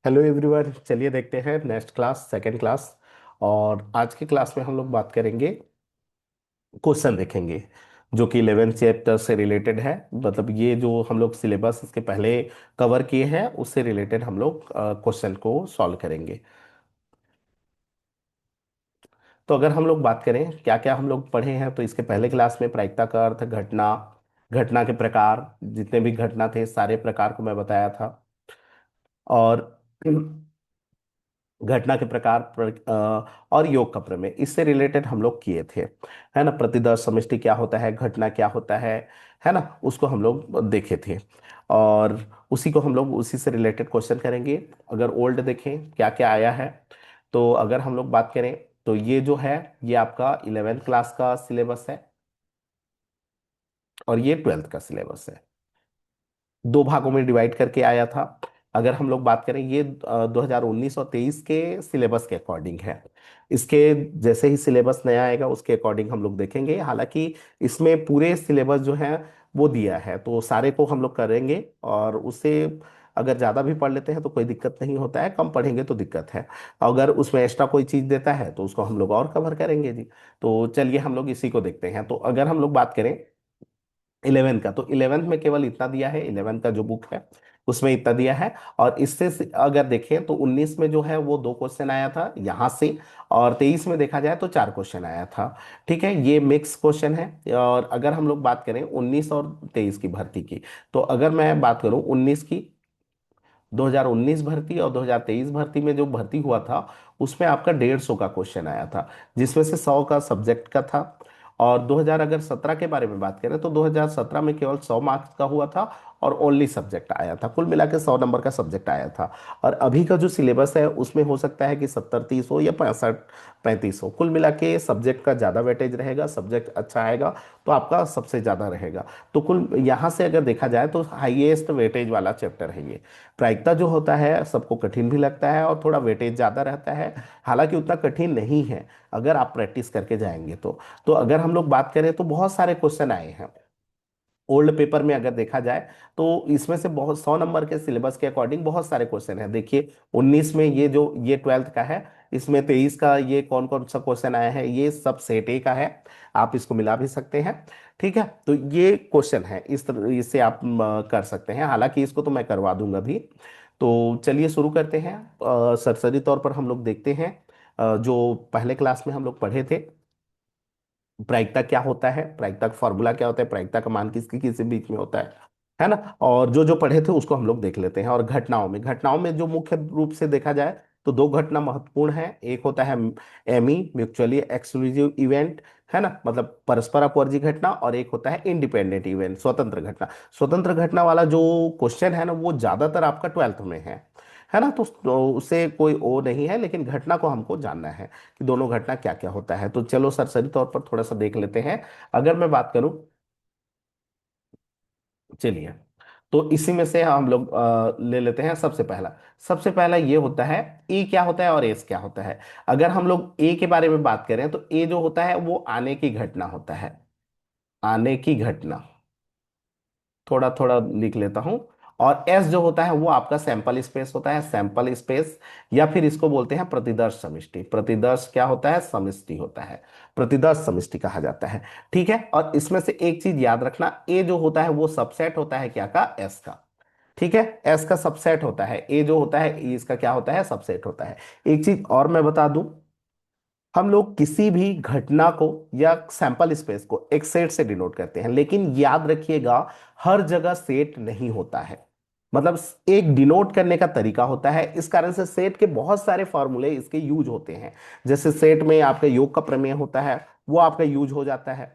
Hello everyone, चलिए देखते हैं नेक्स्ट क्लास, सेकंड क्लास। और आज की क्लास में हम लोग बात करेंगे, क्वेश्चन देखेंगे जो कि 11th चैप्टर से रिलेटेड है। मतलब ये जो हम लोग सिलेबस इसके पहले कवर किए हैं उससे रिलेटेड हम लोग क्वेश्चन को सॉल्व करेंगे। तो अगर हम लोग बात करें क्या क्या हम लोग पढ़े हैं, तो इसके पहले क्लास में प्रायिकता का अर्थ, घटना, घटना के प्रकार, जितने भी घटना थे सारे प्रकार को मैं बताया था। और घटना के प्रकार और योग का प्रमेय इससे रिलेटेड हम लोग किए थे, है ना। प्रतिदर्श समष्टि क्या होता है, घटना क्या होता है ना, उसको हम लोग देखे थे। और उसी को हम लोग उसी से रिलेटेड क्वेश्चन करेंगे। अगर ओल्ड देखें क्या क्या आया है, तो अगर हम लोग बात करें तो ये जो है ये आपका 11th क्लास का सिलेबस है और ये 12th का सिलेबस है। दो भागों में डिवाइड करके आया था। अगर हम लोग बात करें ये 2019 और 23 के सिलेबस के अकॉर्डिंग है। इसके जैसे ही सिलेबस नया आएगा उसके अकॉर्डिंग हम लोग देखेंगे। हालांकि इसमें पूरे सिलेबस जो है वो दिया है, तो सारे को हम लोग करेंगे। और उससे अगर ज़्यादा भी पढ़ लेते हैं तो कोई दिक्कत नहीं होता है, कम पढ़ेंगे तो दिक्कत है। अगर उसमें एक्स्ट्रा कोई चीज़ देता है तो उसको हम लोग और कवर करेंगे जी। तो चलिए हम लोग इसी को देखते हैं। तो अगर हम लोग बात करें 11 का, तो 11th में केवल इतना दिया है, 11th का जो बुक है उसमें इतना दिया है। और इससे अगर देखें तो 19 में जो है वो दो क्वेश्चन आया था यहाँ से, और 23 में देखा जाए तो चार क्वेश्चन आया था। ठीक है, ये मिक्स क्वेश्चन है। और अगर हम लोग बात करें 19 और 23 की भर्ती की, तो अगर मैं बात करूं 19 की, 2019 भर्ती और 2023 भर्ती में जो भर्ती हुआ था उसमें आपका 150 का क्वेश्चन आया था, जिसमें से 100 का सब्जेक्ट का था। और 2000 अगर 17 के बारे में बात करें तो 2017 में केवल 100 मार्क्स का हुआ था और ओनली सब्जेक्ट आया था। कुल मिला के 100 नंबर का सब्जेक्ट आया था। और अभी का जो सिलेबस है उसमें हो सकता है कि 70-30 हो या 65-35 हो। कुल मिला के सब्जेक्ट का ज़्यादा वेटेज रहेगा, सब्जेक्ट अच्छा आएगा तो आपका सबसे ज़्यादा रहेगा। तो कुल यहाँ से अगर देखा जाए तो हाईएस्ट वेटेज वाला चैप्टर है ये। प्रायिकता जो होता है सबको कठिन भी लगता है और थोड़ा वेटेज ज़्यादा रहता है। हालांकि उतना कठिन नहीं है अगर आप प्रैक्टिस करके जाएंगे तो अगर हम लोग बात करें तो बहुत सारे क्वेश्चन आए हैं ओल्ड पेपर में। अगर देखा जाए तो इसमें से बहुत 100 नंबर के सिलेबस के अकॉर्डिंग बहुत सारे क्वेश्चन हैं। देखिए 19 में ये जो ये 12th का है, इसमें 23 का ये कौन कौन सा क्वेश्चन आया है, ये सब सेट ए का है। आप इसको मिला भी सकते हैं। ठीक है, तो ये क्वेश्चन है, इस तरह इससे आप कर सकते हैं। हालांकि इसको तो मैं करवा दूंगा भी। तो चलिए शुरू करते हैं। सरसरी तौर पर हम लोग देखते हैं जो पहले क्लास में हम लोग पढ़े थे, प्रायिकता क्या होता है, प्रायिकता का फॉर्मूला क्या होता है, प्रायिकता का मान किसकी किसके बीच में होता है ना। और जो जो पढ़े थे उसको हम लोग देख लेते हैं। और घटनाओं में जो मुख्य रूप से देखा जाए तो दो घटना महत्वपूर्ण है। एक होता है एमई, म्यूचुअली एक्सक्लूसिव इवेंट, है ना, मतलब परस्पर अपवर्जी घटना। और एक होता है इंडिपेंडेंट इवेंट, स्वतंत्र घटना। स्वतंत्र घटना वाला जो क्वेश्चन है ना वो ज्यादातर आपका 12th में है ना। तो उससे कोई वो नहीं है, लेकिन घटना को हमको जानना है कि दोनों घटना क्या क्या होता है। तो चलो सरसरी तौर पर थोड़ा सा देख लेते हैं। अगर मैं बात करूं, चलिए, तो इसी में से हम लोग ले लेते हैं। सबसे पहला ये होता है ए क्या होता है और एस क्या होता है। अगर हम लोग ए के बारे में बात करें तो ए जो होता है वो आने की घटना होता है, आने की घटना। थोड़ा थोड़ा लिख लेता हूं। और एस जो होता है वो आपका सैंपल स्पेस होता है, सैंपल स्पेस। या फिर इसको बोलते हैं प्रतिदर्श समष्टि। प्रतिदर्श क्या होता है, समष्टि होता है, प्रतिदर्श समष्टि कहा जाता है। ठीक है, और इसमें से एक चीज याद रखना, ए जो होता है वो सबसेट होता है क्या का, एस का। ठीक है, एस का सबसेट होता है, ए जो होता है E इसका क्या होता है, सबसेट होता है। एक चीज और मैं बता दूं, हम लोग किसी भी घटना को या सैंपल स्पेस को एक सेट से डिनोट करते हैं, लेकिन याद रखिएगा हर जगह सेट नहीं होता है। मतलब एक डिनोट करने का तरीका होता है, इस कारण से सेट के बहुत सारे फॉर्मूले इसके यूज होते हैं। जैसे सेट में आपका योग का प्रमेय होता है, वो आपका यूज हो जाता है।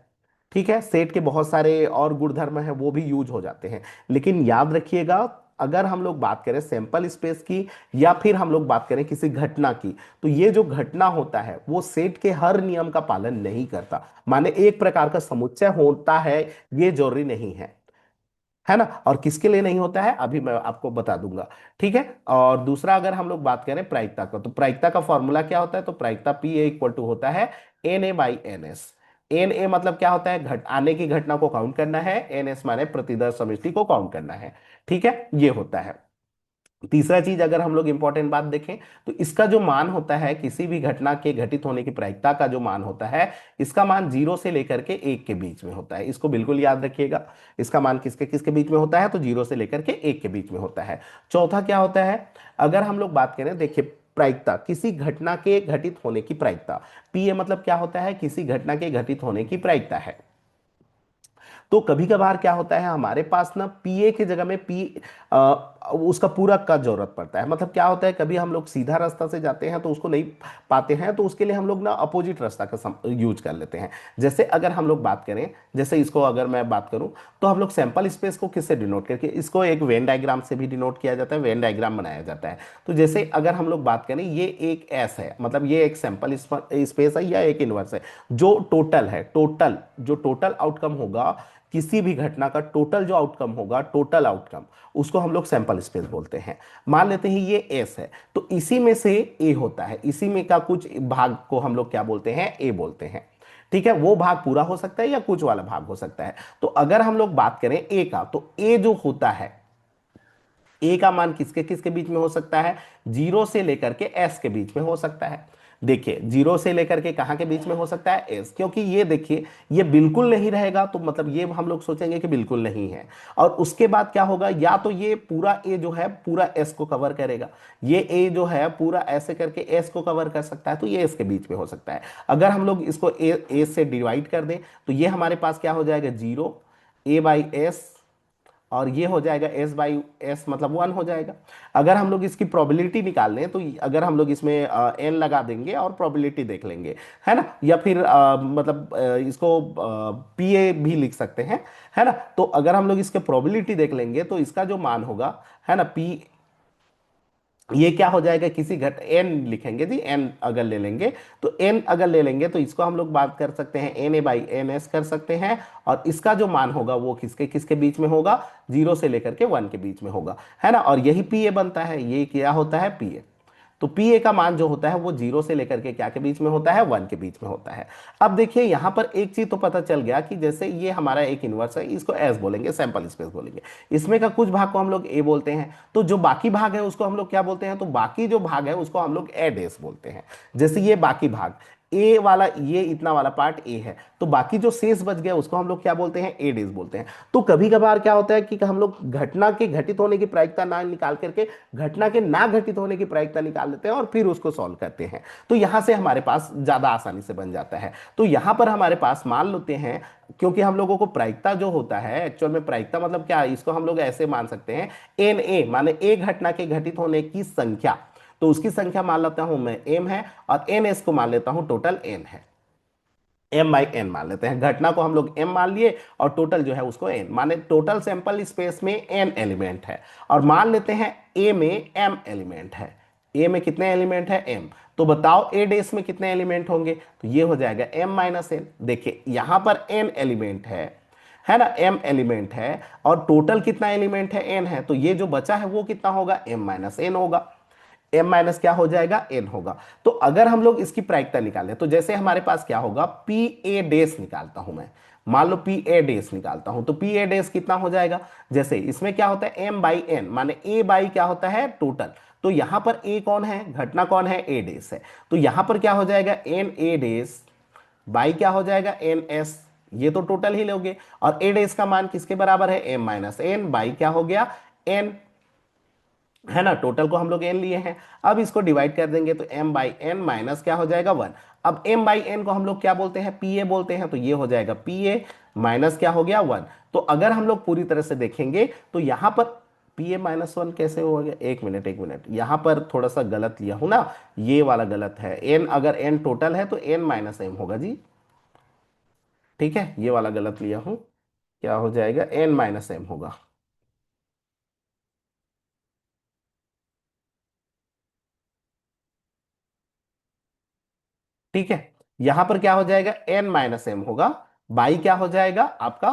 ठीक है, सेट के बहुत सारे और गुणधर्म हैं वो भी यूज हो जाते हैं। लेकिन याद रखिएगा, अगर हम लोग बात करें सैंपल स्पेस की या फिर हम लोग बात करें किसी घटना की, तो ये जो घटना होता है वो सेट के हर नियम का पालन नहीं करता। माने एक प्रकार का समुच्चय होता है, ये जरूरी नहीं है ना। और किसके लिए नहीं होता है अभी मैं आपको बता दूंगा। ठीक है, और दूसरा अगर हम लोग बात करें प्रायिकता का, तो प्रायिकता का फॉर्मूला क्या होता है, तो प्रायिकता पी ए इक्वल टू होता है N A by N S. N A मतलब क्या होता है, घट आने की घटना को काउंट करना है, एन एस माने प्रतिदर्श समष्टि को काउंट करना है। ठीक है, ये होता है। तीसरा चीज अगर हम लोग इंपॉर्टेंट बात देखें, तो इसका जो मान होता है, किसी भी घटना के घटित होने की प्रायिकता का जो मान होता है, इसका मान 0 से लेकर के 1 के बीच में होता है। इसको बिल्कुल याद रखिएगा। इसका मान किसके किसके बीच में होता है, तो 0 से लेकर के 1 के बीच में होता है। चौथा क्या होता है, अगर हम लोग बात करें, देखिए प्रायिकता, किसी घटना के घटित होने की प्रायिकता, पी ए मतलब क्या होता है, किसी घटना के घटित होने की प्रायिकता है। तो कभी कभार क्या होता है, हमारे पास ना पीए की जगह में उसका पूरक का जरूरत पड़ता है। मतलब क्या होता है, कभी हम लोग सीधा रास्ता से जाते हैं तो उसको नहीं पाते हैं, तो उसके लिए हम लोग ना अपोजिट रास्ता का यूज कर लेते हैं। जैसे अगर हम लोग बात करें, जैसे इसको अगर मैं बात करूं, तो हम लोग सैंपल स्पेस को किससे डिनोट करके, इसको एक वेन डायग्राम से भी डिनोट किया जाता है, वेन डायग्राम बनाया जाता है। तो जैसे अगर हम लोग बात करें, ये एक एस है, मतलब ये एक सैंपल स्पेस है या एक इनवर्स है, जो टोटल है, टोटल जो टोटल आउटकम होगा, किसी भी घटना का टोटल जो आउटकम होगा, टोटल आउटकम, उसको हम लोग सैंपल स्पेस बोलते हैं। मान लेते हैं ये एस है, तो इसी में से ए होता है, इसी में का कुछ भाग को हम लोग क्या बोलते हैं, ए बोलते हैं। ठीक है, वो भाग पूरा हो सकता है या कुछ वाला भाग हो सकता है। तो अगर हम लोग बात करें ए का, तो ए जो होता है, ए का मान किसके किसके बीच में हो सकता है, 0 से लेकर के एस के बीच में हो सकता है। देखिए 0 से लेकर के कहां के बीच में हो सकता है, एस, क्योंकि ये देखिए ये बिल्कुल नहीं रहेगा, तो मतलब ये हम लोग सोचेंगे कि बिल्कुल नहीं है। और उसके बाद क्या होगा, या तो ये पूरा ए जो है पूरा एस को कवर करेगा, ये ए जो है पूरा ऐसे करके एस को कवर कर सकता है, तो ये एस के बीच में हो सकता है। अगर हम लोग इसको ए से डिवाइड कर दें, तो ये हमारे पास क्या हो जाएगा, 0 ए बाई एस, और ये हो जाएगा एस बाई एस, मतलब 1 हो जाएगा। अगर हम लोग इसकी प्रोबेबिलिटी निकाल लें, तो अगर हम लोग इसमें एन लगा देंगे और प्रोबेबिलिटी देख लेंगे, है ना, या फिर मतलब इसको पी ए भी लिख सकते हैं, है ना। तो अगर हम लोग इसके प्रोबेबिलिटी देख लेंगे, तो इसका जो मान होगा, है ना, पी, ये क्या हो जाएगा, किसी घट एन लिखेंगे जी, एन अगर ले लेंगे, तो एन अगर ले लेंगे, तो इसको हम लोग बात कर सकते हैं N A by N S कर सकते हैं। और इसका जो मान होगा वो किसके किसके बीच में होगा, 0 से लेकर के 1 के बीच में होगा, है ना। और यही पी ए बनता है, ये क्या होता है, पी ए। तो पी ए का मान जो होता है वो 0 से लेकर के क्या के बीच में होता है, 1 के बीच में होता है। अब देखिए यहां पर एक चीज तो पता चल गया कि जैसे ये हमारा एक इनवर्स है, इसको एस बोलेंगे, सैंपल स्पेस बोलेंगे। इसमें का कुछ भाग को हम लोग ए बोलते हैं, तो जो बाकी भाग है उसको हम लोग क्या बोलते हैं, तो बाकी जो भाग है उसको हम लोग ए डेस बोलते हैं। जैसे ये बाकी भाग, ए वाला, ये इतना वाला पार्ट ए है, तो बाकी जो शेष बच गया उसको हम लोग क्या बोलते हैं, ए डेज बोलते हैं। तो कभी कभार क्या होता है कि हम लोग घटना के घटित होने की प्रायिकता ना निकाल करके घटना के ना घटित होने की प्रायिकता निकाल लेते हैं और फिर उसको सॉल्व करते हैं। तो यहां से हमारे पास ज्यादा आसानी से बन जाता है। तो यहां पर हमारे पास मान लेते हैं, क्योंकि हम लोगों को प्रायिकता जो होता है, एक्चुअल में प्रायिकता मतलब क्या है, इसको हम लोग ऐसे मान सकते हैं, एन ए माने एक घटना के घटित होने की संख्या, तो उसकी संख्या मान लेता हूं मैं एम है, और एन एस को मान लेता हूं टोटल एन है। एम बाई एन मान लेते हैं, घटना को हम लोग एम मान लिए और टोटल जो है उसको एन, माने टोटल सैंपल स्पेस में एन एलिमेंट है। और मान लेते हैं ए में एम एलिमेंट है, ए में कितने एलिमेंट है, एम। तो बताओ ए डेस में कितने एलिमेंट होंगे, तो ये हो जाएगा एम माइनस एन। देखिए यहां पर एन एलिमेंट है ना, एम एलिमेंट है, और टोटल कितना एलिमेंट है, एन है, तो ये जो बचा है वो कितना होगा, एम माइनस एन होगा। एम माइनस क्या हो जाएगा, एन होगा। तो अगर हम लोग इसकी प्रायिकता निकालें, तो जैसे हमारे पास क्या होगा, पी ए डेस निकालता हूं मैं, मान लो पी ए डेस निकालता हूं, तो पी ए डेस कितना हो जाएगा, जैसे इसमें क्या होता है, एम बाई एन, माने ए बाई क्या होता है, टोटल। तो यहां पर ए कौन है, घटना कौन है, ए डेस है, तो यहां पर क्या हो जाएगा, एन ए डेस बाई क्या हो जाएगा, एन एस, ये तो टोटल ही लोगे। और ए डेस का मान किसके बराबर है, एम माइनस एन बाई क्या हो गया, एन, है ना, टोटल को हम लोग एन लिए हैं। अब इसको डिवाइड कर देंगे, तो एम बाई एन माइनस क्या हो जाएगा, 1। अब एम बाई एन को हम लोग क्या बोलते हैं, पी ए बोलते हैं, तो ये हो जाएगा पी ए माइनस क्या हो गया, 1। तो अगर हम लोग पूरी तरह से देखेंगे, तो यहां पर पी ए माइनस 1 कैसे हो गया, एक मिनट एक मिनट, यहां पर थोड़ा सा गलत लिया हूं ना, ये वाला गलत है। एन, अगर एन टोटल है तो एन माइनस एम होगा जी, ठीक है, ये वाला गलत लिया हूं, क्या हो जाएगा, एन माइनस एम होगा। ठीक है, यहां पर क्या हो जाएगा, एन माइनस एम होगा, बाई क्या हो जाएगा आपका,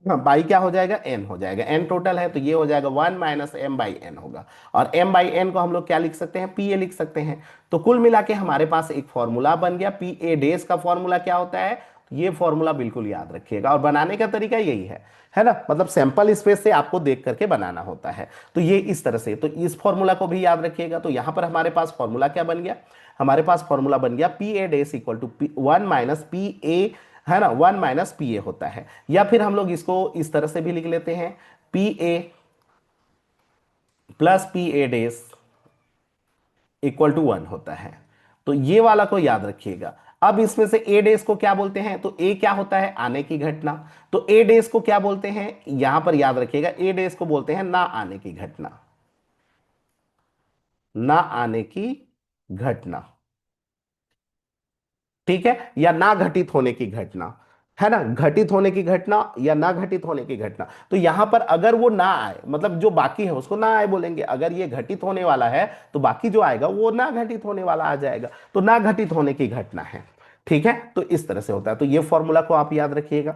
बाई क्या हो जाएगा, एन हो जाएगा, एन टोटल है, तो ये हो जाएगा 1 माइनस एम बाई एन होगा। और एम बाई एन को हम लोग क्या लिख सकते हैं, पी ए लिख सकते हैं। तो कुल मिला के हमारे पास एक फॉर्मूला बन गया, पी ए डेज का फॉर्मूला क्या होता है, तो ये फॉर्मूला बिल्कुल याद रखिएगा, और बनाने का तरीका यही है ना, मतलब सैंपल स्पेस से आपको देख करके बनाना होता है। तो ये इस तरह से, तो इस फॉर्मूला को भी याद रखिएगा। तो यहां पर हमारे पास फॉर्मूला क्या बन गया, हमारे पास फॉर्मूला बन गया P A dash equal to one minus P A, है ना, वन माइनस पी ए होता है। या फिर हम लोग इसको इस तरह से भी लिख लेते हैं, P A plus P A dash equal to one होता है। तो ये वाला को याद रखिएगा। अब इसमें से ए डेज को क्या बोलते हैं, तो ए क्या होता है, आने की घटना। तो ए डेज को क्या बोलते हैं, यहां पर याद रखिएगा, ए डेज को बोलते हैं ना आने की घटना, ना आने की घटना, ठीक है, या ना घटित होने की घटना, है ना, घटित होने की घटना या ना घटित होने की घटना। तो यहां पर अगर वो ना आए, मतलब जो बाकी है उसको ना आए बोलेंगे, अगर ये घटित होने वाला है तो बाकी जो आएगा वो ना घटित होने वाला आ जाएगा, तो ना घटित होने की घटना है। ठीक है, तो इस तरह से होता है, तो ये फॉर्मूला को आप याद रखिएगा।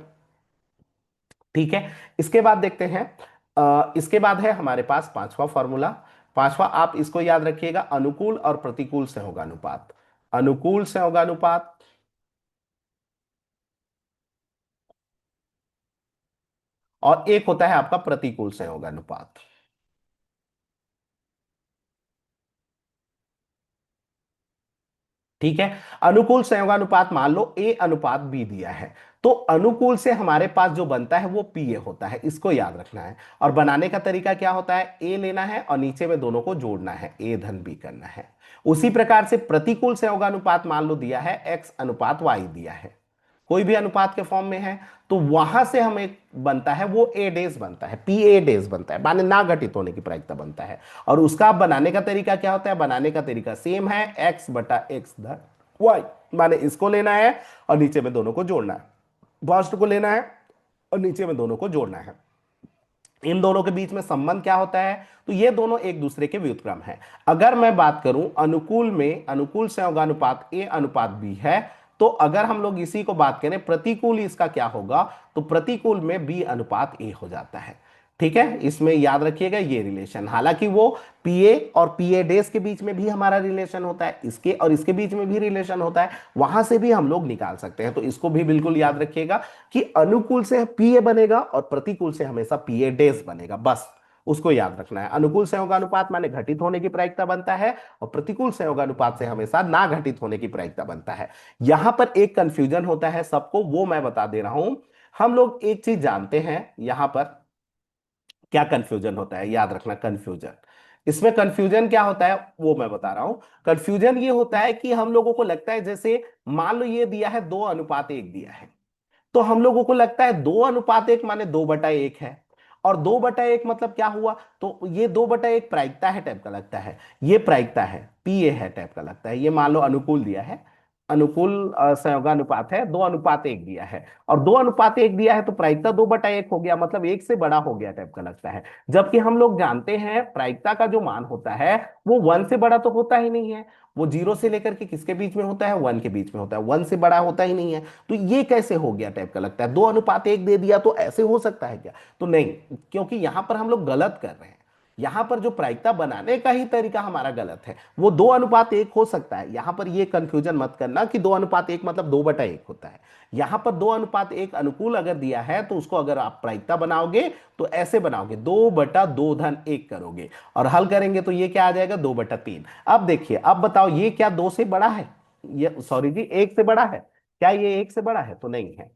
ठीक है, इसके बाद देखते हैं, इसके बाद है हमारे पास पांचवा फॉर्मूला। पांचवा आप इसको याद रखिएगा, अनुकूल और प्रतिकूल सहयोगानुपात। अनुकूल सहयोगानुपात और एक होता है आपका प्रतिकूल संयोगानुपात। ठीक है, अनुकूल संयोगानुपात मान लो ए अनुपात बी दिया है, तो अनुकूल से हमारे पास जो बनता है वो पी ए होता है, इसको याद रखना है। और बनाने का तरीका क्या होता है, ए लेना है और नीचे में दोनों को जोड़ना है, ए धन बी करना है। उसी प्रकार से प्रतिकूल संयोगानुपात मान लो दिया है एक्स अनुपात वाई दिया है, कोई भी अनुपात के फॉर्म में है, तो वहां से हमें बनता है वो ए डेज बनता है, पी ए डेज बनता है, माने ना घटित होने की प्रायिकता बनता है। और उसका बनाने का तरीका क्या होता है, बनाने का तरीका सेम है, एक्स बटा एक्स धन वाई, माने इसको लेना है और नीचे में दोनों को जोड़ना है, फर्स्ट को लेना है और नीचे में दोनों को जोड़ना है। इन दोनों के बीच में संबंध क्या होता है, तो ये दोनों एक दूसरे के व्युत्क्रम है। अगर मैं बात करूं अनुकूल में, अनुकूल संयोगानुपात ए अनुपात बी है, तो अगर हम लोग इसी को बात करें प्रतिकूल, इसका क्या होगा, तो प्रतिकूल में बी अनुपात ए हो जाता है। ठीक है, इसमें याद रखिएगा ये रिलेशन, हालांकि वो पीए और पीए डेस के बीच में भी हमारा रिलेशन होता है, इसके और इसके बीच में भी रिलेशन होता है, वहां से भी हम लोग निकाल सकते हैं। तो इसको भी बिल्कुल याद रखिएगा कि अनुकूल से पीए बनेगा और प्रतिकूल से हमेशा पीए डेस बनेगा, बस उसको याद रखना है। अनुकूल संयोगानुपात माने घटित होने की प्रायिकता बनता है, और प्रतिकूल संयोगानुपात से हमेशा ना घटित होने की प्रायिकता बनता है। यहां पर एक कंफ्यूजन होता है सबको, वो मैं बता दे रहा हूं। हम लोग एक चीज जानते हैं यहां पर, क्या कंफ्यूजन होता है, याद रखना कंफ्यूजन। इसमें कंफ्यूजन क्या होता है वो मैं बता रहा हूं। कंफ्यूजन ये होता है कि हम लोगों को लगता है, जैसे मान लो ये दिया है 2:1 दिया है, तो हम लोगों को लगता है 2:1 माने 2/1 है, और 2/1 मतलब क्या हुआ, तो ये 2/1 प्रायिकता है टाइप का लगता है, ये प्रायिकता है पी ए है टाइप का लगता है। ये मान लो अनुकूल दिया है, अनुकूल संयोगानुपात है, 2:1 दिया है, और 2:1 दिया है तो प्रायिकता 2/1 हो गया, मतलब एक से बड़ा हो गया टाइप का लगता है। जबकि हम लोग जानते हैं प्रायिकता का जो मान होता है वो वन से बड़ा तो होता ही नहीं है, वो जीरो से लेकर के किसके बीच में होता है, वन के बीच में होता है, वन से बड़ा होता ही नहीं है। तो ये कैसे हो गया टाइप का लगता है, 2:1 दे दिया तो ऐसे हो सकता है क्या, तो नहीं, क्योंकि यहां पर हम लोग गलत कर रहे हैं। यहां पर जो प्रायिकता बनाने का ही तरीका हमारा गलत है, वो 2:1 हो सकता है। यहां पर ये कंफ्यूजन मत करना कि 2:1 मतलब 2/1 होता है। यहां पर 2:1 अनुकूल अगर दिया है तो उसको अगर आप प्रायिकता बनाओगे तो ऐसे बनाओगे, 2/2 करोगे और हल करेंगे तो ये क्या आ जाएगा, 2/3। अब देखिए, अब बताओ ये क्या दो से बड़ा है, ये सॉरी जी एक से बड़ा है, क्या ये एक से बड़ा है, तो नहीं है।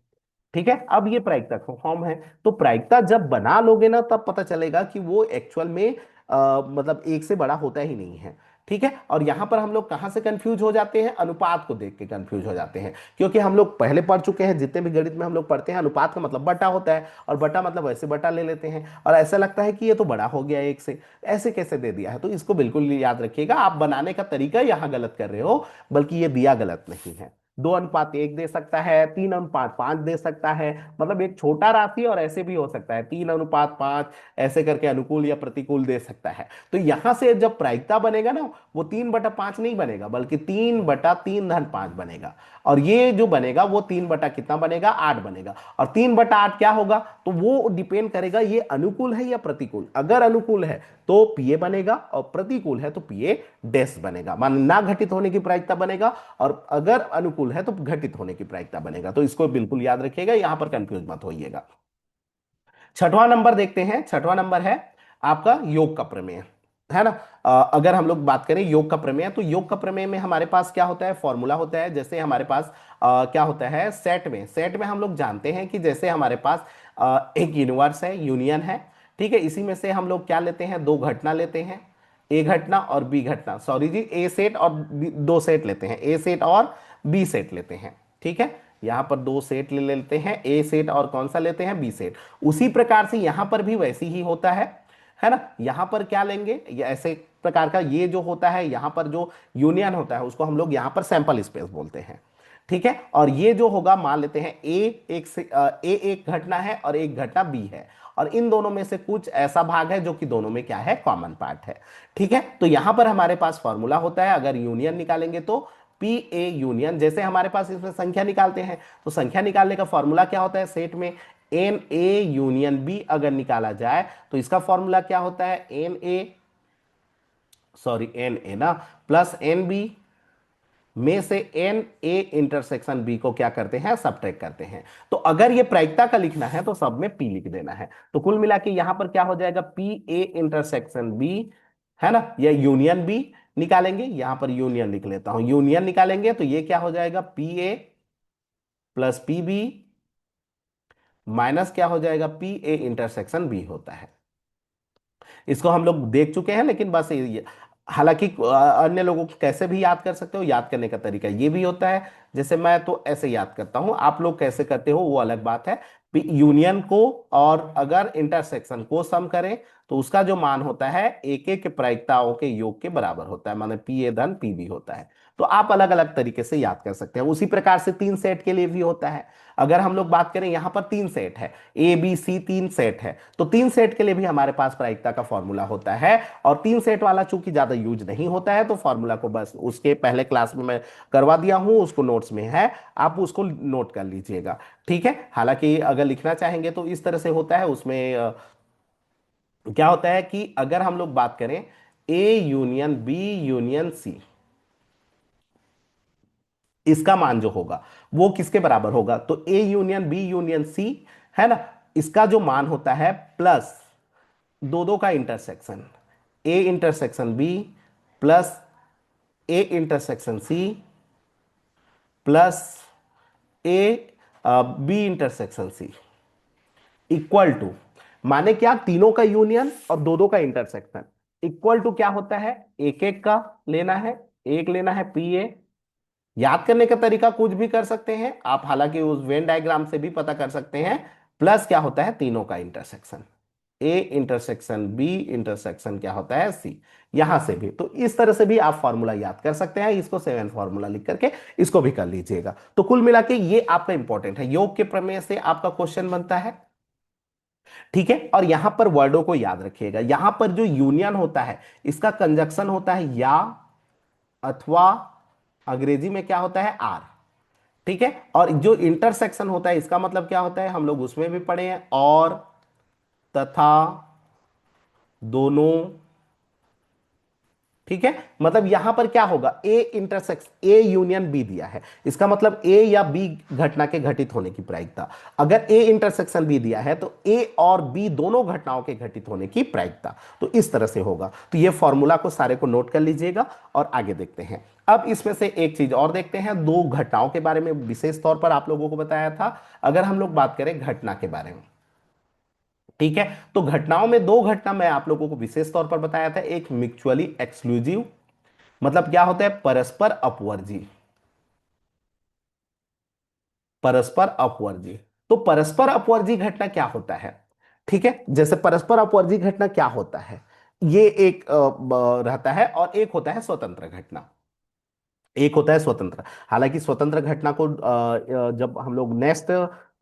ठीक है, अब ये प्रायिकता फॉर्म है, तो प्रायिकता जब बना लोगे ना तब पता चलेगा कि वो एक्चुअल में मतलब एक से बड़ा होता ही नहीं है। ठीक है, और यहां पर हम लोग कहां से कंफ्यूज हो जाते हैं, अनुपात को देख के कंफ्यूज हो जाते हैं, क्योंकि हम लोग पहले पढ़ चुके हैं, जितने भी गणित में हम लोग पढ़ते हैं अनुपात का मतलब बटा होता है, और बटा मतलब वैसे बटा ले लेते हैं, और ऐसा लगता है कि ये तो बड़ा हो गया एक से, ऐसे कैसे दे दिया है। तो इसको बिल्कुल याद रखिएगा, आप बनाने का तरीका यहां गलत कर रहे हो, बल्कि ये दिया गलत नहीं है। 2:1 दे सकता है, 3:5 दे सकता है, मतलब एक छोटा राशि, और ऐसे भी हो सकता है 3:5 ऐसे करके अनुकूल या प्रतिकूल दे सकता है। तो यहां से जब प्रायिकता बनेगा ना, वो 3/5 नहीं बनेगा, बल्कि 3/3 बनेगा। और ये जो बनेगा वो 3 कितना बनेगा, 8 बनेगा। और 3/8 क्या होगा, तो वो डिपेंड करेगा ये अनुकूल है या प्रतिकूल। अगर अनुकूल है तो पीए बनेगा, और प्रतिकूल है तो पीए डैश बनेगा, मान ना घटित होने की प्रायिकता बनेगा, और अगर अनुकूल है तो घटित होने की प्रायिकता बनेगा। तो इसको बिल्कुल याद रखिएगा, यहां पर कंफ्यूज मत होइएगा। छठवां नंबर देखते हैं। छठवां नंबर है आपका योग का प्रमेय, है ना। अगर हम लोग बात करें योग का प्रमेय, तो योग का प्रमेय में हमारे पास क्या होता है, फॉर्मूला होता है। जैसे हमारे पास क्या होता है, सेट में हम लोग जानते हैं कि जैसे हमारे पास एक यूनिवर्स है, यूनियन है, ठीक है। इसी में से हम लोग क्या लेते हैं, दो घटना लेते हैं, ए घटना और बी घटना, सॉरी जी, ए सेट और दो सेट लेते हैं, ए सेट और बी सेट लेते हैं, ठीक है। यहां पर दो सेट ले लेते हैं, ए सेट और कौन सा लेते हैं, बी सेट। उसी प्रकार से यहां पर भी वैसी ही होता है ना। यहां पर क्या लेंगे, ये ऐसे प्रकार का, ये जो होता है यहां पर जो यूनियन होता है उसको हम लोग यहां पर सैंपल स्पेस बोलते हैं, ठीक है। और ये जो होगा, मान लेते हैं ए एक से ए एक घटना है और एक घटना बी है, और इन दोनों में से कुछ ऐसा भाग है जो कि दोनों में क्या है, कॉमन पार्ट है, ठीक है। तो यहां पर हमारे पास फॉर्मूला होता है, अगर यूनियन निकालेंगे तो पी ए यूनियन, जैसे हमारे पास इसमें संख्या निकालते हैं, तो संख्या निकालने का फॉर्मूला क्या होता है, सेट में एन ए यूनियन बी अगर निकाला जाए तो इसका फॉर्मूला क्या होता है, N A, sorry N A ना, प्लस एन बी में से एन ए इंटरसेक्शन बी को क्या करते हैं, सबट्रैक्ट करते हैं। तो अगर ये प्रायिकता का लिखना है तो सब में पी लिख देना है। तो कुल मिला के यहां पर क्या हो जाएगा, पी ए इंटरसेक्शन बी, है ना, या यूनियन बी निकालेंगे, यहां पर यूनियन लिख लेता हूं, यूनियन निकालेंगे तो ये क्या हो जाएगा, P A plus P B minus क्या हो जाएगा, पी ए इंटरसेक्शन बी होता है। इसको हम लोग देख चुके हैं, लेकिन बस हालांकि अन्य लोगों को कैसे भी याद कर सकते हो, याद करने का तरीका ये भी होता है। जैसे मैं तो ऐसे याद करता हूं, आप लोग कैसे करते हो वो अलग बात है। यूनियन को और अगर इंटरसेक्शन को सम करें तो उसका जो मान होता है एक एक प्रायिकताओं के योग के बराबर होता है, माने पी ए धन पी बी होता है। तो आप अलग अलग तरीके से याद कर सकते हैं। उसी प्रकार से तीन सेट के लिए भी होता है। अगर हम लोग बात करें, यहां पर तीन सेट है, ए बी सी तीन सेट है, तो तीन सेट के लिए भी हमारे पास प्रायिकता का फॉर्मूला होता है। और तीन सेट वाला चूंकि ज्यादा यूज नहीं होता है, तो फॉर्मूला को बस उसके पहले क्लास में मैं करवा दिया हूं, उसको नोट्स में है, आप उसको नोट कर लीजिएगा, ठीक है। हालांकि अगर लिखना चाहेंगे तो इस तरह से होता है। उसमें क्या होता है कि अगर हम लोग बात करें A union B union C, इसका मान जो होगा वो किसके बराबर होगा, तो A union B union C, है ना, इसका जो मान होता है प्लस दो दो का intersection, A intersection B plus A intersection C plus A B intersection C, equal to, माने क्या, तीनों का यूनियन और दो दो का इंटरसेक्शन, इक्वल टू क्या होता है, एक एक का लेना है, एक लेना है पी ए। याद करने का तरीका कुछ भी कर सकते हैं आप, हालांकि उस वेन डायग्राम से भी पता कर सकते हैं। प्लस क्या होता है, तीनों का intersection, A intersection B intersection क्या होता है, सी। यहां से भी तो इस तरह से भी आप फॉर्मूला याद कर सकते हैं, इसको सेवन फॉर्मूला लिख करके इसको भी कर लीजिएगा। तो कुल मिला के ये आपका इंपॉर्टेंट है, योग के प्रमेय से आपका क्वेश्चन बनता है, ठीक है। और यहां पर वर्डों को याद रखिएगा, यहां पर जो यूनियन होता है इसका कंजक्शन होता है या, अथवा, अंग्रेजी में क्या होता है, आर, ठीक है। और जो इंटरसेक्शन होता है इसका मतलब क्या होता है, हम लोग उसमें भी पढ़े हैं, और, तथा, दोनों, ठीक है। मतलब यहां पर क्या होगा, ए इंटरसेक्स ए यूनियन बी दिया है, इसका मतलब ए या बी घटना के घटित होने की प्रायिकता। अगर ए इंटरसेक्शन बी दिया है तो ए और बी दोनों घटनाओं के घटित होने की प्रायिकता। तो इस तरह से होगा। तो ये फॉर्मूला को सारे को नोट कर लीजिएगा और आगे देखते हैं। अब इसमें से एक चीज और देखते हैं, दो घटनाओं के बारे में विशेष तौर पर आप लोगों को बताया था। अगर हम लोग बात करें घटना के बारे में, ठीक है, तो घटनाओं में दो घटना मैं आप लोगों को विशेष तौर पर बताया था, एक म्यूचुअली एक्सक्लूसिव, मतलब क्या होता है, परस्पर अपवर्जी, परस्पर अपवर्जी। तो परस्पर अपवर्जी घटना क्या होता है, ठीक है। जैसे परस्पर अपवर्जी घटना क्या होता है, ये एक रहता है, और एक होता है स्वतंत्र घटना, एक होता है स्वतंत्र। हालांकि स्वतंत्र घटना को जब हम लोग नेक्स्ट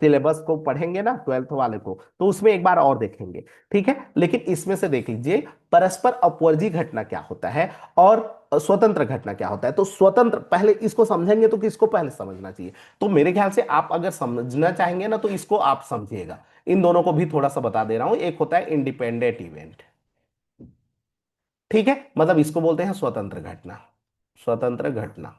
सिलेबस को पढ़ेंगे ना, ट्वेल्थ वाले को, तो उसमें एक बार और देखेंगे, ठीक है। लेकिन इसमें से देख लीजिए परस्पर अपवर्जी घटना क्या होता है और स्वतंत्र घटना क्या होता है। तो स्वतंत्र, पहले इसको समझेंगे तो किसको पहले समझना चाहिए, तो मेरे ख्याल से आप अगर समझना चाहेंगे ना तो इसको आप समझिएगा। इन दोनों को भी थोड़ा सा बता दे रहा हूं। एक होता है इंडिपेंडेंट इवेंट, ठीक है, मतलब इसको बोलते हैं स्वतंत्र घटना। स्वतंत्र घटना।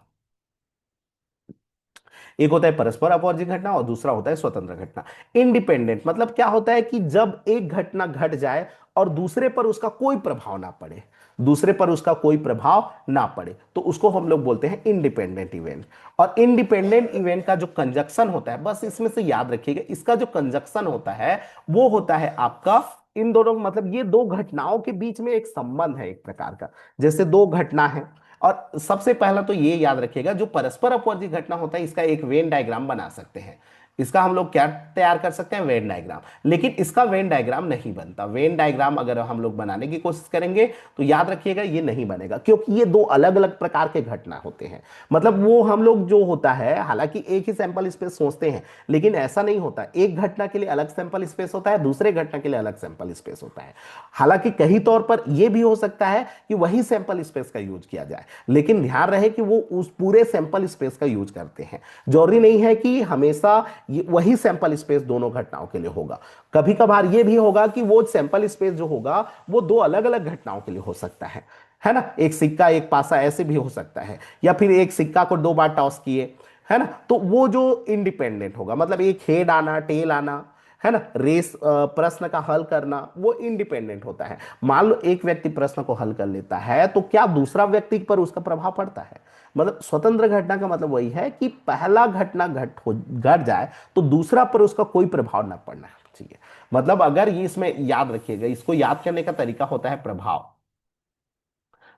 एक होता है परस्पर अपवर्जित घटना और दूसरा होता है स्वतंत्र घटना। इंडिपेंडेंट मतलब क्या होता है कि जब एक घटना घट जाए और दूसरे पर उसका कोई प्रभाव ना पड़े, दूसरे पर उसका कोई प्रभाव ना पड़े, तो उसको हम लोग बोलते हैं इंडिपेंडेंट इवेंट। और इंडिपेंडेंट इवेंट का जो कंजक्शन होता है, बस इसमें से याद रखिएगा, इसका जो कंजक्शन होता है वो होता है आपका इन दोनों, मतलब ये दो घटनाओं के बीच में एक संबंध है एक प्रकार का। जैसे दो घटना है, और सबसे पहला तो ये याद रखिएगा, जो परस्पर अपवर्ती घटना होता है इसका एक वेन डायग्राम बना सकते हैं। इसका हम लोग क्या तैयार कर सकते हैं, वेन डायग्राम। लेकिन इसका वेन डायग्राम नहीं बनता। वेन डायग्राम अगर हम लोग बनाने की कोशिश करेंगे तो याद रखिएगा ये नहीं बनेगा, क्योंकि ये दो अलग अलग प्रकार के घटना होते हैं। मतलब वो हम लोग जो होता है, हालांकि एक ही सैंपल स्पेस सोचते हैं, लेकिन ऐसा नहीं होता। एक घटना के लिए अलग सैंपल स्पेस होता है, दूसरे घटना के लिए अलग सैंपल स्पेस होता है। हालांकि कई तौर पर यह भी हो सकता है कि वही सैंपल स्पेस का यूज किया जाए, लेकिन ध्यान रहे कि वो उस पूरे सैंपल स्पेस का यूज करते हैं। जरूरी नहीं है कि हमेशा ये वही सैंपल स्पेस दोनों घटनाओं के लिए होगा। कभी कभार ये भी होगा कि वो सैंपल स्पेस जो होगा वो दो अलग अलग घटनाओं के लिए हो सकता है ना। एक सिक्का एक पासा ऐसे भी हो सकता है, या फिर एक सिक्का को दो बार टॉस किए, है ना, तो वो जो इंडिपेंडेंट होगा, मतलब एक हेड आना टेल आना, है ना, रेस प्रश्न का हल करना, वो इंडिपेंडेंट होता है। मान लो एक व्यक्ति प्रश्न को हल कर लेता है तो क्या दूसरा व्यक्ति पर उसका प्रभाव पड़ता है। मतलब स्वतंत्र घटना का मतलब वही है कि पहला घटना घट जाए तो दूसरा पर उसका कोई प्रभाव ना पड़ना चाहिए। मतलब अगर ये, इसमें याद रखिएगा, इसको याद करने का तरीका होता है प्रभाव।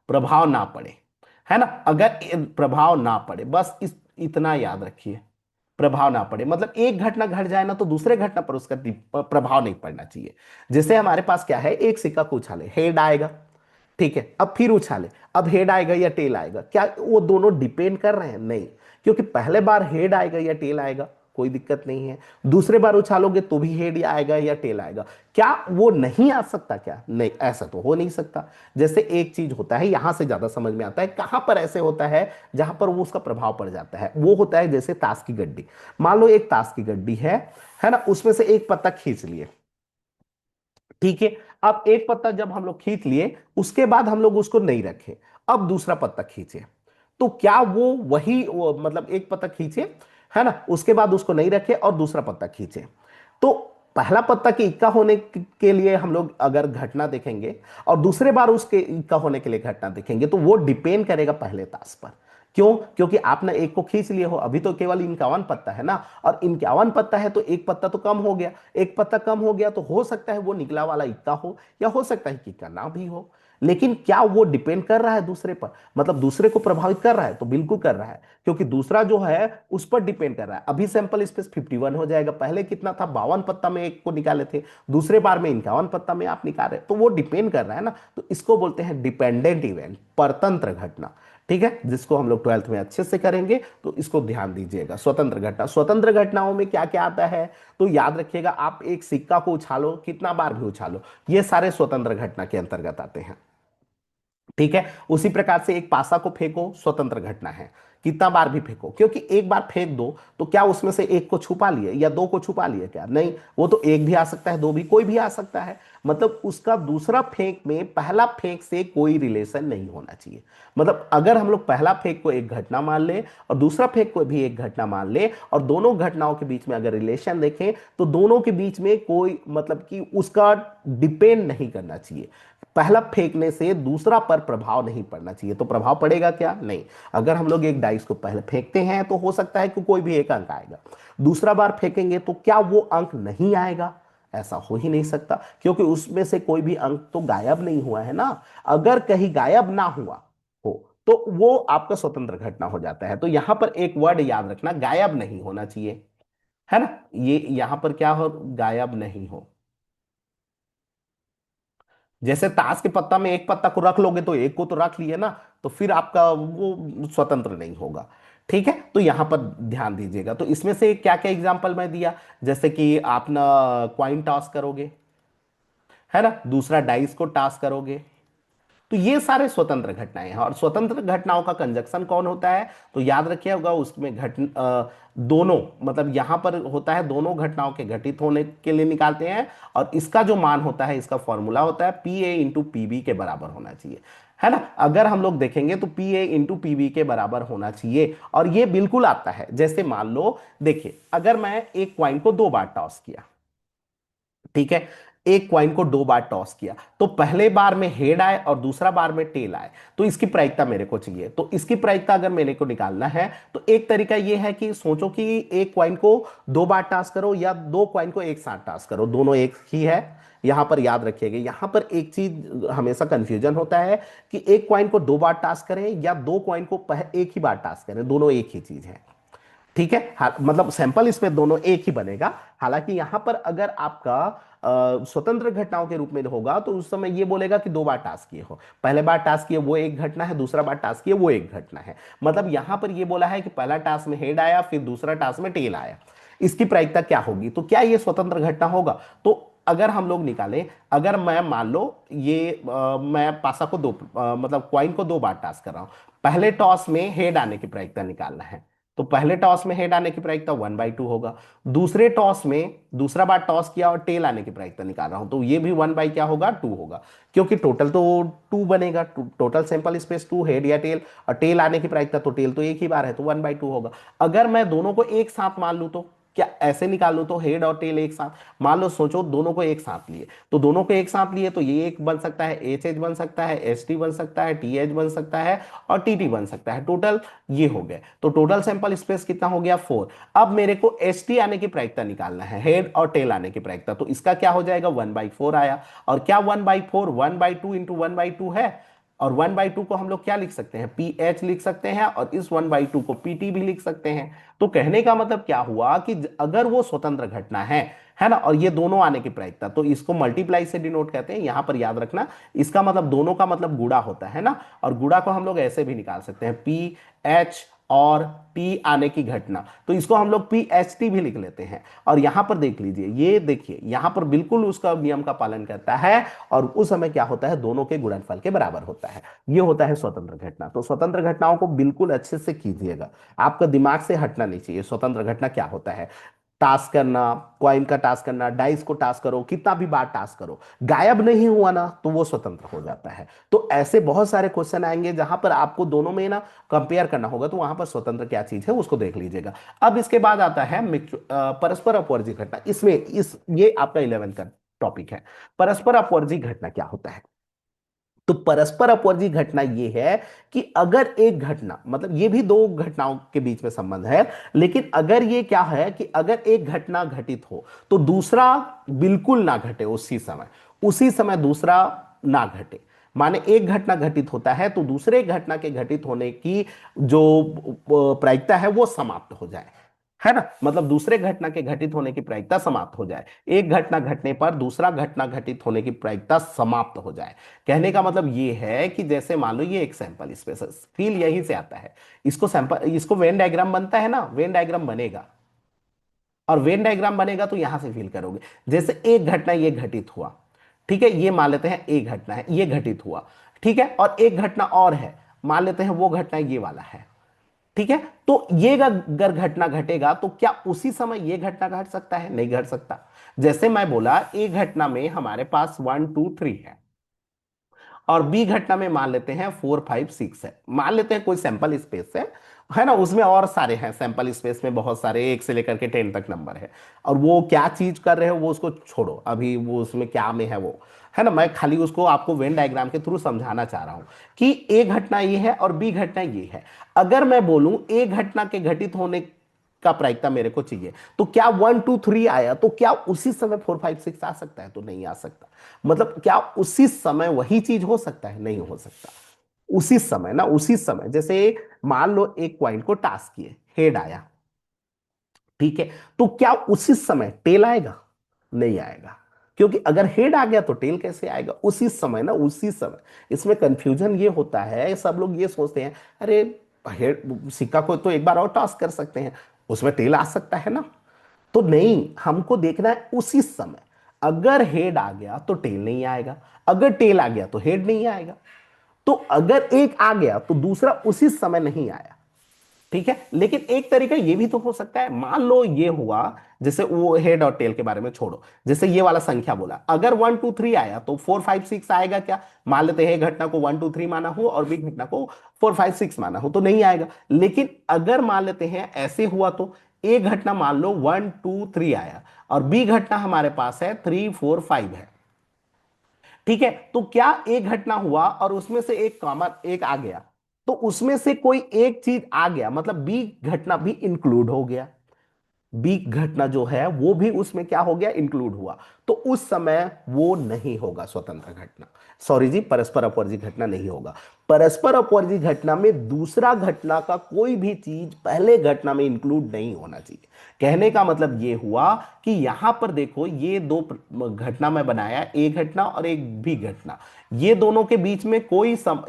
प्रभाव ना पड़े, है ना, अगर प्रभाव ना पड़े, बस इतना याद रखिए। प्रभाव ना पड़े मतलब एक घटना घट जाए ना तो दूसरे घटना पर उसका प्रभाव नहीं पड़ना चाहिए। जैसे हमारे पास क्या है, एक सिक्का को उछाले, हेड आएगा, ठीक है, अब फिर उछाले, अब हेड आएगा या टेल आएगा, क्या वो दोनों डिपेंड कर रहे हैं, नहीं। क्योंकि पहले बार हेड आएगा या टेल आएगा कोई दिक्कत नहीं है, दूसरे बार उछालोगे तो भी हेड आएगा या टेल आएगा। क्या वो नहीं आ सकता, क्या नहीं, ऐसा तो हो नहीं सकता। जैसे एक चीज होता है, यहां से ज्यादा समझ में आता है कहां पर ऐसे होता है जहां पर वो उसका प्रभाव पड़ जाता है, वो होता है जैसे ताश की गड्डी। मान लो एक ताश की गड्डी है ना, उसमें से एक पत्ता खींच लिए, ठीक है। अब एक पत्ता जब हम लोग खींच लिए उसके बाद हम लोग उसको नहीं रखे, अब दूसरा पत्ता खींचे, तो क्या मतलब एक पत्ता खींचे, है ना, उसके बाद उसको नहीं रखे और दूसरा पत्ता खींचे, तो पहला पत्ता के इक्का होने के लिए हम लोग अगर घटना देखेंगे और दूसरे बार उसके इक्का होने के लिए घटना देखेंगे, तो वो डिपेंड करेगा पहले ताश पर। क्यों? क्योंकि आपने एक को खींच लिए हो, अभी तो केवल 51 पत्ता है ना, और 51 पत्ता है तो एक पत्ता तो कम हो गया, एक पत्ता कम हो गया तो हो सकता है वो निकला वाला इक्का हो, या हो सकता है कि इक्का ना भी हो। लेकिन क्या वो डिपेंड कर रहा है दूसरे पर, मतलब दूसरे को प्रभावित कर रहा है? तो बिल्कुल कर रहा है, क्योंकि दूसरा जो है उस पर डिपेंड कर रहा है। अभी सैंपल स्पेस 51 हो जाएगा, पहले कितना था, 52 पत्ता में एक को निकाले थे, दूसरे बार में 51 पत्ता में आप निकाल रहे, तो वो डिपेंड कर रहा है ना। तो इसको बोलते हैं डिपेंडेंट इवेंट, परतंत्र घटना। ठीक है, जिसको हम लोग 12th में अच्छे से करेंगे, तो इसको ध्यान दीजिएगा। स्वतंत्र घटना, स्वतंत्र घटनाओं में क्या क्या आता है, तो याद रखिएगा, आप एक सिक्का को उछालो, कितना बार भी उछालो, ये सारे स्वतंत्र घटना के अंतर्गत आते हैं। ठीक है, उसी प्रकार से एक पासा को फेंको, स्वतंत्र घटना है, कितना बार भी फेंको, क्योंकि एक बार फेंक दो तो क्या उसमें से एक को छुपा लिए या दो को छुपा लिए, क्या नहीं, वो तो एक भी आ सकता है, दो भी, कोई भी आ सकता है। मतलब उसका दूसरा फेंक में पहला फेंक से कोई रिलेशन नहीं होना चाहिए। मतलब अगर हम लोग पहला फेंक को एक घटना मान ले और दूसरा फेंक को भी एक घटना मान ले और दोनों घटनाओं के बीच में अगर रिलेशन देखें, तो दोनों के बीच में कोई, मतलब कि उसका डिपेंड नहीं करना चाहिए। पहला फेंकने से दूसरा पर प्रभाव नहीं पड़ना चाहिए, तो प्रभाव पड़ेगा क्या, नहीं। अगर हम लोग एक डाइस को पहले फेंकते हैं तो हो सकता है कि कोई भी एक अंक आएगा, दूसरा बार फेंकेंगे तो क्या वो अंक नहीं आएगा? ऐसा हो ही नहीं सकता, क्योंकि उसमें से कोई भी अंक तो गायब नहीं हुआ है ना। अगर कहीं गायब ना हुआ हो तो वो आपका स्वतंत्र घटना हो जाता है। तो यहां पर एक वर्ड याद रखना, गायब नहीं होना चाहिए, है ना, ये यहां पर क्या हो, गायब नहीं हो। जैसे ताश के पत्ता में एक पत्ता को रख लोगे तो एक को तो रख लिए ना, तो फिर आपका वो स्वतंत्र नहीं होगा। ठीक है, तो यहां पर ध्यान दीजिएगा। तो इसमें से क्या क्या एग्जांपल मैं दिया, जैसे कि आप ना क्वाइन टॉस करोगे, है ना, दूसरा डाइस को टॉस करोगे, तो ये सारे स्वतंत्र घटनाएं हैं। और स्वतंत्र घटनाओं का कंजक्शन कौन होता है, तो याद रखिएगा उसमें दोनों, मतलब यहां पर होता है दोनों घटनाओं के घटित होने के लिए निकालते हैं। और इसका जो मान होता है, इसका फॉर्मूला होता है P A into P B के बराबर होना चाहिए, है ना। अगर हम लोग देखेंगे तो P A into P B के बराबर होना चाहिए। और ये बिल्कुल आता है, जैसे मान लो देखिए, अगर मैं एक कॉइन को 2 बार टॉस किया, ठीक है, एक कॉइन को 2 बार टॉस किया, तो पहले बार में हेड आए और दूसरा बार में टेल आए, तो इसकी प्रायिकता मेरे को चाहिए। तो इसकी प्रायिकता अगर मेरे को निकालना है, तो एक तरीका यह है कि सोचो कि एक कॉइन को 2 बार टॉस करो या 2 कॉइन को एक साथ टॉस करो, दोनों एक ही है। यहां पर याद रखिएगा, यहां पर एक चीज हमेशा कंफ्यूजन होता है कि एक कॉइन को 2 बार टॉस करें या 2 कॉइन को एक ही बार टॉस करें, दोनों एक ही चीज है, ठीक है। मतलब सैंपल इसमें दोनों एक ही बनेगा। हालांकि यहां पर अगर आपका स्वतंत्र घटनाओं के रूप में होगा, तो उस समय ये बोलेगा कि 2 बार टास्क किए हो, पहले बार टास्क किए वो एक घटना है, दूसरा बार टास्क किए वो एक घटना है। मतलब यहां पर ये बोला है कि पहला टास्क में हेड आया, फिर दूसरा टास्क में टेल आया, इसकी प्रायिकता क्या होगी, तो क्या ये स्वतंत्र घटना होगा। तो अगर हम लोग निकालें, अगर मैं मान लो ये मैं पासा को मतलब क्वाइन को 2 बार टॉस कर रहा हूं, पहले टॉस में हेड आने की प्रायिकता निकालना है, तो पहले टॉस में हेड आने की प्रायिकता 1/2 होगा। दूसरे टॉस में दूसरा बार टॉस किया और टेल आने की प्रायिकता निकाल रहा हूं, तो ये भी 1/क्या होगा, 2 होगा। क्योंकि टोटल तो 2 बनेगा, टोटल सैंपल स्पेस 2, हेड या टेल, और टेल आने की प्रायिकता, तो टेल तो एक ही बार है तो 1/2 होगा। अगर मैं दोनों को एक साथ मान लूं, तो क्या ऐसे निकाल लूं, तो हेड और टेल एक साथ मान लो, सोचो दोनों को एक साथ लिए, तो दोनों को एक साथ लिए तो ये एक बन सकता है, एच एच बन सकता है, एस टी बन सकता है, टी एच बन सकता है, और टी टी बन सकता है। टोटल ये हो गए, तो टोटल सैंपल स्पेस कितना हो गया, 4। अब मेरे को एस टी आने की प्रायिकता निकालना है, हेड और टेल आने की प्रायिकता, तो इसका क्या हो जाएगा, 1/4 आया। और क्या 1/4, 1/2 इंटू 1/2 है। और 1/2 को हम लोग क्या लिख सकते हैं, पी एच लिख सकते हैं, और इस 1/2 को पी टी भी लिख सकते हैं। तो कहने का मतलब क्या हुआ कि अगर वो स्वतंत्र घटना है ना, और ये दोनों आने की प्रायिकता, तो इसको मल्टीप्लाई से डिनोट कहते हैं। यहां पर याद रखना, इसका मतलब दोनों का मतलब गुणा होता है ना। और गुणा को हम लोग ऐसे भी निकाल सकते हैं, पी एच और टी आने की घटना, तो इसको हम लोग पी एच टी भी लिख लेते हैं। और यहां पर देख लीजिए, ये देखिए यहां पर बिल्कुल उसका नियम का पालन करता है, और उस समय क्या होता है, दोनों के गुणनफल के बराबर होता है। ये होता है स्वतंत्र घटना। तो स्वतंत्र घटनाओं को बिल्कुल अच्छे से कीजिएगा, आपका दिमाग से हटना नहीं चाहिए। स्वतंत्र घटना क्या होता है, टास्क करना, कॉइन का टास्क करना, डाइस को टास्क करो, कितना भी बार टास्क करो, गायब नहीं हुआ ना, तो वो स्वतंत्र हो जाता है। तो ऐसे बहुत सारे क्वेश्चन आएंगे जहां पर आपको दोनों में ना कंपेयर करना होगा, तो वहां पर स्वतंत्र क्या चीज है उसको देख लीजिएगा। अब इसके बाद आता है परस्पर अपवर्जी घटना। इसमें इस ये आपका 11th का टॉपिक है। परस्पर अपवर्जी घटना क्या होता है, तो परस्पर अपवर्जी घटना यह है कि अगर एक घटना, मतलब ये भी दो घटनाओं के बीच में संबंध है, लेकिन अगर ये क्या है कि अगर एक घटना घटित हो, तो दूसरा बिल्कुल ना घटे, उसी समय दूसरा ना घटे। माने एक घटना घटित होता है तो दूसरे घटना के घटित होने की जो प्रायिकता है वो समाप्त हो जाए, है ना। मतलब दूसरे घटना के घटित होने की प्रायिकता समाप्त हो जाए, एक घटना घटने पर दूसरा घटना घटित होने की प्रायिकता समाप्त हो जाए। कहने का मतलब ये है कि जैसे मान लो ये एक सैंपल स्पेस, फील यहीं से आता है। इसको वेन डायग्राम बनता है ना, वेन डायग्राम बनेगा, और वेन डायग्राम बनेगा तो यहां से फील करोगे। जैसे एक घटना ये घटित हुआ, ठीक है, ये मान लेते हैं एक घटना है, ये घटित हुआ, ठीक है, और एक घटना और है, मान लेते हैं वो घटना ये वाला है, ठीक है। तो ये अगर घटना घटेगा, तो क्या उसी समय ये घटना घट सकता है, नहीं घट सकता। जैसे मैं बोला, एक घटना में हमारे पास 1 2 3 है, और बी घटना में मान लेते हैं 4 5 6 है, मान लेते हैं कोई सैंपल स्पेस है ना, उसमें और सारे हैं सैंपल स्पेस में, बहुत सारे 1 से लेकर के 10 तक नंबर है। और वो क्या चीज कर रहे हो वो उसको छोड़ो, अभी वो उसमें क्या में है वो, है ना। मैं खाली उसको आपको वेन डायग्राम के थ्रू समझाना चाह रहा हूं कि ए घटना ये है और बी घटना ये है। अगर मैं बोलूं ए घटना के घटित होने का प्रायिकता मेरे को चाहिए, तो क्या 1 2 3 आया, तो क्या उसी समय 4 5 6 आ सकता है, तो नहीं आ सकता। मतलब क्या उसी समय वही चीज हो सकता है, नहीं हो सकता। उसी समय ना, उसी समय जैसे मान लो एक क्वाइन को टास्क किए, हेड आया, ठीक है, तो क्या उसी समय टेल आएगा, नहीं आएगा। क्योंकि अगर हेड आ गया तो टेल कैसे आएगा, उसी समय ना, उसी समय। इसमें कंफ्यूजन ये होता है, सब लोग ये सोचते हैं, अरे हेड सिक्का को तो एक बार और टास्क कर सकते हैं, उसमें टेल आ सकता है ना। तो नहीं, हमको देखना है उसी समय। अगर हेड आ गया तो टेल नहीं आएगा, अगर टेल आ गया तो हेड नहीं आएगा। तो अगर एक आ गया तो दूसरा उसी समय नहीं आया। ठीक है, लेकिन एक तरीका ये भी तो हो सकता है, मान लो ये हुआ, जैसे वो हेड और टेल के बारे में छोड़ो, जैसे ये वाला संख्या बोला, अगर 1 2 3 आया तो 4 5 6 आएगा क्या? मान लेते हैं घटना को 1 2 3 माना हो और बी घटना को 4 5 6 माना हो, तो नहीं आएगा। लेकिन अगर मान लेते हैं ऐसे हुआ, तो ए घटना मान लो 1 2 3 आया और बी घटना हमारे पास है 3 4 5 है। ठीक है, तो क्या एक घटना हुआ और उसमें से एक कॉमन एक आ गया, तो उसमें से कोई एक चीज आ गया, मतलब बी घटना भी इंक्लूड हो गया। बी घटना जो है वो भी उसमें क्या हो गया, इंक्लूड हुआ। तो उस समय वो नहीं होगा स्वतंत्र घटना, सॉरी जी, परस्पर अपवर्जी घटना नहीं होगा। परस्पर अपवर्जी घटना में दूसरा घटना का कोई भी चीज पहले घटना में इंक्लूड नहीं होना चाहिए। कहने का मतलब ये हुआ कि यहां पर देखो, ये दो घटना में बनाया, ए घटना और एक बी घटना, ये दोनों के बीच में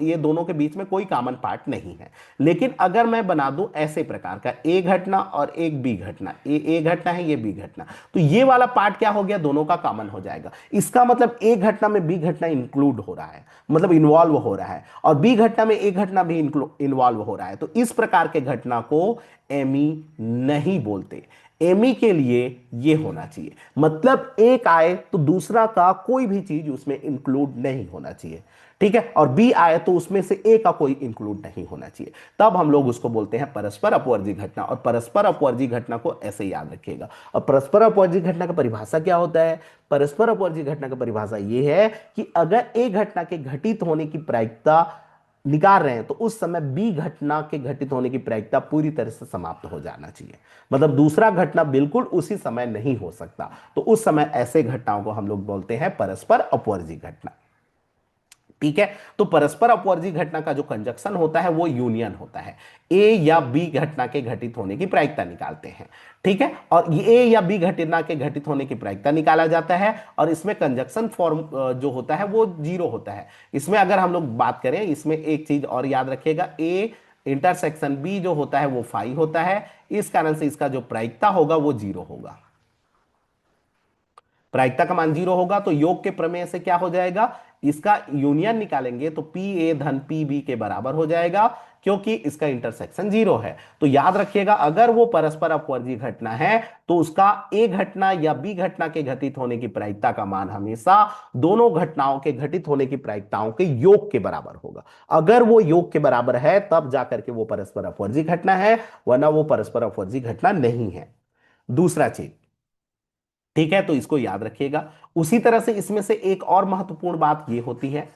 ये दोनों के बीच में कोई कॉमन पार्ट नहीं है। लेकिन अगर मैं बना दूं ऐसे प्रकार का, ए घटना और एक बी घटना, ए घटना है, ये बी घटना, तो ये वाला पार्ट क्या हो गया, दोनों का कॉमन हो जाएगा। इसका मतलब ए घटना में बी घटना इंक्लूड हो रहा है, मतलब इन्वॉल्व हो रहा है, और बी घटना में ए घटना भी इन्वॉल्व हो रहा है। तो इस प्रकार के घटना को एमी नहीं बोलते। एमी के लिए ये होना चाहिए, मतलब एक आए तो दूसरा का कोई भी चीज उसमें इंक्लूड नहीं होना चाहिए। ठीक है, और बी आए तो उसमें से ए का कोई इंक्लूड नहीं होना चाहिए, तब हम लोग उसको बोलते हैं परस्पर अपवर्जी घटना। और परस्पर अपवर्जी घटना को ऐसे याद रखिएगा। और परस्पर अपवर्जी घटना का परिभाषा क्या होता है? परस्पर अपवर्जी घटना का परिभाषा यह है कि अगर ए घटना के घटित होने की प्रायिकता निकाल रहे हैं तो उस समय बी घटना के घटित होने की प्रायिकता पूरी तरह से समाप्त हो जाना चाहिए। मतलब दूसरा घटना बिल्कुल उसी समय नहीं हो सकता, तो उस समय ऐसे घटनाओं को हम लोग बोलते हैं परस्पर अपवर्जी घटना। ठीक है, तो परस्पर अपवर्जी घटना का जो कंजक्शन होता है वो यूनियन होता है। ए या बी घटना के घटित होने की प्रायिकता निकालते हैं। ठीक है, और ए या बी घटना के घटित होने की प्रायिकता निकाला जाता है, और इसमें कंजक्शन फॉर्म जो होता है वो जीरो होता है। इसमें अगर हम लोग बात करें, इसमें एक चीज और याद रखिएगा, ए इंटरसेक्शन बी जो होता है वो फाई होता है, इस कारण से इसका जो प्रायिकता होगा वो जीरो होगा। प्रायिकता का मान जीरो होगा, तो योग के प्रमेय से क्या हो जाएगा, इसका यूनियन निकालेंगे तो पी ए धन पी बी के बराबर हो जाएगा, क्योंकि इसका इंटरसेक्शन जीरो है। तो याद रखिएगा, अगर वो परस्पर अपवर्जी घटना है तो उसका ए घटना या बी घटना के घटित होने की प्रायिकता का मान हमेशा दोनों घटनाओं के घटित होने की प्रायिकताओं के योग के बराबर होगा। अगर वो योग के बराबर है तब जाकर के वो परस्पर अपवर्जी घटना है, वरना वो परस्पर अपवर्जी घटना नहीं है। दूसरा चीज, ठीक है, तो इसको याद रखिएगा। उसी तरह से इसमें से एक और महत्वपूर्ण बात ये होती है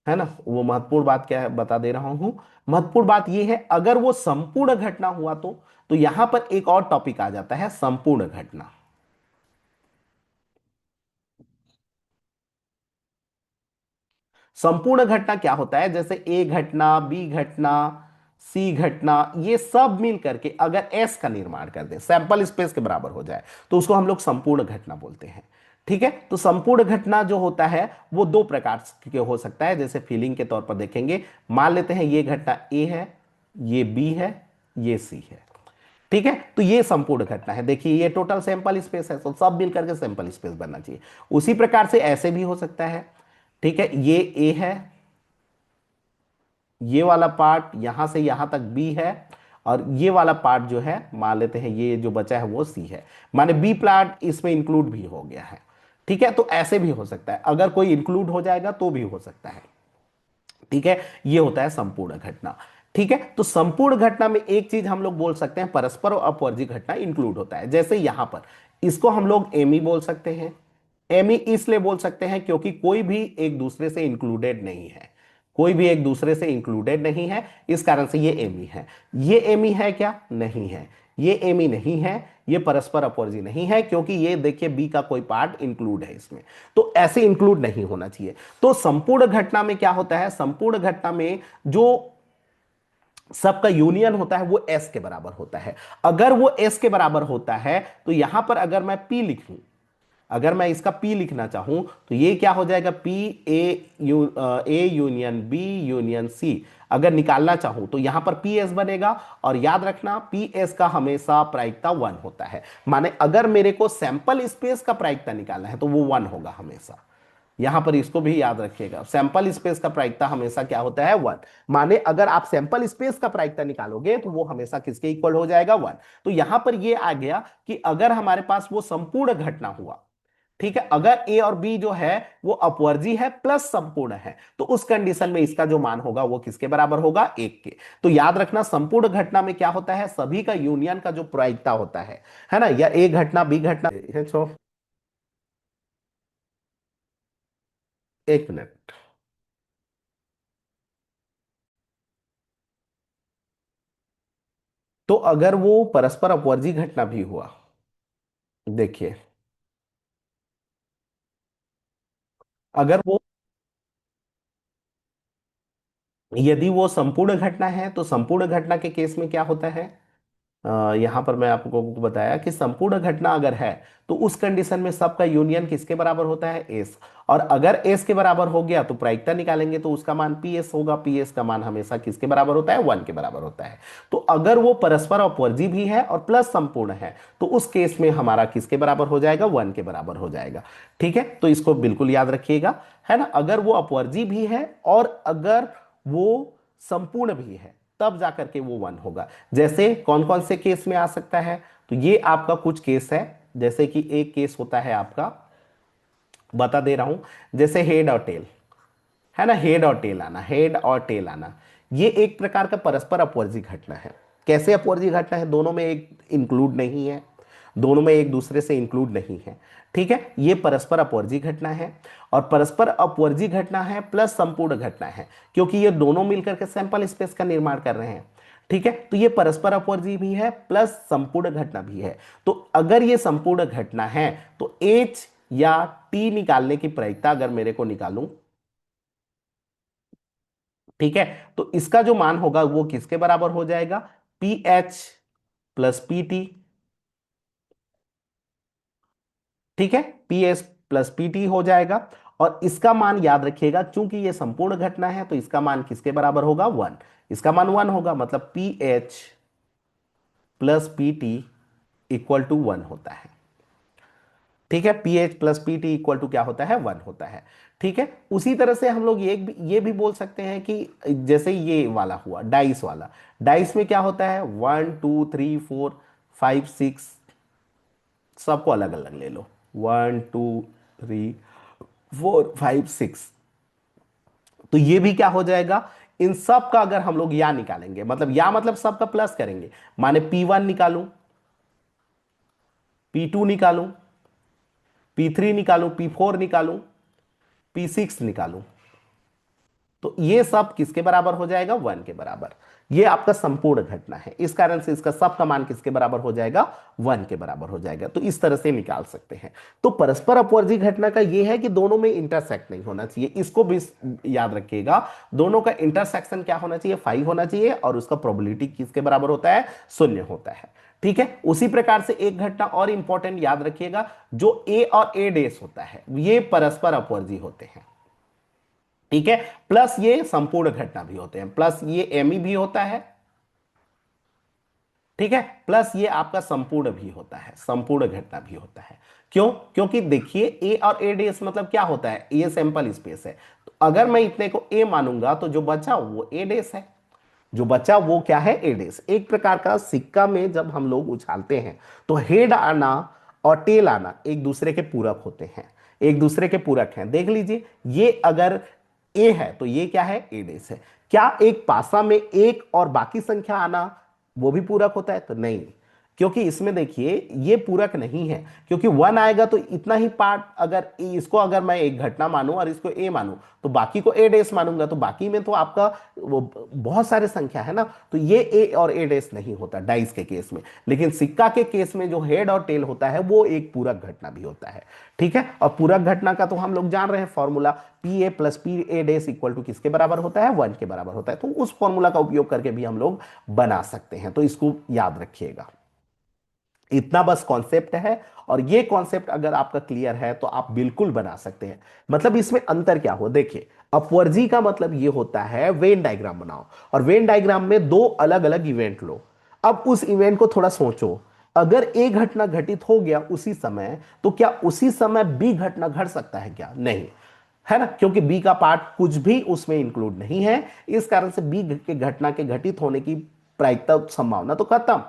ना, वो महत्वपूर्ण बात क्या है बता दे रहा हूं। महत्वपूर्ण बात ये है, अगर वो संपूर्ण घटना हुआ तो यहां पर एक और टॉपिक आ जाता है, संपूर्ण घटना। संपूर्ण घटना क्या होता है, जैसे ए घटना, बी घटना, सी घटना, ये सब मिल करके अगर एस का निर्माण कर दे, सैंपल स्पेस के बराबर हो जाए, तो उसको हम लोग संपूर्ण घटना बोलते हैं। ठीक है, तो संपूर्ण घटना जो होता है वो दो प्रकार के हो सकता है, जैसे फीलिंग के तौर पर देखेंगे। मान लेते हैं ये घटना ए है, ये बी है, ये सी है। ठीक है, तो ये संपूर्ण घटना है। देखिए ये टोटल सैंपल स्पेस है, तो सब मिलकर के सैंपल स्पेस बनना चाहिए। उसी प्रकार से ऐसे भी हो सकता है। ठीक है, ये ए है, ये वाला पार्ट यहां से यहां तक बी है, और ये वाला पार्ट जो है मान लेते हैं ये जो बचा है वो सी है, माने बी प्लाट इसमें इंक्लूड भी हो गया है। ठीक है, तो ऐसे भी हो सकता है, अगर कोई इंक्लूड हो जाएगा तो भी हो सकता है। ठीक है, ये होता है संपूर्ण घटना। ठीक है, तो संपूर्ण घटना में एक चीज हम लोग बोल सकते हैं, परस्पर और अपवर्जी घटना इंक्लूड होता है। जैसे यहां पर इसको हम लोग एमी बोल सकते हैं। एमी इसलिए बोल सकते हैं क्योंकि कोई भी एक दूसरे से इंक्लूडेड नहीं है, कोई भी एक दूसरे से इंक्लूडेड नहीं है, इस कारण से ये एमी है। ये एमी है क्या? नहीं है, ये एमी नहीं है, ये परस्पर अपवर्जी नहीं है, क्योंकि ये देखिए बी का कोई पार्ट इंक्लूड है इसमें, तो ऐसे इंक्लूड नहीं होना चाहिए। तो संपूर्ण घटना में क्या होता है, संपूर्ण घटना में जो सबका यूनियन होता है वो एस के बराबर होता है। अगर वो एस के बराबर होता है तो यहां पर अगर मैं पी लिखूं, अगर मैं इसका P लिखना चाहूं तो ये क्या हो जाएगा, P A union B union C. अगर निकालना चाहूं तो यहां पर पी एस बनेगा, और याद रखना पी एस का हमेशा प्रायिकता 1 होता है। माने अगर मेरे को सैंपल स्पेस का प्रायिकता निकालना है तो वो 1 होगा हमेशा। यहां पर इसको भी याद रखिएगा, सैंपल स्पेस का प्रायिकता हमेशा क्या होता है, वन। माने अगर आप सैंपल स्पेस का प्रायिकता निकालोगे तो वो हमेशा किसके इक्वल हो जाएगा, वन। तो यहां पर ये आ गया कि अगर हमारे पास वो संपूर्ण घटना हुआ, ठीक है, अगर ए और बी जो है वो अपवर्जी है प्लस संपूर्ण है, तो उस कंडीशन में इसका जो मान होगा वो किसके बराबर होगा, एक के। तो याद रखना संपूर्ण घटना में क्या होता है, सभी का यूनियन का जो प्रायिकता होता है ना, या ए घटना बी घटना है। एक मिनट। तो अगर वो परस्पर अपवर्जी घटना भी हुआ, देखिए, अगर वो, यदि वो संपूर्ण घटना है तो संपूर्ण घटना के केस में क्या होता है, यहां पर मैं आपको बताया कि संपूर्ण घटना अगर है तो उस कंडीशन में सबका यूनियन किसके बराबर होता है, एस। और अगर एस के बराबर हो गया तो प्रायिकता निकालेंगे तो उसका मान पी एस होगा, पी एस का मान हमेशा किसके बराबर होता है, वन के बराबर होता है। तो अगर वो परस्पर अपवर्जी भी है और प्लस संपूर्ण है तो उस केस में हमारा किसके बराबर हो जाएगा, वन के बराबर हो जाएगा। ठीक है, तो इसको बिल्कुल याद रखिएगा, है ना। अगर वो अपवर्जी भी है और अगर वो संपूर्ण भी है तब जाकर के वो वन होगा। जैसे कौन कौन से केस में आ सकता है, तो ये आपका कुछ केस है। जैसे कि एक केस होता है आपका, बता दे रहा हूं, जैसे हेड और टेल, है ना, हेड और टेल आना, हेड और टेल आना, ये एक प्रकार का परस्पर अपवर्जी घटना है। कैसे अपवर्जी घटना है, दोनों में एक इंक्लूड नहीं है, दोनों में एक दूसरे से इंक्लूड नहीं है। ठीक है, ये परस्पर अपवर्जी घटना है। और परस्पर अपवर्जी घटना है प्लस संपूर्ण घटना है, क्योंकि ये दोनों मिलकर के सैंपल स्पेस का निर्माण कर रहे हैं। ठीक है, तो ये परस्पर अपवर्जी भी है प्लस संपूर्ण घटना भी है। तो अगर ये संपूर्ण घटना है तो एच या टी निकालने की प्रायिकता अगर मेरे को निकालूं, ठीक है, तो इसका जो मान होगा वो किसके बराबर हो जाएगा, P H plus P T. ठीक है, P S plus P T हो जाएगा। और इसका मान याद रखिएगा, चूंकि ये संपूर्ण घटना है तो इसका मान किसके बराबर होगा, वन। इसका मान वन होगा, मतलब P H plus P T equal to one होता है। ठीक है, P H plus P T equal to क्या होता है, वन होता है। ठीक है, उसी तरह से हम लोग ये भी बोल सकते हैं कि जैसे ये वाला हुआ डाइस वाला, डाइस में क्या होता है, one two three four five six, सबको अलग अलग ले लो, one two three four five six. तो ये भी क्या हो जाएगा, इन सब का अगर हम लोग या निकालेंगे, मतलब या मतलब सबका प्लस करेंगे, माने पी वन निकालूं, पी टू निकालूं, पी थ्री निकालूं, पी फोर निकालूं, पी सिक्स निकालूं, तो ये सब किसके बराबर हो जाएगा, वन के बराबर। ये आपका संपूर्ण घटना है, इस कारण से इसका सब का मान किसके बराबर हो जाएगा, वन के बराबर हो जाएगा। तो इस तरह से निकाल सकते हैं। तो परस्पर अपवर्जी घटना का ये है कि दोनों में इंटरसेक्ट नहीं होना चाहिए, इसको भी याद रखिएगा। दोनों का इंटरसेक्शन क्या होना चाहिए, फाइव होना चाहिए, और उसका प्रोबेबिलिटी किसके बराबर होता है, शून्य होता है। ठीक है, उसी प्रकार से एक घटना और इंपॉर्टेंट याद रखिएगा, जो ए और ए डेस होता है ये परस्पर अपवर्जी होते हैं। ठीक है, प्लस ये संपूर्ण घटना भी होते हैं, प्लस ये एमी भी होता है। ठीक है, प्लस ये आपका संपूर्ण भी होता है, संपूर्ण घटना भी होता है। क्यों, क्योंकि देखिए ए और ए डेस मतलब क्या होता है, ये सैंपल स्पेस है। तो अगर मैं इतने को ए मानूंगा तो जो बचा वो ए डेस है, जो बचा वो क्या है, ए डेस। एक प्रकार का सिक्का में जब हम लोग उछालते हैं तो हेड आना और टेल आना एक दूसरे के पूरक होते हैं, एक दूसरे के पूरक हैं। देख लीजिए, ये अगर ए है तो ये क्या है, ए डेस है। क्या एक पासा में एक और बाकी संख्या आना वो भी पूरक होता है, तो नहीं, क्योंकि इसमें देखिए ये पूरक नहीं है, क्योंकि वन आएगा तो इतना ही पार्ट, अगर इसको अगर मैं एक घटना मानूं और इसको ए मानूं तो बाकी को ए डेस मानूंगा, तो बाकी में तो आपका वो बहुत सारे संख्या है ना, तो ये ए और ए डेस नहीं होता डाइस के केस में। लेकिन सिक्का के केस में जो हेड और टेल होता है वो एक पूरक घटना भी होता है। ठीक है, और पूरक घटना का तो हम लोग जान रहे हैं formula, P A plus P A dash equal to किसके बराबर होता है, वन के बराबर होता है। तो उस फॉर्मूला का उपयोग करके भी हम लोग बना सकते हैं, तो इसको याद रखिएगा। इतना बस कॉन्सेप्ट है, और ये कॉन्सेप्ट अगर आपका क्लियर है तो आप बिल्कुल बना सकते हैं। मतलब इसमें अंतर क्या हो, देखिए, अपवर्जी का मतलब ये होता है वेन डायग्राम बनाओ, और वेन डायग्राम में दो अलग अलग इवेंट लो। अब उस इवेंट को थोड़ा सोचो, अगर ए घटना घटित हो गया उसी समय, तो क्या उसी समय बी घटना घट सकता है क्या, नहीं। है ना, क्योंकि बी का पार्ट कुछ भी उसमें इंक्लूड नहीं है। इस कारण से बी के घटना के घटित होने की प्रायिकता संभावना तो खत्म।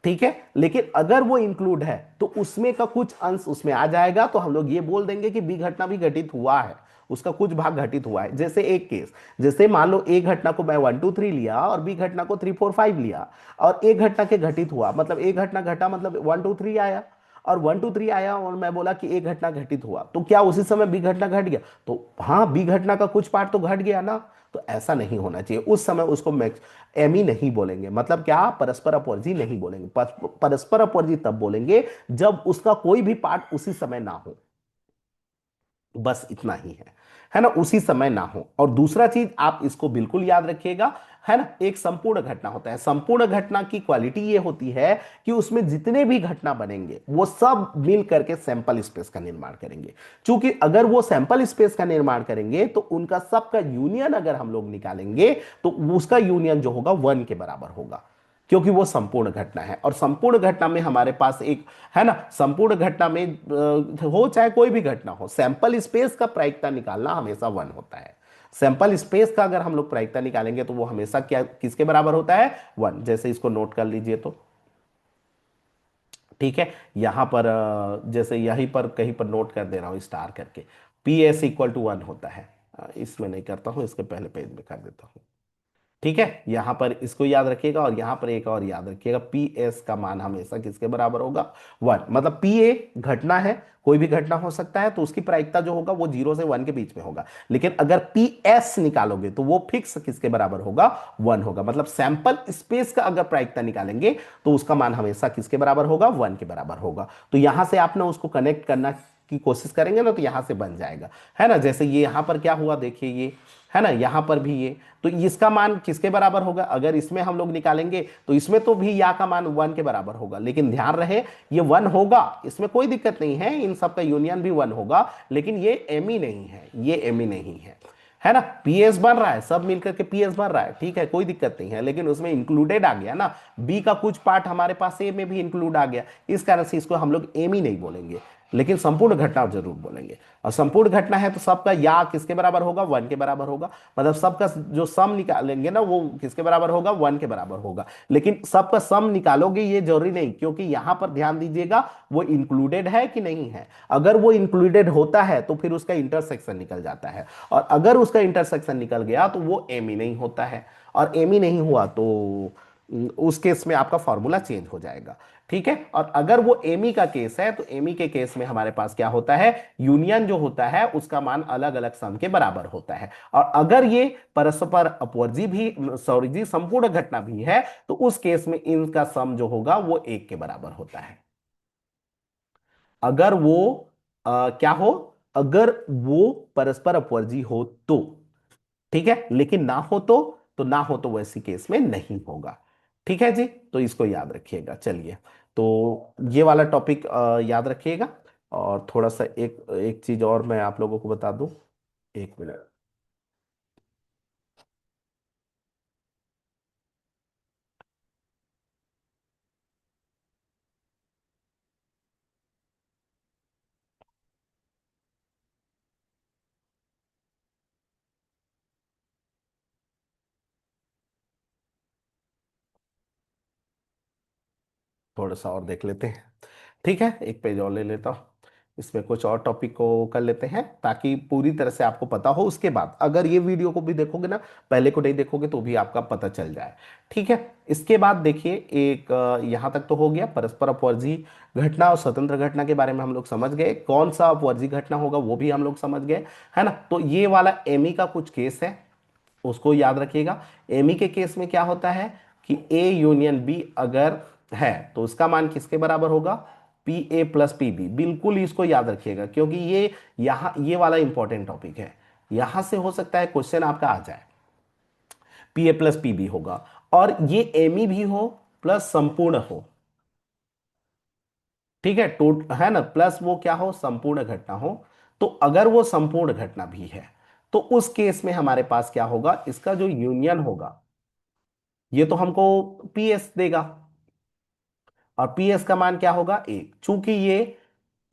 ठीक है, लेकिन अगर वो इंक्लूड है तो उसमें का कुछ अंश उसमें आ जाएगा, तो हम लोग ये बोल देंगे कि बी घटना भी घटित हुआ है, उसका कुछ भाग घटित हुआ है। जैसे एक केस, जैसे मान लो ए घटना को मैं 1 2 3 लिया और बी घटना को 3 4 5 लिया, और एक घटना के घटित हुआ, मतलब एक घटना घटा मतलब 1 2 3 आया, और 1 2 3 आया और मैं बोला कि एक घटना घटित हुआ, तो क्या उसी समय बी घटना घट गया? तो हाँ, बी घटना का कुछ पार्ट तो घट गया ना। तो ऐसा नहीं होना चाहिए, उस समय उसको एमी नहीं बोलेंगे, मतलब क्या, परस्पर अपवर्जी नहीं बोलेंगे। परस्पर अपवर्जी तब बोलेंगे जब उसका कोई भी पार्ट उसी समय ना हो, बस इतना ही है ना, उसी समय ना हो। और दूसरा चीज आप इसको बिल्कुल याद रखिएगा, है ना, एक संपूर्ण घटना होता है। संपूर्ण घटना की क्वालिटी ये होती है कि उसमें जितने भी घटना बनेंगे वो सब मिल करके सैंपल स्पेस का निर्माण करेंगे। क्योंकि अगर वो सैंपल स्पेस का निर्माण करेंगे तो उनका सबका यूनियन अगर हम लोग निकालेंगे तो उसका यूनियन जो होगा 1 के बराबर होगा, क्योंकि वो संपूर्ण घटना है। और संपूर्ण घटना में हमारे पास एक, है ना, संपूर्ण घटना में हो चाहे कोई भी घटना हो, सैंपल स्पेस का प्रायिकता निकालना हमेशा 1 होता है। सैंपल स्पेस का अगर हम लोग प्रायिकता निकालेंगे तो वो हमेशा क्या, किसके बराबर होता है? 1। जैसे इसको नोट कर लीजिए तो ठीक है, यहां पर जैसे यहीं पर कहीं पर नोट कर दे रहा हूं स्टार करके, पी एस इक्वल टू 1 होता है। इसमें नहीं करता हूं, इसके पहले पेज में कर देता हूं। ठीक है, यहां पर इसको याद रखिएगा, और यहां पर एक और याद रखिएगा, पी एस का मान हमेशा किसके बराबर होगा? 1। मतलब पी ए घटना है, कोई भी घटना हो सकता है, तो उसकी प्रायिकता जो होगा वो 0 से 1 के बीच में होगा। लेकिन अगर पी एस निकालोगे तो वो फिक्स किसके बराबर होगा? 1 होगा। मतलब सैंपल स्पेस का अगर प्रायिकता निकालेंगे तो उसका मान हमेशा किसके बराबर होगा? 1 के बराबर होगा। तो यहां से आप ना उसको कनेक्ट करना की कोशिश करेंगे ना, तो यहां से बन जाएगा, है ना। जैसे ये यहां पर क्या हुआ देखिए, ये है ना, यहां पर भी ये, तो इसका मान किसके बराबर होगा? अगर इसमें हम लोग निकालेंगे तो इसमें तो भी या का मान 1 के बराबर होगा, लेकिन ध्यान रहे ये 1 होगा, इसमें कोई दिक्कत नहीं है, इन सब का यूनियन भी 1 होगा, लेकिन ये एम ही नहीं है, ये एम ही नहीं है ना। पीएस बन रहा है, सब मिलकर के पीएस बन रहा है, ठीक है, कोई दिक्कत नहीं है, लेकिन उसमें इंक्लूडेड आ गया ना, बी का कुछ पार्ट हमारे पास ए में भी इंक्लूड आ गया, इस कारण से इसको हम लोग एम ही नहीं बोलेंगे, लेकिन संपूर्ण घटना जरूर बोलेंगे। और संपूर्ण घटना है तो सबका या किसके बराबर होगा? 1 के बराबर होगा। मतलब सबका जो सम निकालेंगे ना वो किसके बराबर होगा? 1 के बराबर होगा। लेकिन सबका सम निकालोगे ये जरूरी नहीं, क्योंकि यहां पर ध्यान दीजिएगा वो इंक्लूडेड है कि नहीं है। अगर वो इंक्लूडेड होता है तो फिर उसका इंटरसेक्शन निकल जाता है, और अगर उसका इंटरसेक्शन निकल गया तो वो एम ही नहीं होता है, और एम ही नहीं हुआ तो उस केस में आपका फॉर्मूला चेंज हो जाएगा। ठीक है, और अगर वो एमी का केस है तो एमी के केस में हमारे पास क्या होता है? यूनियन जो होता है उसका मान अलग अलग सम के बराबर होता है। और अगर ये परस्पर अपवर्जी भी, सॉरी जी, संपूर्ण घटना भी है, तो उस केस में इनका सम जो होगा वो 1 के बराबर होता है। अगर वो क्या हो, अगर वो परस्पर अपवर्जी हो तो, ठीक है, लेकिन ना हो तो ना हो तो वैसी केस में नहीं होगा। ठीक है जी, तो इसको याद रखिएगा। चलिए, तो ये वाला टॉपिक याद रखिएगा। और थोड़ा सा एक एक चीज और मैं आप लोगों को बता दूं, 1 मिनट। थोड़ा सा और देख लेते हैं। ठीक है, एक पेज और ले लेता हूँ, इसमें कुछ और टॉपिक को कर लेते हैं ताकि पूरी तरह से आपको पता हो। उसके बाद अगर ये वीडियो को भी देखोगे ना, पहले को नहीं देखोगे तो भी आपका पता चल जाए। ठीक है, इसके बाद देखिए, एक यहाँ तक तो हो गया, परस्पर अपवर्जी घटना और स्वतंत्र घटना के बारे में हम लोग समझ गए, कौन सा अपवर्जी घटना होगा वो भी हम लोग समझ गए, है ना। तो ये वाला एमी का कुछ केस है, उसको याद रखिएगा। एमी के केस में क्या होता है कि ए यूनियन बी अगर है तो उसका मान किसके बराबर होगा? P A plus P B. बिल्कुल इसको याद रखिएगा, क्योंकि ये वाला इंपॉर्टेंट टॉपिक है, यहां से हो सकता है क्वेश्चन आपका आ जाए। P A plus P B होगा, और ये एमी भी हो प्लस संपूर्ण हो, ठीक है, है ना, प्लस वो क्या हो? संपूर्ण घटना हो। तो अगर वो संपूर्ण घटना भी है तो उस केस में हमारे पास क्या होगा? इसका जो यूनियन होगा ये तो हमको पीएस देगा, और पीएस का मान क्या होगा? 1। चूंकि ये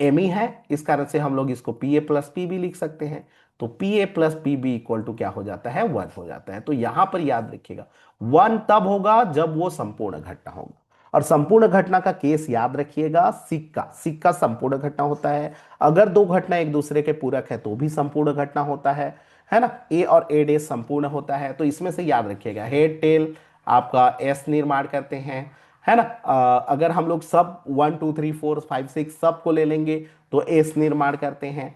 एम ही है, इस कारण से हम लोग इसको पी ए प्लस पी भी लिख सकते हैं। तो P A plus P B equal to क्या हो जाता है, 1 हो जाता है। तो यहां पर याद रखिएगा 1 तब होगा जब वो संपूर्ण घटना होगा। और संपूर्ण घटना का केस याद रखिएगा, सिक्का, सिक्का संपूर्ण घटना होता है। अगर दो घटना एक दूसरे के पूरक है तो भी संपूर्ण घटना होता है ना। ए और ए डे संपूर्ण होता है। तो इसमें से याद रखिएगा हेड टेल आपका एस निर्माण करते हैं, है ना। अगर हम लोग सब 1 2 3 4 5 6 सबको ले लेंगे तो एस निर्माण करते हैं।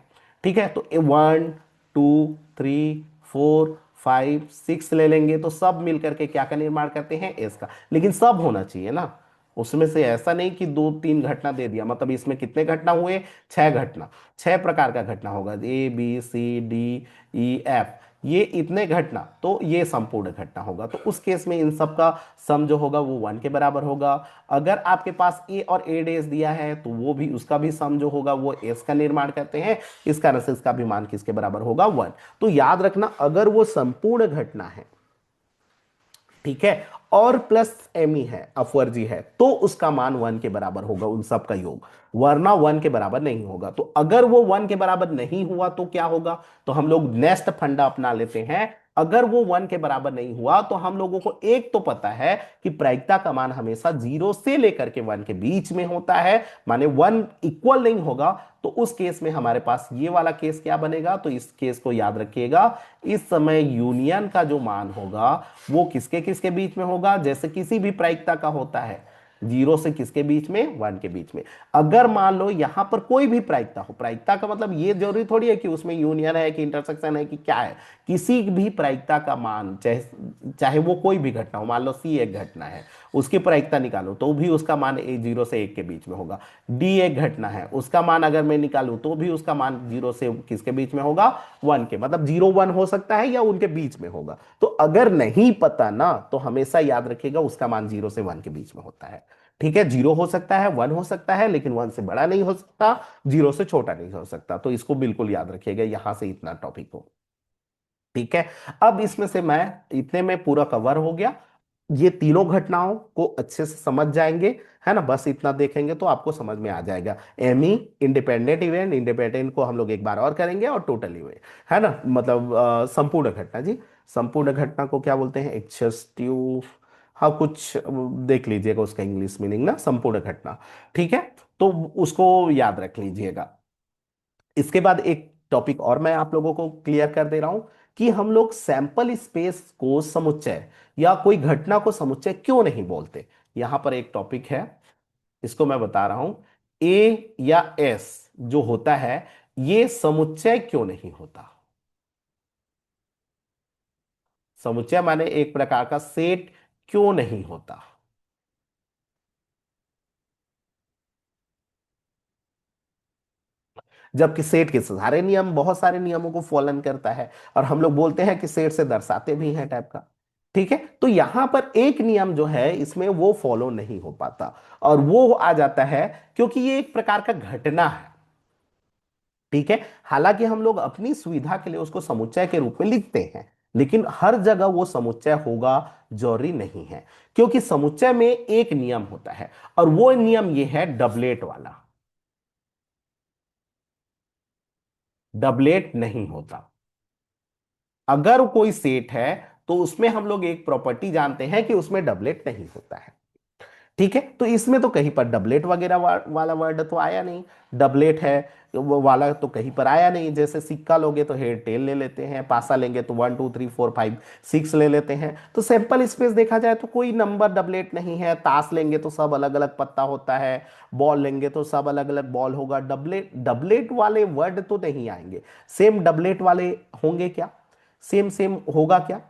ठीक है, तो 1 2 3 4 5 6 ले लेंगे तो सब मिलकर के क्या का निर्माण करते हैं, एस का। लेकिन सब होना चाहिए ना, उसमें से ऐसा नहीं कि दो तीन घटना दे दिया। मतलब इसमें कितने घटना हुए, 6 घटना, 6 प्रकार का घटना होगा, A B C D E F, ये इतने घटना, तो ये संपूर्ण घटना होगा। तो उस केस में इन सब का सम जो होगा वो 1 के बराबर होगा। अगर आपके पास ए और ए डेज दिया है तो वो भी, उसका भी सम जो होगा वो एस का निर्माण करते हैं। इस कारण से इसका भी मान किसके बराबर होगा, 1। तो याद रखना अगर वो संपूर्ण घटना है, ठीक है, और प्लस एम ई है, अपवर्जी है, तो उसका मान 1 के बराबर होगा, उन सब का योग। वरना 1 के बराबर नहीं होगा। तो अगर वो 1 के बराबर नहीं हुआ तो क्या होगा, तो हम लोग नेक्स्ट फंडा अपना लेते हैं। अगर वो 1 के बराबर नहीं हुआ तो हम लोगों को एक तो पता है कि प्रायिकता का मान हमेशा 0 से लेकर के 1 के बीच में होता है, माने 1 इक्वल नहीं होगा। तो उस केस में हमारे पास ये वाला केस क्या बनेगा, तो इस केस को याद रखिएगा। इस समय यूनियन का जो मान होगा वो किसके किसके बीच में होगा, जैसे किसी भी प्रायिकता का होता है, 0 से किसके बीच में, 1 के बीच में। अगर मान लो यहां पर कोई भी प्रायिकता हो, प्रायिकता का मतलब ये जरूरी थोड़ी है कि उसमें यूनियन है कि इंटरसेक्शन है कि क्या है, किसी भी प्रायिकता का मान, चाहे चाहे वो कोई भी घटना हो, मान लो सी एक घटना है, उसकी प्रायिकता निकालो तो भी उसका मान 0 से 1 के बीच में होगा। डी एक घटना है, उसका मान अगर मैं निकालूं तो भी उसका मान 0 से किसके बीच में होगा, 1 के, मतलब 0 1 हो सकता है या उनके बीच में होगा। तो अगर नहीं पता ना तो हमेशा याद रखिएगा उसका मान 0 से 1 के बीच में होता है। ठीक है, 0 हो सकता है, 1 हो सकता है, लेकिन 1 से बड़ा नहीं हो सकता, 0 से छोटा नहीं हो सकता। तो इसको बिल्कुल याद रखिएगा, यहां से इतना टॉपिक हो। ठीक है, अब इसमें से मैं इतने में पूरा कवर हो गया। ये तीनों घटनाओं को अच्छे से समझ जाएंगे, है ना, बस इतना देखेंगे तो आपको समझ में आ जाएगा। एमी, इंडिपेंडेंट इवेंट, इंडिपेंडेंट को हम लोग एक बार और करेंगे, और टोटल इवेंट, है ना, मतलब संपूर्ण घटना जी। संपूर्ण घटना को क्या बोलते हैं, एक्सस्टिव, हाँ कुछ देख लीजिएगा उसका इंग्लिश मीनिंग ना, संपूर्ण घटना। ठीक है, तो उसको याद रख लीजिएगा। इसके बाद एक टॉपिक और मैं आप लोगों को क्लियर कर दे रहा हूं कि हम लोग सैंपल स्पेस को समुच्चय या कोई घटना को समुच्चय क्यों नहीं बोलते। यहां पर एक टॉपिक है, इसको मैं बता रहा हूं। ए या एस जो होता है ये समुच्चय क्यों नहीं होता। समुच्चय माने एक प्रकार का सेट क्यों नहीं होता। जबकि सेट के सारे नियम, बहुत सारे नियमों को फॉलन करता है, और हम लोग बोलते हैं कि सेट से दर्शाते भी हैं टाइप का। ठीक है, तो यहां पर एक नियम जो है इसमें वो फॉलो नहीं हो पाता, और वो आ जाता है क्योंकि ये एक प्रकार का घटना है। ठीक है, हालांकि हम लोग अपनी सुविधा के लिए उसको समुच्चय के रूप में लिखते हैं, लेकिन हर जगह वो समुच्चय होगा जरूरी नहीं है, क्योंकि समुच्चय में एक नियम होता है, और वो नियम ये है डबलेट वाला। डबलेट नहीं होता। अगर कोई सेट है तो उसमें हम लोग एक प्रॉपर्टी जानते हैं कि उसमें डबलेट नहीं होता है। ठीक है, तो इसमें तो कहीं पर डबलेट वगैरह वाला वर्ड तो आया नहीं। डबलेट है वो वाला तो कहीं पर आया नहीं। जैसे सिक्का लोगे तो हेड टेल ले लेते हैं, पासा लेंगे तो 1 2 3 4 5 6 ले लेते हैं। तो सैंपल स्पेस देखा जाए तो कोई नंबर डबलेट नहीं है। ताश लेंगे तो सब अलग अलग पत्ता होता है, बॉल लेंगे तो सब अलग अलग बॉल होगा। डबलेट डबलेट वाले वर्ड तो नहीं आएंगे। सेम डबलेट वाले होंगे क्या, सेम सेम होगा क्या।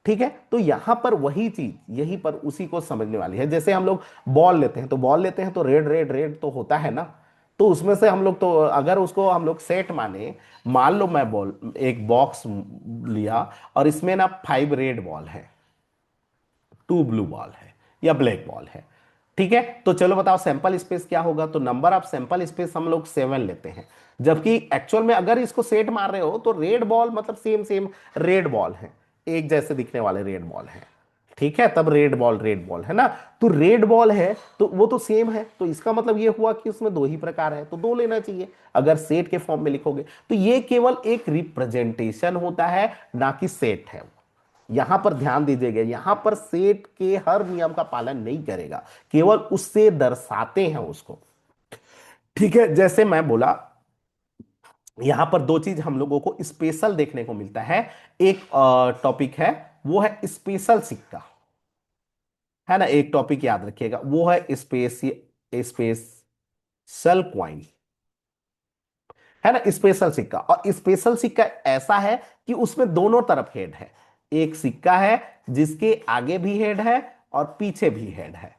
ठीक है, तो यहां पर वही चीज यहीं पर उसी को समझने वाली है। जैसे हम लोग बॉल लेते हैं तो बॉल लेते हैं तो रेड रेड रेड तो होता है ना। तो उसमें से हम लोग तो अगर उसको हम लोग सेट माने, मान लो मैं बॉल एक बॉक्स लिया और इसमें ना 5 रेड बॉल है, 2 ब्लू बॉल है, या ब्लैक बॉल है। ठीक है, तो चलो बताओ सैंपल स्पेस क्या होगा। तो नंबर ऑफ सैंपल स्पेस हम लोग 7 लेते हैं, जबकि एक्चुअल में अगर इसको सेट मार रहे हो तो रेड बॉल मतलब सेम सेम रेड बॉल है, एक जैसे दिखने वाले रेड बॉल है। ठीक है, तब रेड बॉल है ना। तो रेड बॉल है तो वो तो सेम है, तो इसका मतलब ये हुआ कि उसमें दो ही प्रकार है, तो दो लेना चाहिए अगर सेट के फॉर्म में लिखोगे। तो ये केवल एक रिप्रेजेंटेशन होता है, ना कि सेट है। यहां पर ध्यान दीजिएगा, यहां पर सेट के हर नियम का पालन नहीं करेगा, केवल उससे दर्शाते हैं उसको। ठीक है, जैसे मैं बोला, यहां पर दो चीज हम लोगों को स्पेशल देखने को मिलता है। एक टॉपिक है, वो है स्पेशल सिक्का, है ना। एक टॉपिक याद रखिएगा, वो है स्पेशल क्वाइन, है ना। स्पेशल सिक्का, और स्पेशल सिक्का ऐसा है कि उसमें दोनों तरफ हेड है। एक सिक्का है जिसके आगे भी हेड है और पीछे भी हेड है।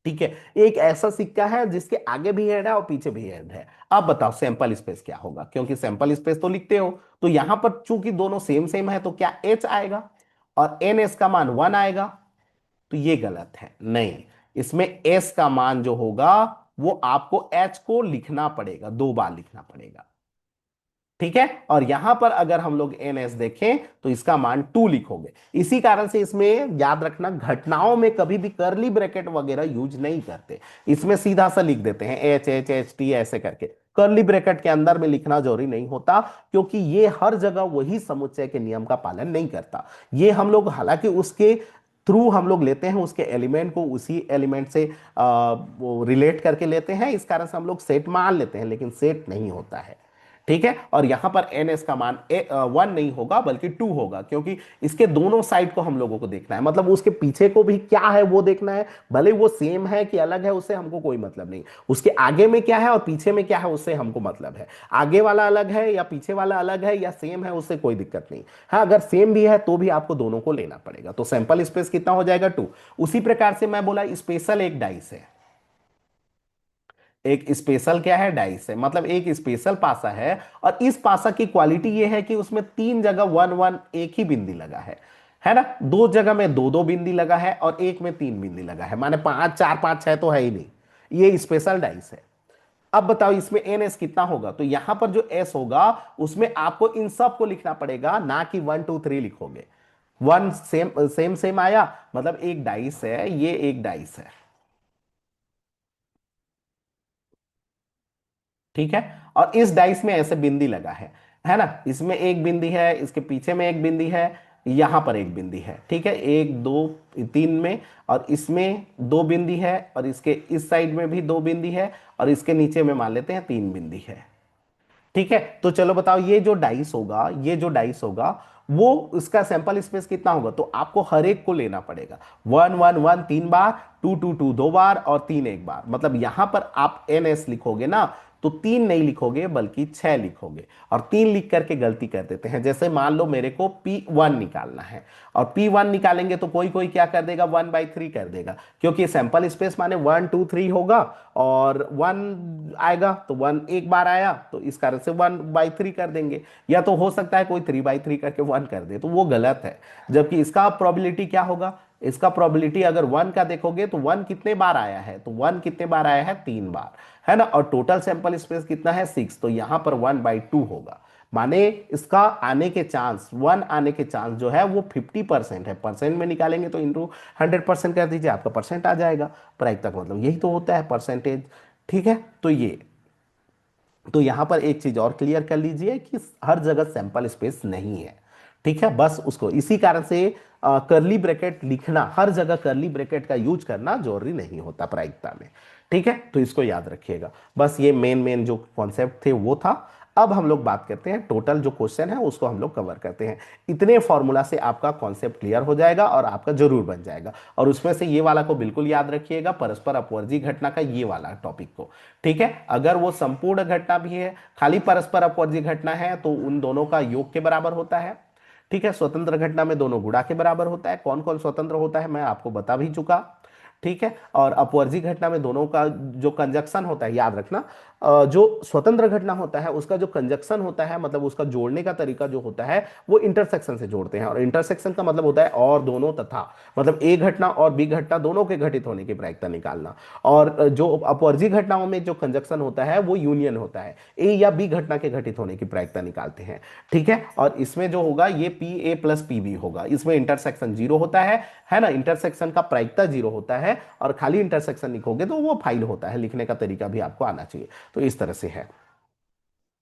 ठीक है, एक ऐसा सिक्का है जिसके आगे भी हेड है और पीछे भी हेड है। अब बताओ सैंपल स्पेस क्या होगा, क्योंकि सैंपल स्पेस तो लिखते हो, तो यहां पर चूंकि दोनों सेम सेम है तो क्या एच आएगा और एन एस का मान वन आएगा। तो ये गलत है, नहीं। इसमें एस का मान जो होगा वो आपको एच को लिखना पड़ेगा, दो बार लिखना पड़ेगा। ठीक है, और यहां पर अगर हम लोग एन एस देखें तो इसका मान टू लिखोगे। इसी कारण से इसमें याद रखना, घटनाओं में कभी भी करली ब्रैकेट वगैरह यूज नहीं करते, इसमें सीधा सा लिख देते हैं एच एच एच टी ऐसे करके। करली ब्रैकेट के अंदर में लिखना जरूरी नहीं होता, क्योंकि ये हर जगह वही समुच्चय के नियम का पालन नहीं करता। ये हम लोग हालांकि उसके थ्रू हम लोग लेते हैं, उसके एलिमेंट को उसी एलिमेंट से वो रिलेट करके लेते हैं, इस कारण से हम लोग सेट मान लेते हैं, लेकिन सेट नहीं होता है। ठीक है, और यहां पर एन एस का मान वन नहीं होगा बल्कि टू होगा, क्योंकि इसके दोनों साइड को हम लोगों को देखना है, मतलब उसके पीछे को भी क्या है वो देखना है। भले वो सेम है कि अलग है उससे हमको कोई मतलब नहीं, उसके आगे में क्या है और पीछे में क्या है उससे हमको मतलब है। आगे वाला अलग है या पीछे वाला अलग है या सेम है, उससे कोई दिक्कत नहीं। हाँ, अगर सेम भी है तो भी आपको दोनों को लेना पड़ेगा। तो सैंपल स्पेस कितना हो जाएगा, टू। उसी प्रकार से मैं बोला स्पेशल एक डाइस है। एक स्पेशल क्या है, डाइस है, मतलब एक स्पेशल पासा है। और इस पासा की क्वालिटी ये है कि उसमें तीन जगह वन वन एक ही बिंदी लगा है ना। दो जगह में दो दो बिंदी लगा है और एक में तीन बिंदी लगा है, माने पांच चार पांच छह तो है ही नहीं। ये स्पेशल डाइस है। अब बताओ इसमें एन एस कितना होगा, तो यहां पर जो एस होगा उसमें आपको इन सब को लिखना पड़ेगा, ना कि वन टू थ्री लिखोगे। वन सेम सेम सेम आया, मतलब एक डाइस है, ये एक डाइस है। ठीक है, और इस डाइस में ऐसे बिंदी लगा है ना। इसमें एक बिंदी है, इसके पीछे में एक बिंदी है, यहां पर एक बिंदी है। ठीक है, एक दो तीन में, और इसमें दो बिंदी है, और इसके इस साइड में भी दो बिंदी है, और इसके नीचे में मान लेते हैं तीन बिंदी है। ठीक है, तो चलो बताओ ये जो डाइस होगा, ये जो डाइस होगा वो उसका सैंपल स्पेस कितना होगा, तो आपको हर एक को लेना पड़ेगा। वन वन वन तीन बार, टू टू टू दो बार, और तीन एक बार। मतलब यहां पर आप एन एस लिखोगे ना, तो तीन नहीं लिखोगे बल्कि छह लिखोगे। और तीन लिख करके गलती कर देते हैं, जैसे मान लो मेरे को पी वन निकालना है, और पी वन निकालेंगे तो कोई कोई क्या कर देगा, वन बाई थ्री कर देगा, क्योंकि सैंपल स्पेस माने वन टू थ्री होगा, और वन आएगा तो वन एक बार आया, तो इस कारण से वन बाई थ्री कर देंगे। या तो हो सकता है कोई थ्री बाई थ्री करके वन कर दे, तो वो गलत है। जबकि इसका प्रोबेबिलिटी क्या होगा, इसका प्रोबेबिलिटी अगर वन का देखोगे तो वन कितने बार आया है, तो वन कितने बार आया है, तीन बार, है ना। और टोटल सैंपल स्पेस कितना है, सिक्स, तो यहां पर वन बाई टू होगा। माने इसका आने के चांस, वन आने के चांस जो है वो 50% है। परसेंट में निकालेंगे तो इंटू 100% कर दीजिए, आपका परसेंट आ जाएगा। प्राइक तक मतलब यही तो होता है, परसेंटेज। ठीक है, तो ये, तो यहां पर एक चीज और क्लियर कर लीजिए कि हर जगह सैंपल स्पेस नहीं है। ठीक है, बस उसको इसी कारण से करली ब्रैकेट लिखना, हर जगह करली ब्रैकेट का यूज करना जरूरी नहीं होता प्रायिकता में। ठीक है, तो इसको याद रखिएगा। बस ये मेन मेन जो कॉन्सेप्ट थे वो था। अब हम लोग बात करते हैं, टोटल जो क्वेश्चन है उसको हम लोग कवर करते हैं। इतने फॉर्मूला से आपका कॉन्सेप्ट क्लियर हो जाएगा और आपका जरूर बन जाएगा। और उसमें से ये वाला को बिल्कुल याद रखिएगा, परस्पर अपवर्जी घटना का ये वाला टॉपिक को। ठीक है, अगर वो संपूर्ण घटना भी है, खाली परस्पर अपवर्जी घटना है, तो उन दोनों का योग के बराबर होता है। ठीक है, स्वतंत्र घटना में दोनों गुणा के बराबर होता है। कौन कौन स्वतंत्र होता है मैं आपको बता भी चुका। ठीक है, और अपवर्जी घटना में दोनों का जो कंजक्शन होता है, याद रखना, जो स्वतंत्र घटना होता है उसका जो कंजक्शन होता है, मतलब उसका जोड़ने का तरीका जो होता है वो इंटरसेक्शन से जोड़ते हैं। और इंटरसेक्शन का मतलब होता है और, दोनों, तथा, मतलब ए घटना और बी घटना दोनों के घटित होने की प्रायिकता निकालना। और जो अपवर्जी घटनाओं में जो कंजक्शन होता है वो यूनियन होता है, ए या बी घटना के घटित होने की प्रायिकता निकालते हैं। ठीक है, और इसमें जो होगा ये P A plus P B होगा, इसमें इंटरसेक्शन जीरो होता है ना, इंटरसेक्शन का प्रायिकता जीरो होता है। और खाली इंटरसेक्शन लिखोगे तो वो फाइल होता है, लिखने का तरीका भी आपको आना चाहिए। तो इस तरह से है।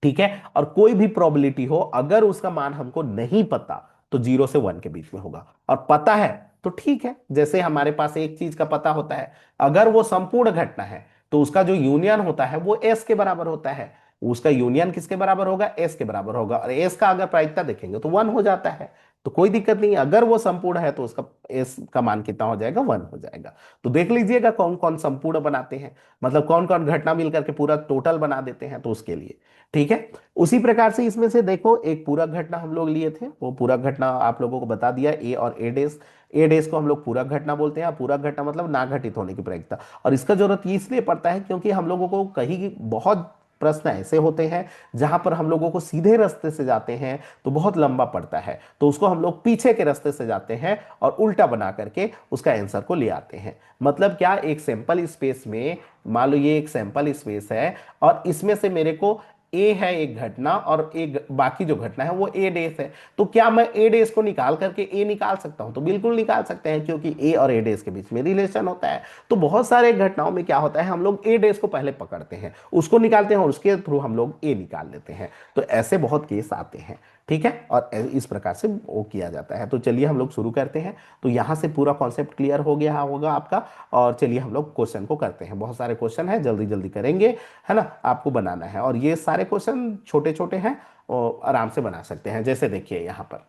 ठीक है, और कोई भी प्रोबेबिलिटी हो, अगर उसका मान हमको नहीं पता तो 0 से 1 के बीच में होगा, और पता है तो ठीक है। जैसे हमारे पास एक चीज का पता होता है, अगर वो संपूर्ण घटना है तो उसका जो यूनियन होता है वो एस के बराबर होता है। उसका यूनियन किसके बराबर होगा? एस के बराबर होगा, और एस का अगर प्रायिकता देखेंगे तो 1 हो जाता है। तो कोई दिक्कत नहीं, अगर वो संपूर्ण है तो उसका एस का मान कितना हो जाएगा? 1 हो जाएगा। तो देख लीजिएगा कौन कौन संपूर्ण बनाते हैं, मतलब कौन कौन घटना मिलकर के पूरा टोटल बना देते हैं, तो उसके लिए। ठीक है, उसी प्रकार से इसमें से देखो, एक पूरा घटना हम लोग लिए थे, वो पूरा घटना आप लोगों को बता दिया, ए और ए डेज। ए डेज को हम लोग पूरा घटना बोलते हैं, पूरा घटना मतलब ना घटित होने की प्रायिकता। और इसका जरूरत ये इसलिए पड़ता है क्योंकि हम लोगों को कहीं बहुत प्रश्न ऐसे होते हैं जहां पर हम लोगों को सीधे रास्ते से जाते हैं तो बहुत लंबा पड़ता है, तो उसको हम लोग पीछे के रास्ते से जाते हैं और उल्टा बना करके उसका आंसर को ले आते हैं। मतलब क्या, एक सैंपल स्पेस में, मान लो ये एक सैंपल स्पेस है और इसमें से मेरे को ए है एक घटना और एक बाकी जो घटना है वो ए डेस है, तो क्या मैं ए डेस को निकाल करके ए निकाल सकता हूं? तो बिल्कुल निकाल सकते हैं, क्योंकि ए और ए डेस के बीच में रिलेशन होता है। तो बहुत सारे घटनाओं में क्या होता है, हम लोग ए डेस को पहले पकड़ते हैं, उसको निकालते हैं और उसके थ्रू हम लोग ए निकाल लेते हैं। तो ऐसे बहुत केस आते हैं। ठीक है, और इस प्रकार से वो किया जाता है। तो चलिए हम लोग शुरू करते हैं। तो यहां से पूरा कॉन्सेप्ट क्लियर हो गया होगा आपका। और चलिए हम लोग क्वेश्चन को करते हैं, बहुत सारे क्वेश्चन है, जल्दी जल्दी करेंगे, है ना, आपको बनाना है। और ये सारे क्वेश्चन छोटे छोटे हैं और आराम से बना सकते हैं। जैसे देखिए यहाँ पर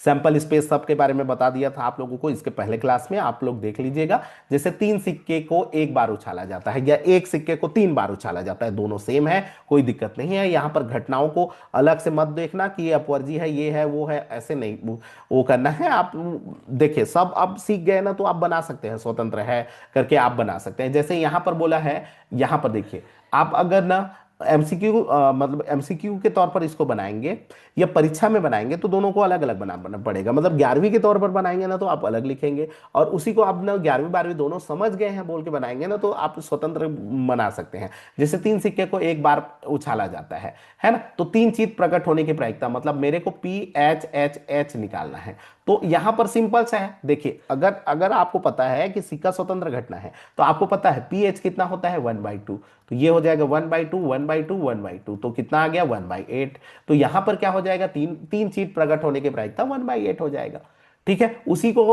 सैंपल स्पेस सब के बारे में बता दिया था आप लोगों को इसके पहले क्लास में, आप लोग देख लीजिएगा। जैसे 3 सिक्के को एक बार उछाला जाता है, या एक सिक्के को 3 बार उछाला जाता है, दोनों सेम है, कोई दिक्कत नहीं है। यहाँ पर घटनाओं को अलग से मत देखना कि ये अपवर्जी है, ये है, वो है, ऐसे नहीं वो करना है। आप देखिए सब अब सीख गए ना, तो आप बना सकते हैं, स्वतंत्र है करके आप बना सकते हैं। जैसे यहाँ पर बोला है, यहाँ पर देखिए, आप अगर ना एमसीक्यू, मतलब एमसीक्यू के तौर पर इसको बनाएंगे या परीक्षा में बनाएंगे तो दोनों को अलग अलग बनाना पड़ेगा। मतलब 11वीं के तौर पर बनाएंगे ना तो आप अलग लिखेंगे, और उसी को आप ना 11वीं 12वीं दोनों समझ गए हैं बोल के बनाएंगे ना तो आप स्वतंत्र बना सकते हैं। जैसे 3 सिक्के को एक बार उछाला जाता है ना, तो 3 चीज प्रकट होने की प्रायिकता, मतलब मेरे को पी एच एच एच निकालना है। तो यहां पर सिंपल सा है, देखिए अगर अगर आपको पता है कि सिक्का स्वतंत्र घटना है तो आपको पता है पी एच कितना होता है? 1/2। तो ये हो जाएगा 1/2 1/2 1/2, तो कितना आ गया? 1/8। तो यहां पर क्या हो जाएगा? तीन तीन चीज प्रकट होने की प्रायिकता 1/8 हो जाएगा। ठीक है, उसी को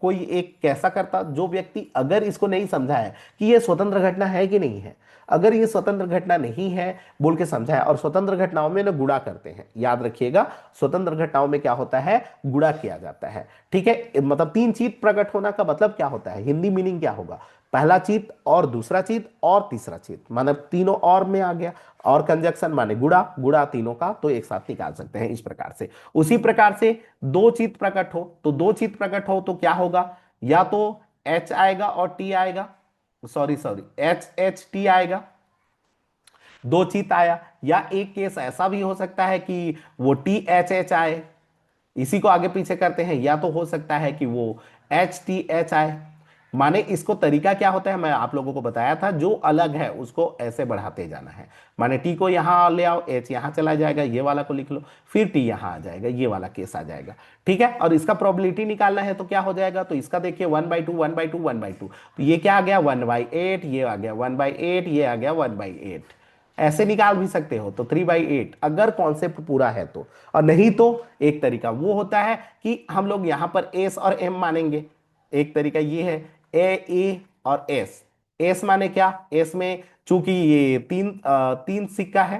कोई एक कैसा करता, जो व्यक्ति अगर इसको नहीं समझा है कि ये स्वतंत्र घटना है कि नहीं है, अगर ये स्वतंत्र घटना नहीं है बोल के समझा है, और स्वतंत्र घटनाओं में ना गुणा करते हैं, याद रखिएगा स्वतंत्र घटनाओं में क्या होता है? गुणा किया जाता है। ठीक है, मतलब 3 चीज प्रकट होना का मतलब क्या होता है? हिंदी मीनिंग क्या होगा? पहला चीज और दूसरा चीज और तीसरा चीज, मतलब तीनों और में आ गया। और कंजक्शन माने गुणा, गुणा तीनों का, तो एक साथ निकाल सकते हैं इस प्रकार से। उसी प्रकार से 2 चीज प्रकट हो, तो 2 चीज प्रकट हो तो क्या होगा? या तो एच आएगा और टी आएगा, sorry sorry, H H T आएगा, 2 चीज आया। या एक केस ऐसा भी हो सकता है कि वो टी एच एच आए, इसी को आगे पीछे करते हैं। या तो हो सकता है कि वो एच टी एच आए। माने इसको तरीका क्या होता है, मैं आप लोगों को बताया था, जो अलग है उसको ऐसे बढ़ाते जाना है। माने टी को यहां ले आओ, एच यहां चला जाएगा, ये वाला को लिख लो, फिर टी यहां आ जाएगा, ये वाला केस आ जाएगा। ठीक है, और इसका प्रोबेबिलिटी निकालना है तो क्या हो जाएगा? तो इसका देखिए 1/2 1/2 1/2, तो ये क्या आ गया? 1/8, ये आ गया 1/8, ये आ गया 1/8। ऐसे निकाल भी सकते हो, तो 3/8 अगर कॉन्सेप्ट पूरा है तो। और नहीं तो एक तरीका वो होता है कि हम लोग यहां पर एस और एम मानेंगे। एक तरीका ये है, ए और एस। एस माने क्या? एस में चूंकि ये तीन सिक्का है,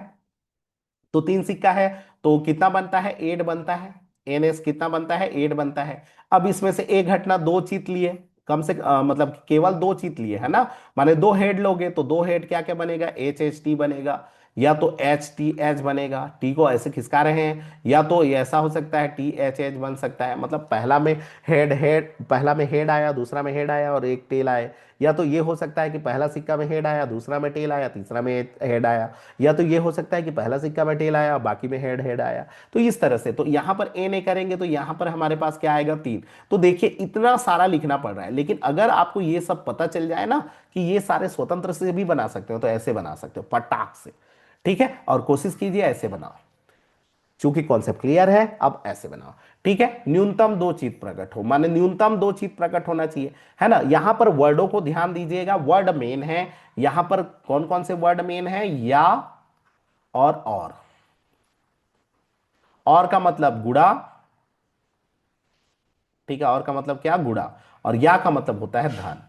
तो 3 सिक्का है, तो कितना बनता है? 8 बनता है। एनएस कितना बनता है? 8 बनता है। अब इसमें से एक घटना 2 चीत लिए, कम से मतलब केवल 2 चीत लिए, है ना, माने 2 हेड लोगे तो 2 हेड क्या क्या बनेगा? एच एच टी बनेगा। या तो एच टी एच बनेगा, टी को ऐसे खिसका रहे हैं, या तो ये ऐसा हो सकता है टी एच एच बन सकता है, मतलब पहला में हेड हेड, पहला में हेड आया, दूसरा में हेड आया और एक टेल आया। या तो ये हो सकता है कि पहला सिक्का में हेड आया, दूसरा में टेल आया, तीसरा में हेड आया। या तो ये हो सकता है कि पहला सिक्का में टेल आया, बाकी में हेड हेड आया। तो इस तरह से, तो यहां पर ए नहीं करेंगे तो यहां पर हमारे पास क्या आएगा, 3। तो देखिए इतना सारा लिखना पड़ रहा है, लेकिन अगर आपको ये सब पता चल जाए ना कि ये सारे स्वतंत्र से भी बना सकते हो, तो ऐसे बना सकते हो पटाख से। ठीक है, और कोशिश कीजिए ऐसे बनाओ, चूंकि कॉन्सेप्ट क्लियर है, अब ऐसे बनाओ। ठीक है, न्यूनतम दो चीज प्रकट हो, माने न्यूनतम दो चीज प्रकट होना चाहिए, है ना। यहां पर वर्डों को ध्यान दीजिएगा, वर्ड मेन है। यहां पर कौन कौन से वर्ड मेन है, या और का मतलब गुड़ा। ठीक है, और का मतलब क्या, गुड़ा। और या का मतलब होता है धन,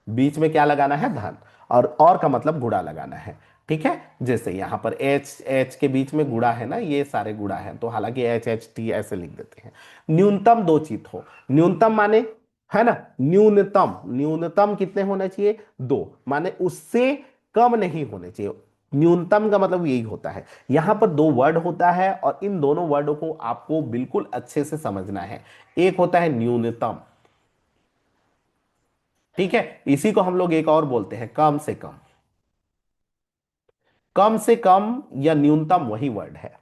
बीच में क्या लगाना है, धन। और का मतलब गुड़ा लगाना है। ठीक है, जैसे यहां पर एच एच के बीच में गुड़ा है ना, ये सारे गुड़ा है, तो हालांकि एच एच टी ऐसे लिख देते हैं। न्यूनतम दो चित हो, न्यूनतम माने, है ना, न्यूनतम, न्यूनतम कितने होने चाहिए, दो, माने उससे कम नहीं होने चाहिए। न्यूनतम का मतलब यही होता है। यहां पर दो वर्ड होता है और इन दोनों वर्डों को आपको बिल्कुल अच्छे से समझना है। एक होता है न्यूनतम, ठीक है, इसी को हम लोग एक और बोलते हैं कम से कम। कम से कम या न्यूनतम वही वर्ड है।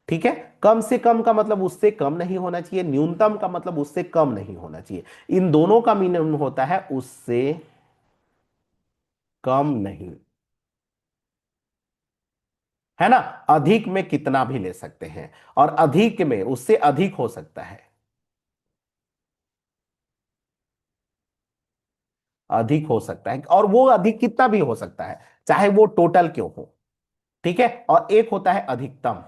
ठीक है, कम से कम का मतलब उससे कम नहीं होना चाहिए, न्यूनतम का मतलब उससे कम नहीं होना चाहिए। इन दोनों का मीनिंग होता है उससे कम नहीं, है ना। अधिक में कितना भी ले सकते हैं, और अधिक में उससे अधिक हो सकता है, अधिक हो सकता है, और वो अधिक कितना भी हो सकता है, चाहे वो टोटल क्यों हो। ठीक है, और एक होता है अधिकतम।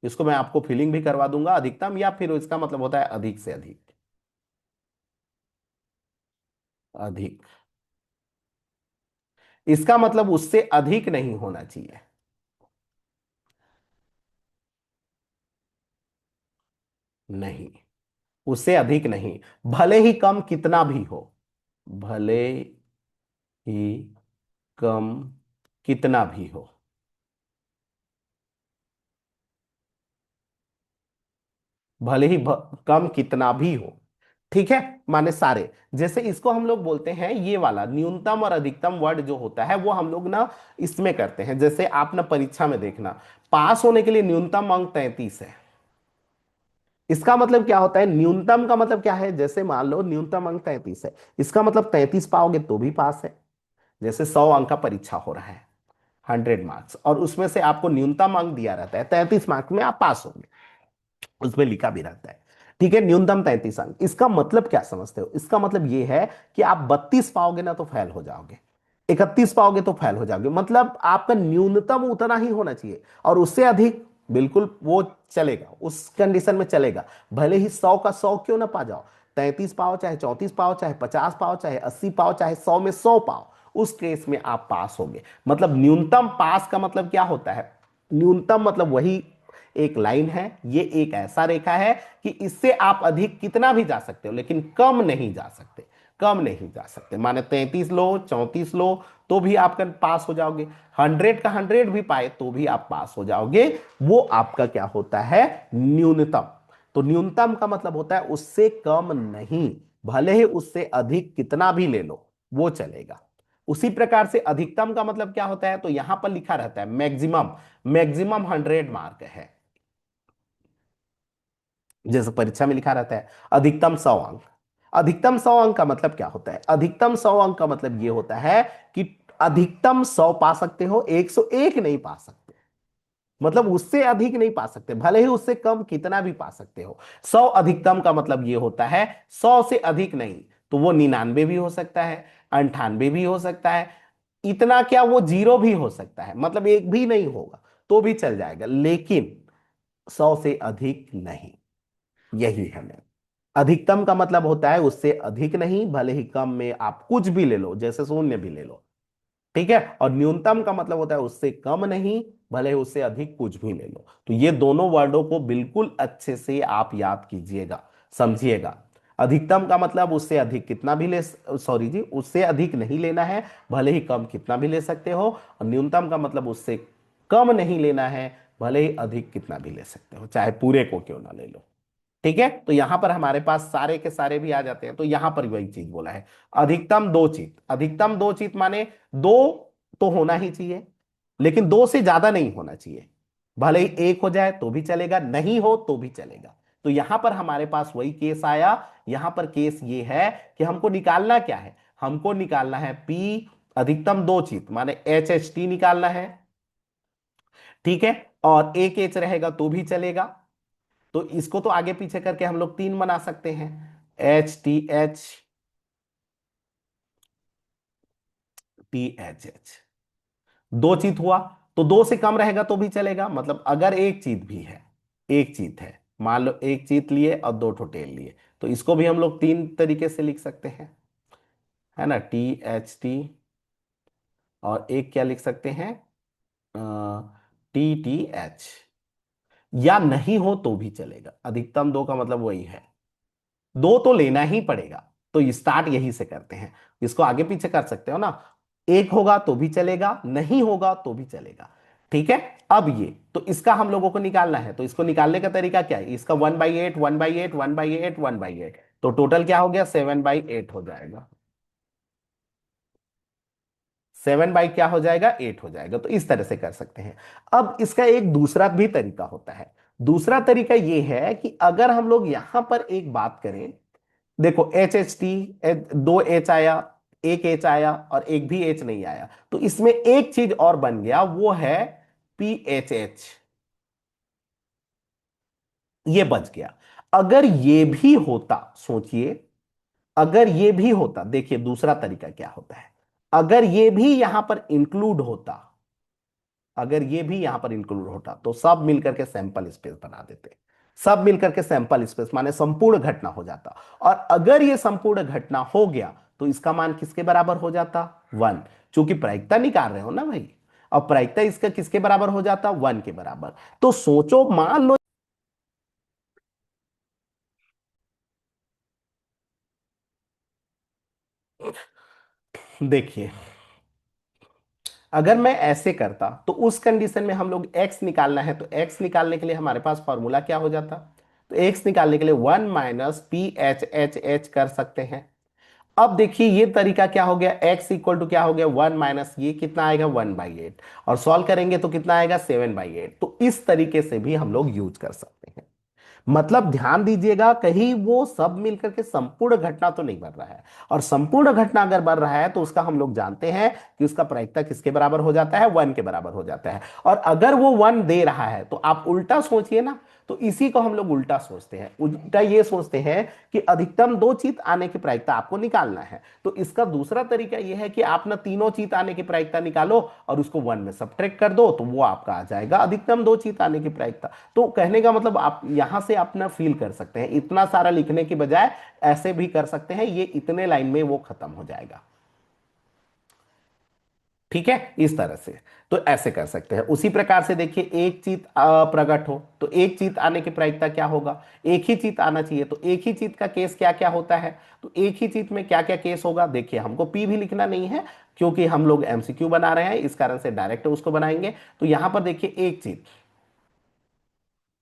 इसको मैं आपको फीलिंग भी करवा दूंगा, अधिकतम, या फिर इसका मतलब होता है अधिक से अधिक, अधिक। इसका मतलब उससे अधिक नहीं होना चाहिए, नहीं, उससे अधिक नहीं, भले ही कम कितना भी हो, भले ही कम कितना भी हो, भले ही कम कितना भी हो। ठीक है, माने सारे, जैसे इसको हम लोग बोलते हैं, ये वाला न्यूनतम और अधिकतम वर्ड जो होता है वो हम लोग ना इसमें करते हैं। जैसे आप ना परीक्षा में देखना, पास होने के लिए न्यूनतम अंक 33 है। इसका मतलब क्या होता है, न्यूनतम का मतलब क्या है, जैसे मान लो न्यूनतम अंक 33 है, इसका मतलब 33 पाओगे तो भी पास है। जैसे 100 अंक का परीक्षा हो रहा है, 100 मार्क्स, और उसमें से आपको न्यूनतम अंक दिया रहता है 33 मार्क्स में आप पास होंगे, उसमें लिखा भी रहता है। ठीक है, न्यूनतम 33 अंक, इसका मतलब क्या समझते हो, इसका मतलब यह है कि आप 32 पाओगे ना तो फेल हो जाओगे, 31 पाओगे तो फेल हो जाओगे, मतलब आपका न्यूनतम उतना ही होना चाहिए, और उससे अधिक बिल्कुल वो चलेगा, उस कंडीशन में चलेगा। भले ही 100 का 100 क्यों ना पा जाओ, 33 पाओ चाहे 34 पाओ चाहे 50 पाओ चाहे 80 पाओ चाहे 100 में 100 पाओ, उस केस में आप पास होंगे। मतलब न्यूनतम पास का मतलब क्या होता है, न्यूनतम मतलब वही एक लाइन है, ये एक ऐसा रेखा है कि इससे आप अधिक कितना भी जा सकते हो, लेकिन कम नहीं जा सकते, कम नहीं जा सकते। माने 33 लो, 34 लो, तो भी आपका पास हो जाओगे, 100 का 100 भी पाए तो भी आप पास हो जाओगे। वो आपका क्या होता है, न्यूनतम। तो न्यूनतम का मतलब होता है उससे कम नहीं, भले ही उससे अधिक कितना भी ले लो वो चलेगा। उसी प्रकार से अधिकतम का मतलब क्या होता है, तो यहां पर लिखा रहता है मैक्सिमम, मैक्सिमम 100 मार्क है, जैसे परीक्षा में लिखा रहता है अधिकतम 100 अंक। अधिकतम 100 अंक का मतलब क्या होता है, अधिकतम 100 अंक का मतलब यह होता है कि अधिकतम 100 पा सकते हो, 101 नहीं पा सकते, मतलब उससे अधिक नहीं पा सकते, भले ही उससे कम कितना भी पा सकते हो। 100 अधिकतम का मतलब यह होता है 100 से अधिक नहीं, तो वो 99 भी हो सकता है, 98 भी हो सकता है, इतना क्या वो जीरो भी हो सकता है, मतलब एक भी नहीं होगा तो भी चल जाएगा, लेकिन 100 से अधिक नहीं, यही है मैम। अधिकतम का मतलब होता है उससे अधिक नहीं, भले ही कम में आप कुछ भी ले लो, जैसे शून्य भी ले लो। ठीक है, और न्यूनतम का मतलब होता है उससे कम नहीं, भले ही उससे अधिक कुछ भी ले लो। तो ये दोनों वर्डों को बिल्कुल अच्छे से आप याद कीजिएगा, समझिएगा। अधिकतम का मतलब उससे अधिक कितना भी ले, सॉरी जी, उससे अधिक नहीं लेना है, भले ही कम कितना भी ले सकते हो। और न्यूनतम का मतलब उससे कम नहीं लेना है, भले ही अधिक कितना भी ले सकते हो, चाहे पूरे को क्यों ना ले लो। ठीक है, तो यहां पर हमारे पास सारे के सारे भी आ जाते हैं, तो यहां पर वही चीज बोला है, अधिकतम दो चीत। अधिकतम दो चीत माने दो तो होना ही चाहिए, लेकिन दो से ज्यादा नहीं होना चाहिए। भले ही एक हो जाए तो भी चलेगा, नहीं हो तो भी चलेगा। तो यहां पर हमारे पास वही केस आया। यहां पर केस ये है कि हमको निकालना क्या है, हमको निकालना है पी अधिकतम दो चीत माने एच एच टी निकालना है। ठीक है, और एक एच रहेगा तो भी चलेगा। तो इसको तो आगे पीछे करके हम लोग तीन बना सकते हैं, H T H, T H H. दो चीत हुआ, तो दो से कम रहेगा तो भी चलेगा, मतलब अगर एक चीत भी है, एक चीत है, मान लो एक चीत लिए और दो ठोटेल लिए, तो इसको भी हम लोग तीन तरीके से लिख सकते हैं, है ना, टी एच टी। और एक क्या लिख सकते हैं, टी टी एच। या नहीं हो तो भी चलेगा, अधिकतम दो का मतलब वही है, दो तो लेना ही पड़ेगा। तो स्टार्ट यही से करते हैं, इसको आगे पीछे कर सकते हो ना, एक होगा तो भी चलेगा, नहीं होगा तो भी चलेगा। ठीक है, अब ये तो इसका हम लोगों को निकालना है, तो इसको निकालने का तरीका क्या है, इसका 1/8 1/8 1/8 1/8, तो टोटल क्या हो गया, 7/8 हो जाएगा। 7 बाई क्या हो जाएगा, 8 हो जाएगा। तो इस तरह से कर सकते हैं। अब इसका एक दूसरा भी तरीका होता है। दूसरा तरीका यह है कि अगर हम लोग यहां पर एक बात करें, देखो एच एच टी, दो एच आया, एक एच आया और एक भी एच नहीं आया, तो इसमें एक चीज और बन गया, वो है पी एच एच, ये बच गया। अगर ये भी होता, सोचिए, अगर ये भी होता, देखिए दूसरा तरीका क्या होता है, अगर ये भी यहां पर इंक्लूड होता, अगर ये भी यहां पर इंक्लूड होता तो सब मिलकर के सैंपल स्पेस बना देते, सब मिलकर के सैंपल स्पेस माने संपूर्ण घटना हो जाता। और अगर ये संपूर्ण घटना हो गया तो इसका मान किसके बराबर हो जाता, वन। चूंकि प्रायिकता निकाल रहे हो ना भाई, और प्रायिकता इसका किसके बराबर हो जाता, वन के बराबर। तो सोचो, मान लो, देखिए, अगर मैं ऐसे करता तो उस कंडीशन में हम लोग x निकालना है, तो x निकालने के लिए हमारे पास फॉर्मूला क्या हो जाता, तो x निकालने के लिए 1 - पी एच एच एच कर सकते हैं। अब देखिए ये तरीका क्या हो गया, x इक्वल टू क्या हो गया, 1 - ये कितना आएगा, 1/8, और सॉल्व करेंगे तो कितना आएगा, 7/8। तो इस तरीके से भी हम लोग यूज कर सकते हैं। मतलब ध्यान दीजिएगा, कहीं वो सब मिलकर के संपूर्ण घटना तो नहीं बन रहा है। और संपूर्ण घटना अगर बन रहा है तो उसका हम लोग जानते हैं कि उसका प्रायिकता किसके बराबर हो जाता है, वन के बराबर हो जाता है। और अगर वो वन दे रहा है तो आप उल्टा सोचिए ना, तो इसी को हम लोग उल्टा सोचते हैं, उल्टा ये सोचते हैं कि अधिकतम दो चीत आने की प्रायिकता आपको निकालना है, तो इसका दूसरा तरीका यह है कि आप ना तीनों चीत आने की प्रायिकता निकालो और उसको वन में सब्ट्रैक्ट कर दो, तो वो आपका आ जाएगा अधिकतम दो चीत आने की प्रायिकता। तो कहने का मतलब आप यहां से अपना फील कर सकते हैं, इतना सारा लिखने की बजाय ऐसे भी कर सकते हैं, ये इतने लाइन में वो खत्म हो जाएगा। ठीक है, इस तरह से तो ऐसे कर सकते हैं। उसी प्रकार से देखिए, एक चीत प्रकट हो तो एक चीत आने की प्रायिकता क्या होगा, एक ही चीत आना चाहिए, तो एक ही चीत का केस क्या क्या होता है, तो एक ही चीत में क्या क्या केस होगा, देखिए हमको पी भी लिखना नहीं है, क्योंकि हम लोग एमसीक्यू बना रहे हैं, इस कारण से डायरेक्ट उसको बनाएंगे। तो यहां पर देखिए, एक चीत,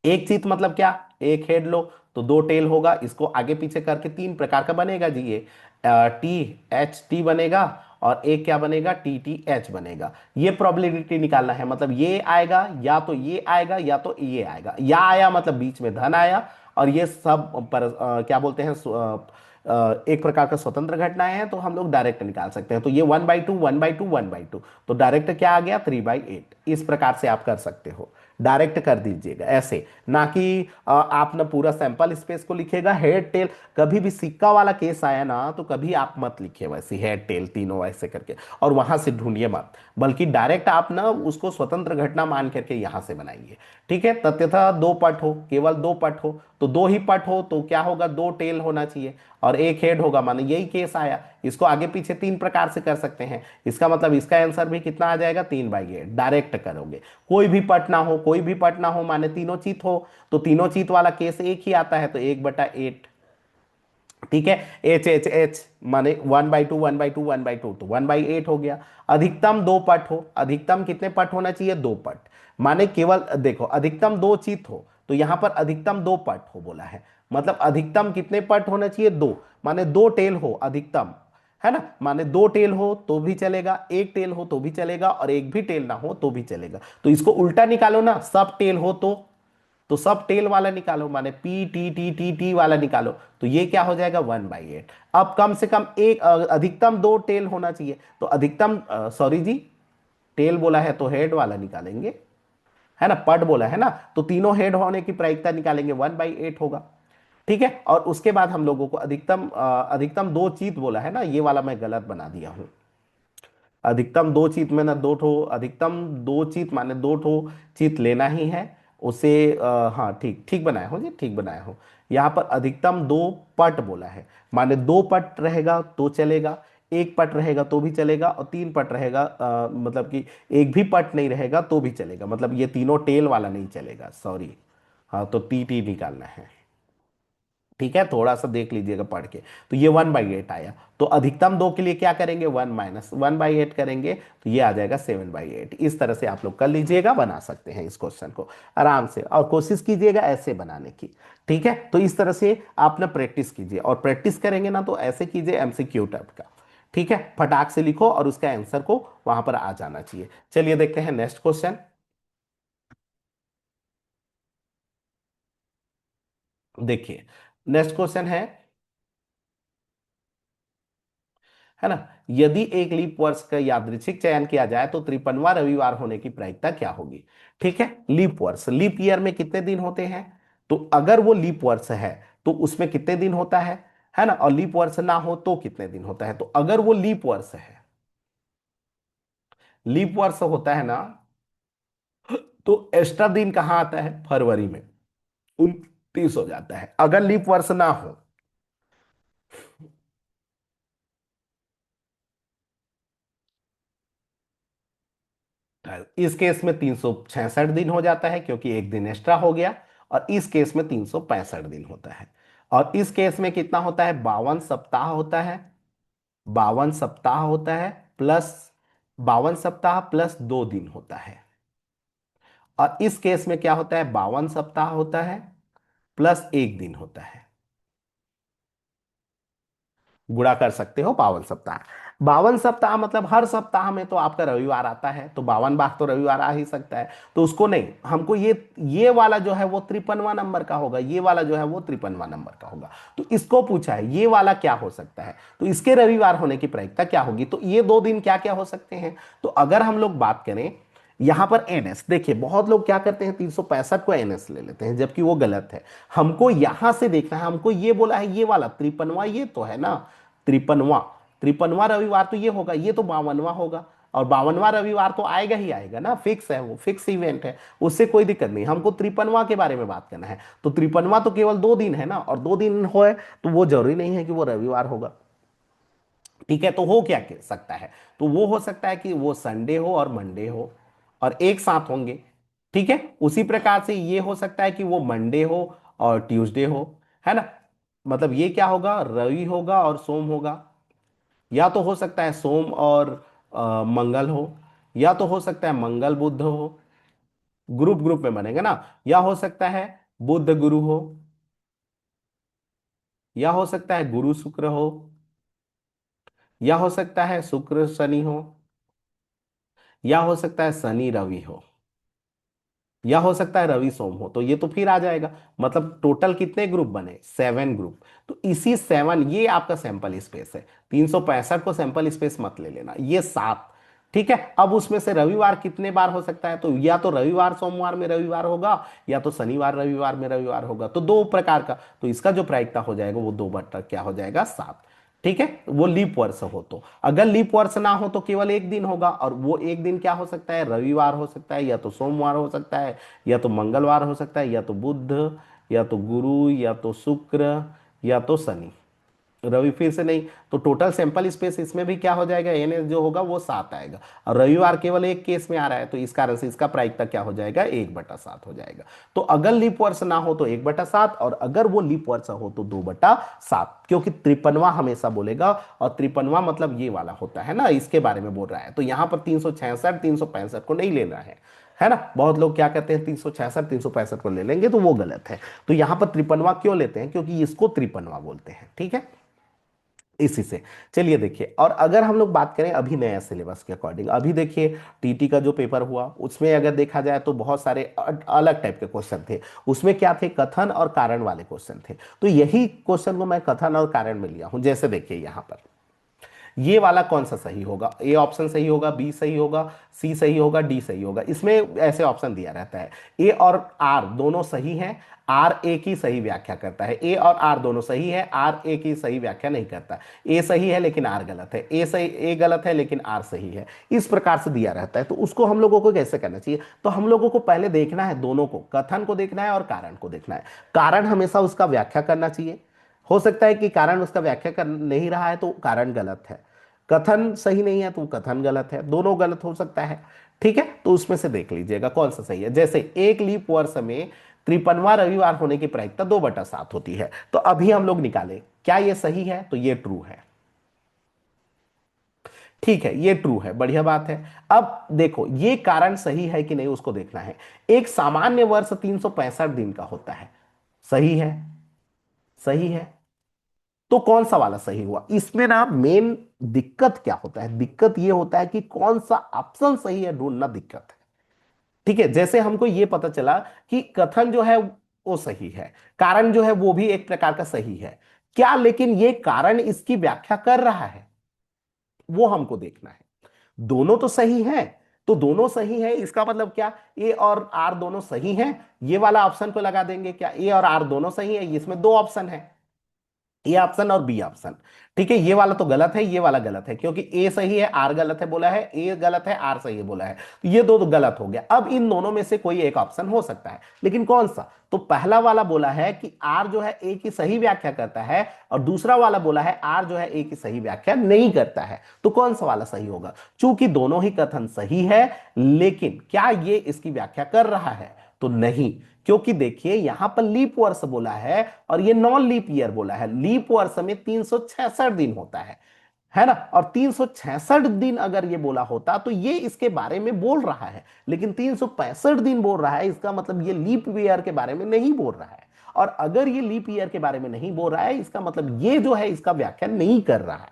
एक चित मतलब क्या, एक हेड लो तो दो टेल होगा, इसको आगे पीछे करके तीन प्रकार का बनेगा जी, ये टी एच टी बनेगा, और एक क्या बनेगा, टी टी एच बनेगा। ये प्रोबेबिलिटी निकालना है, मतलब ये आएगा या तो ये आएगा या तो ये आएगा, या आया मतलब बीच में धन आया, और ये सब पर क्या बोलते हैं, एक प्रकार का स्वतंत्र घटनाएं हैं, तो हम लोग डायरेक्ट निकाल सकते हैं। तो ये 1/2 1/2 1/2, तो डायरेक्ट क्या आ गया, 3/8। इस प्रकार से आप कर सकते हो, डायरेक्ट कर दीजिएगा ऐसे, ना कि आप ना पूरा सैंपल स्पेस को लिखेगा, हेड टेल। कभी भी सिक्का वाला केस आया ना, तो कभी आप मत लिखिए वैसे हेड टेल तीनों ऐसे करके, और वहां से ढूंढिए मत, बल्कि डायरेक्ट आप ना उसको स्वतंत्र घटना मान करके यहां से बनाइए। ठीक है, तथ्यतः दो पट हो, केवल दो पट हो, तो दो ही पट हो तो क्या होगा, दो टेल होना चाहिए और एक हेड होगा, माने यही केस आया। इसको आगे पीछे तीन प्रकार से कर सकते हैं, इसका मतलब इसका आंसर भी कितना आ जाएगा, 3/8, डायरेक्ट करोगे। कोई भी पट ना हो, कोई भी पट ना हो, माने तीनों चीत हो, तो तीनों चीत वाला केस एक ही आता है, तो 1/8। ठीक है। एच एच एच माने 1/2 1/2 1/2, तो 1/8 हो गया। अधिकतम दो पट हो, अधिकतम कितने पट होना चाहिए? दो पट। माने केवल देखो, अधिकतम दो चित हो, तो यहां पर अधिकतम दो पट हो बोला है। मतलब अधिकतम कितने पट होना चाहिए? दो। माने दो टेल हो अधिकतम, है ना। माने दो टेल हो तो भी चलेगा, एक टेल हो तो भी चलेगा, और एक भी टेल ना हो तो भी चलेगा। तो इसको उल्टा निकालो ना, सब टेल हो तो सब टेल वाला निकालो, माने P T T T T वाला निकालो। तो ये क्या हो जाएगा? 1/8। अब कम से कम एक अधिकतम दो टेल होना चाहिए, तो अधिकतम सॉरी जी, टेल बोला है तो हेड वाला निकालेंगे, है ना। पट बोला है ना, तो तीनों हेड होने की प्रायिकता निकालेंगे, 1/8 होगा। ठीक है। और उसके बाद हम लोगों को अधिकतम दो चीत बोला है ना, ये वाला मैं गलत बना दिया हूं। अधिकतम दो चीत में ना, दो ठो अधिकतम दो चीत माने दो ठो चीत लेना ही है उसे। हाँ ठीक ठीक बनाया हूँ जी, ठीक बनाया हूँ। यहाँ पर अधिकतम दो पट बोला है, माने दो पट रहेगा तो चलेगा, एक पट रहेगा तो भी चलेगा, और तीन पट रहेगा, मतलब कि एक भी पट नहीं रहेगा तो भी चलेगा, मतलब ये तीनों टेल वाला नहीं चलेगा, सॉरी। हाँ, तो टी टी निकालना है। ठीक है, थोड़ा सा देख लीजिएगा पढ़ के। तो ये 1/8 आया। तो अधिकतम दो के लिए क्या करेंगे? 1 - 1/8 करेंगे, तो ये आ जाएगा 7/8। इस तरह से आप लोग कर लीजिएगा, बना सकते हैं इस क्वेश्चन को आराम से, और कोशिश कीजिएगा ऐसे बनाने की। ठीक है, तो इस तरह से आप ना प्रैक्टिस कीजिए, और प्रैक्टिस करेंगे ना तो ऐसे कीजिए एमसीक्यू टाइप का। ठीक है, फटाक से लिखो और उसका आंसर को वहां पर आ जाना चाहिए। चलिए देखते हैं नेक्स्ट क्वेश्चन। देखिए, नेक्स्ट क्वेश्चन है है ना। यदि एक लीप वर्ष का यादृच्छिक चयन किया जाए तो 53वां रविवार होने की प्रायिकता क्या होगी? ठीक है, लीप वर्ष, लीप ईयर में कितने दिन होते हैं? तो अगर वो लीप वर्ष है तो उसमें कितने दिन होता है ना। और लीप वर्ष ना हो तो कितने दिन होता है? तो अगर वो लीप वर्ष है, लीप वर्ष होता है ना, तो एक्स्ट्रा दिन कहाँ आता है? फरवरी में 29 हो जाता है, अगर लीप वर्ष ना हो। इस केस में 366 दिन हो जाता है, क्योंकि एक दिन एक्स्ट्रा हो गया। और इस केस में 365 दिन होता है। और इस केस में कितना होता है? 52 सप्ताह होता है। 52 सप्ताह होता है, प्लस 52 सप्ताह प्लस 2 दिन होता है। और इस केस में क्या होता है? 52 सप्ताह होता है, प्लस एक दिन होता है। गुणा कर सकते हो 52 सप्ताह। 52 सप्ताह मतलब हर सप्ताह में तो आपका रविवार आता है, तो 52 बार तो रविवार आ ही सकता है। तो उसको नहीं, हमको ये वाला जो है वो 53वां नंबर का होगा, ये वाला जो है वो 53वां नंबर का होगा। तो इसको पूछा है ये वाला क्या हो सकता है, तो इसके रविवार होने की प्रायिकता क्या होगी? तो ये दो दिन क्या क्या हो सकते हैं? तो अगर हम लोग बात करें यहां पर एनएस, देखिए बहुत लोग क्या करते हैं 365 को एनएस ले लेते हैं, जबकि वो गलत है। हमको यहां से देखना है, हमको ये बोला है ये वाला 53वां, ये तो है ना 53वां। 53वां रविवार तो ये होगा, ये तो 52वां होगा। और 52वां रविवार तो आएगा ही आएगा ना, फिक्स है, वो फिक्स इवेंट है, उससे कोई दिक्कत नहीं। हमको 53वां के बारे में बात करना है। तो 53वां तो केवल 2 दिन है ना, और 2 दिन होए तो वो जरूरी नहीं है कि वो रविवार होगा। ठीक है, तो हो क्या कह सकता है? तो वो हो सकता है कि वो संडे हो और मंडे हो, और एक साथ होंगे। ठीक है, उसी प्रकार से ये हो सकता है कि वो मंडे हो और ट्यूसडे हो, है ना। मतलब ये क्या होगा? रवि होगा और सोम होगा। या तो हो सकता है सोम और मंगल हो, या तो हो सकता है मंगल बुध हो, ग्रुप ग्रुप में बनेगा ना। या हो सकता है बुध गुरु हो, या हो सकता है गुरु शुक्र हो, या हो सकता है शुक्र शनि हो, या हो सकता है शनि रवि हो, या हो सकता है रवि सोम हो। तो ये तो फिर आ जाएगा, मतलब टोटल कितने ग्रुप बने? 7 ग्रुप। तो इसी 7, ये आपका सैंपल स्पेस है। 365 को सैंपल स्पेस मत ले लेना, ये 7। ठीक है, अब उसमें से रविवार कितने बार हो सकता है? तो या तो रविवार सोमवार में रविवार होगा, या तो शनिवार रविवार में रविवार होगा, तो दो प्रकार का। तो इसका जो प्रायिकता हो जाएगा वो 2 बटा क्या हो जाएगा? 7। ठीक है, वो लीप वर्ष हो तो। अगर लीप वर्ष ना हो तो केवल एक दिन होगा, और वो एक दिन क्या हो सकता है? रविवार हो सकता है, या तो सोमवार हो सकता है, या तो मंगलवार हो सकता है, या तो बुध, या तो गुरु, या तो शुक्र, या तो शनि। रवि फिर से नहीं, तो टोटल सैंपल स्पेस इसमें भी क्या हो जाएगा, एन जो होगा वो 7 आएगा। और रविवार केवल एक केस में आ रहा है, तो इस कारण से इसका प्रायिकता क्या हो जाएगा, 1/7 हो जाएगा। तो अगर लीप वर्ष ना हो तो 1/7, और अगर वो लीप वर्ष हो तो 2/7, क्योंकि 53वां हमेशा बोलेगा। और 53वां मतलब ये वाला होता है ना, इसके बारे में बोल रहा है। तो यहां पर 366 365 को नहीं लेना है ना। बहुत लोग क्या कहते हैं, 366 365 को ले लेंगे, तो वो गलत है। तो यहां पर 53वां क्यों लेते हैं, क्योंकि इसको 53वां बोलते हैं, ठीक है, इसी से। चलिए देखिए, और अगर हम लोग बात करें अभी नया सिलेबस के अकॉर्डिंग, अभी देखिए टीटी का जो पेपर हुआ उसमें अगर देखा जाए तो बहुत सारे अलग टाइप के क्वेश्चन थे। उसमें क्या थे, कथन और कारण वाले क्वेश्चन थे। तो यही क्वेश्चन को मैं कथन और कारण में लिया हूं। जैसे देखिए यहां पर ये वाला कौन सा सही होगा, ए ऑप्शन सही होगा, बी सही होगा, सी सही होगा, डी सही होगा, इसमें ऐसे ऑप्शन दिया रहता है। ए और आर दोनों सही हैं, आर ए की सही व्याख्या करता है। ए और आर दोनों सही है, आर ए की सही व्याख्या नहीं करता। ए सही है लेकिन आर गलत है, ए सही, ए गलत है लेकिन आर सही है। इस प्रकार से दिया रहता है। तो उसको हम लोगों को कैसे करना चाहिए, तो हम लोगों को पहले देखना है दोनों को, कथन को देखना है और कारण को देखना है। कारण हमेशा उसका व्याख्या करना चाहिए। हो सकता है कि कारण उसका व्याख्या कर नहीं रहा है तो कारण गलत है, कथन सही नहीं है तो कथन गलत है, दोनों गलत हो सकता है। ठीक है, तो उसमें से देख लीजिएगा कौन सा सही है। जैसे एक लीप वर्ष में 53वां रविवार होने की प्रायिकता 2/7 होती है। तो अभी हम लोग निकालें, क्या ये सही है, तो ये ट्रू है। ठीक है, ये ट्रू है, बढ़िया बात है। अब देखो ये कारण सही है कि नहीं उसको देखना है। एक सामान्य वर्ष 365 दिन का होता है, सही है, सही है। तो कौन सा वाला सही हुआ, इसमें ना मेन दिक्कत क्या होता है, दिक्कत ये होता है कि कौन सा ऑप्शन सही है ढूंढना दिक्कत है। ठीक है, जैसे हमको ये पता चला कि कथन जो है वो सही है, कारण जो है वो भी एक प्रकार का सही है, क्या लेकिन ये कारण इसकी व्याख्या कर रहा है, वो हमको देखना है। दोनों तो सही हैं, तो दोनों सही है इसका मतलब क्या, ए और आर दोनों सही हैं, ये वाला ऑप्शन को लगा देंगे। क्या ए और आर दोनों सही है, इसमें दो ऑप्शन है, ए ऑप्शन और बी ऑप्शन। ठीक है, ये वाला तो गलत है, ये वाला गलत है, क्योंकि ए सही है आर गलत है बोला है, ए गलत है आर सही है बोला है, तो ये दो तो गलत हो गया। अब इन दोनों में से कोई एक ऑप्शन हो सकता है, लेकिन कौन सा, तो पहला वाला बोला है कि आर जो है ए की सही व्याख्या करता है, और दूसरा वाला बोला है आर जो है ए की सही व्याख्या नहीं करता है। तो कौन सा वाला सही होगा, चूंकि दोनों ही कथन सही है, लेकिन क्या ये इसकी व्याख्या कर रहा है, तो नहीं। क्योंकि देखिए यहां पर लीप वर्ष बोला है और ये नॉन लीप ईयर बोला है। लीप वर्ष में 366 दिन होता है ना, और 366 दिन अगर ये बोला होता तो ये इसके बारे में बोल रहा है, लेकिन 365 दिन बोल रहा है, इसका मतलब ये लीप ईयर के बारे में नहीं बोल रहा है। और अगर ये लीप ईयर के बारे में नहीं बोल रहा है, इसका मतलब ये जो है इसका व्याख्या नहीं कर रहा है,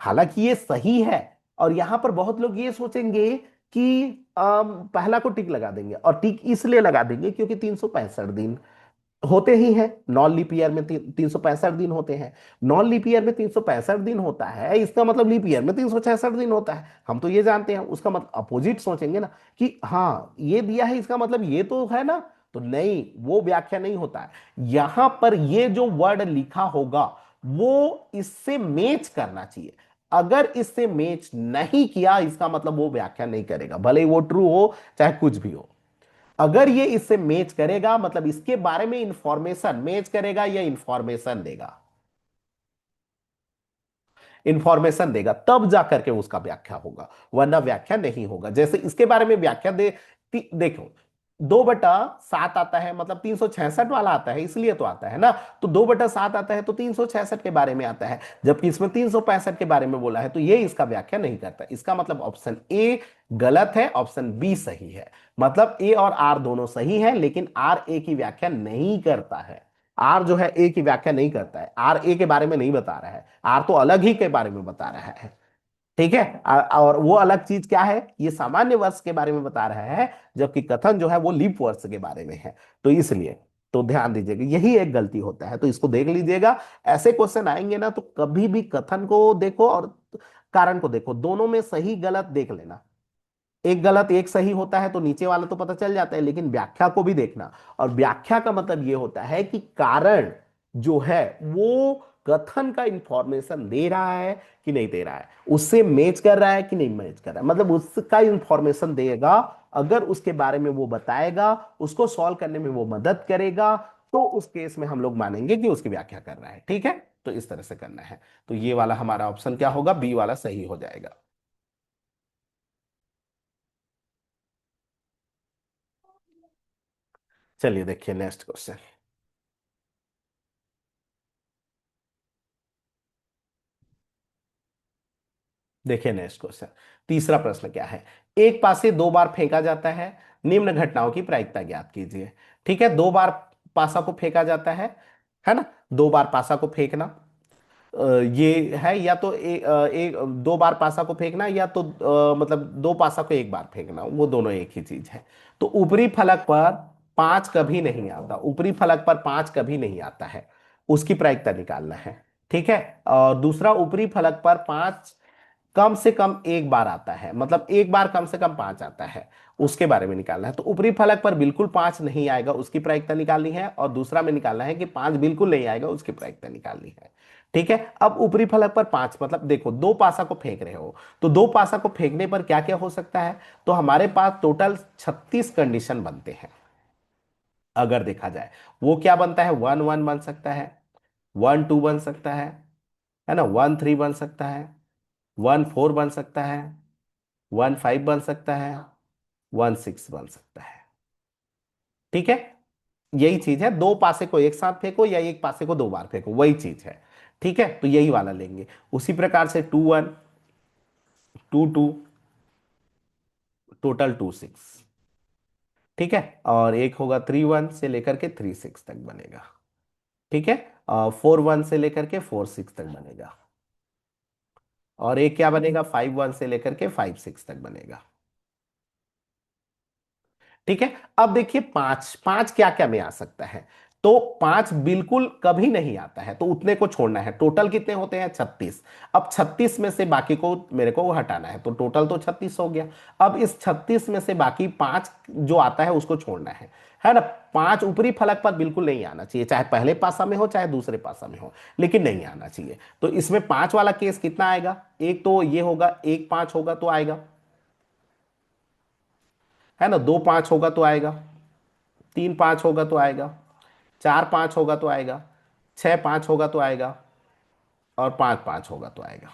हालांकि ये सही है। और यहां पर बहुत लोग ये सोचेंगे कि पहला को टिक लगा देंगे, और टिक इसलिए लगा देंगे क्योंकि 365 दिन होते ही हैं, नॉन लीप ईयर में 365 दिन होते हैं। नॉन लीप ईयर में 365 दिन होता है, इसका मतलब लीप ईयर में 366 दिन होता है, हम तो ये जानते हैं। उसका मतलब अपोजिट सोचेंगे ना कि हाँ ये दिया है इसका मतलब ये तो है ना, तो नहीं, वो व्याख्या नहीं होता है। यहां पर ये जो वर्ड लिखा होगा वो इससे मैच करना चाहिए। अगर इससे मैच नहीं किया, इसका मतलब वो व्याख्या नहीं करेगा, भले ही वो ट्रू हो चाहे कुछ भी हो। अगर ये इससे मैच करेगा मतलब इसके बारे में इंफॉर्मेशन मैच करेगा या इंफॉर्मेशन देगा, इंफॉर्मेशन देगा तब जाकर के उसका व्याख्या होगा, वरना व्याख्या नहीं होगा। जैसे इसके बारे में व्याख्या दे, देखो 2/7 आता है, मतलब 366 वाला आता है, इसलिए तो आता है ना। तो 2/7 आता है तो 366 के बारे में आता है, जबकि इसमें 365 के बारे में बोला है, तो ये इसका व्याख्या नहीं करता। इसका मतलब ऑप्शन ए गलत है, ऑप्शन बी सही है। मतलब ए और आर दोनों सही है, लेकिन आर ए की व्याख्या नहीं करता है। आर जो है ए की व्याख्या नहीं करता है, आर ए के बारे में नहीं बता रहा है, आर तो अलग ही के बारे में बता रहा है। ठीक है, और वो अलग चीज क्या है, ये सामान्य वर्ष के बारे में बता रहा है, जबकि कथन जो है वो लीप वर्ष के बारे में है। तो इसलिए तो ध्यान दीजिएगा, यही एक गलती होता है, तो इसको देख लीजिएगा। ऐसे क्वेश्चन आएंगे ना तो कभी भी कथन को देखो और कारण को देखो, दोनों में सही गलत देख लेना। एक गलत एक सही होता है तो नीचे वाला तो पता चल जाता है, लेकिन व्याख्या को भी देखना। और व्याख्या का मतलब यह होता है कि कारण जो है वो कथन का इंफॉर्मेशन दे रहा है कि नहीं दे रहा है, उससे मैच कर रहा है कि नहीं मैच कर रहा है, मतलब उसका इंफॉर्मेशन देगा। अगर उसके बारे में वो बताएगा, उसको सॉल्व करने में वो मदद करेगा, तो उस केस में हम लोग मानेंगे कि उसकी व्याख्या कर रहा है। ठीक है, तो इस तरह से करना है। तो ये वाला हमारा ऑप्शन क्या होगा, बी वाला सही हो जाएगा। चलिए देखिए नेक्स्ट क्वेश्चन। देखिए नेक्स्ट क्वेश्चन, तीसरा प्रश्न क्या है। एक पासे दो बार फेंका जाता है, निम्न घटनाओं की प्रायिकता ज्ञात कीजिए। ठीक है, दो बार पासा को फेंका जाता है ना, दो बार पासा को फेंकना, ये है, या तो एक दो बार पासा को फेंकना, या तो मतलब दो पासा को एक बार फेंकना, वो दोनों एक ही चीज है। तो ऊपरी फलक पर पांच कभी नहीं आता, ऊपरी फलक पर पांच कभी नहीं आता है, उसकी प्रायिकता निकालना है। ठीक है, और दूसरा, ऊपरी फलक पर पांच कम से कम एक बार आता है, मतलब एक बार कम से कम पांच आता है, उसके बारे में निकालना है। तो ऊपरी फलक पर बिल्कुल पांच नहीं आएगा, उसकी प्रायिकता निकालनी है, और दूसरा में निकालना है कि पांच बिल्कुल नहीं आएगा, उसकी प्रायिकता निकालनी है। ठीक है, अब ऊपरी फलक पर पांच, मतलब देखो दो पासा को फेंक रहे हो, तो दो पासा को फेंकने पर क्या क्या हो सकता है। तो हमारे पास टोटल 36 कंडीशन बनते हैं। अगर देखा जाए, वो क्या बनता है, वन वन बन सकता है, वन टू बन सकता है ना, वन थ्री बन सकता है, वन फोर बन सकता है, वन फाइव बन सकता है, वन सिक्स बन सकता है। ठीक है, यही चीज है, दो पासे को एक साथ फेंको या एक पासे को दो बार फेंको, वही चीज है। ठीक है, तो यही वाला लेंगे। उसी प्रकार से two one, two two, total two six. ठीक है, और एक होगा थ्री वन से लेकर के थ्री सिक्स तक बनेगा। ठीक है, फोर वन से लेकर के फोर सिक्स तक बनेगा, और एक क्या बनेगा, फाइव वन से लेकर के फाइव सिक्स तक बनेगा। ठीक है, अब देखिए पांच, पांच क्या क्या में आ सकता है। तो पांच बिल्कुल कभी नहीं आता है, तो उतने को छोड़ना है। टोटल कितने होते हैं, 36। अब 36 में से बाकी को मेरे को हटाना है, तो टोटल तो 36 हो गया। अब इस 36 में से बाकी पांच जो आता है उसको छोड़ना है ना। पांच ऊपरी फलक पर बिल्कुल नहीं आना चाहिए, चाहे पहले पासा में हो चाहे दूसरे पासा में हो, लेकिन नहीं आना चाहिए। तो इसमें पांच वाला केस कितना आएगा, एक तो ये होगा, एक पांच होगा तो आएगा, है ना, दो पांच होगा तो आएगा, तीन पांच होगा तो आएगा, चार पांच होगा तो आएगा, छह पांच होगा तो आएगा, और पांच पांच होगा तो आएगा।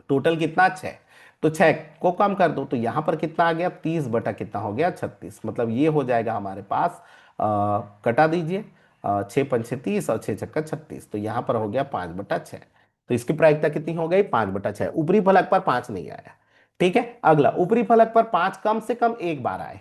टोटल कितना, छह। तो छह को कम कर दो, तो यहां पर कितना आ गया, 30 बटा कितना हो गया, 36। मतलब ये हो जाएगा हमारे पास, कटा दीजिए, छः पंचे 30 और छः छक्का 36, तो यहां पर हो गया 5/6। तो इसकी प्रायिकता कितनी हो गई, 5/6। ऊपरी फलक पर पांच नहीं आया। ठीक है, अगला, ऊपरी फलक पर पांच कम से कम एक बार आए,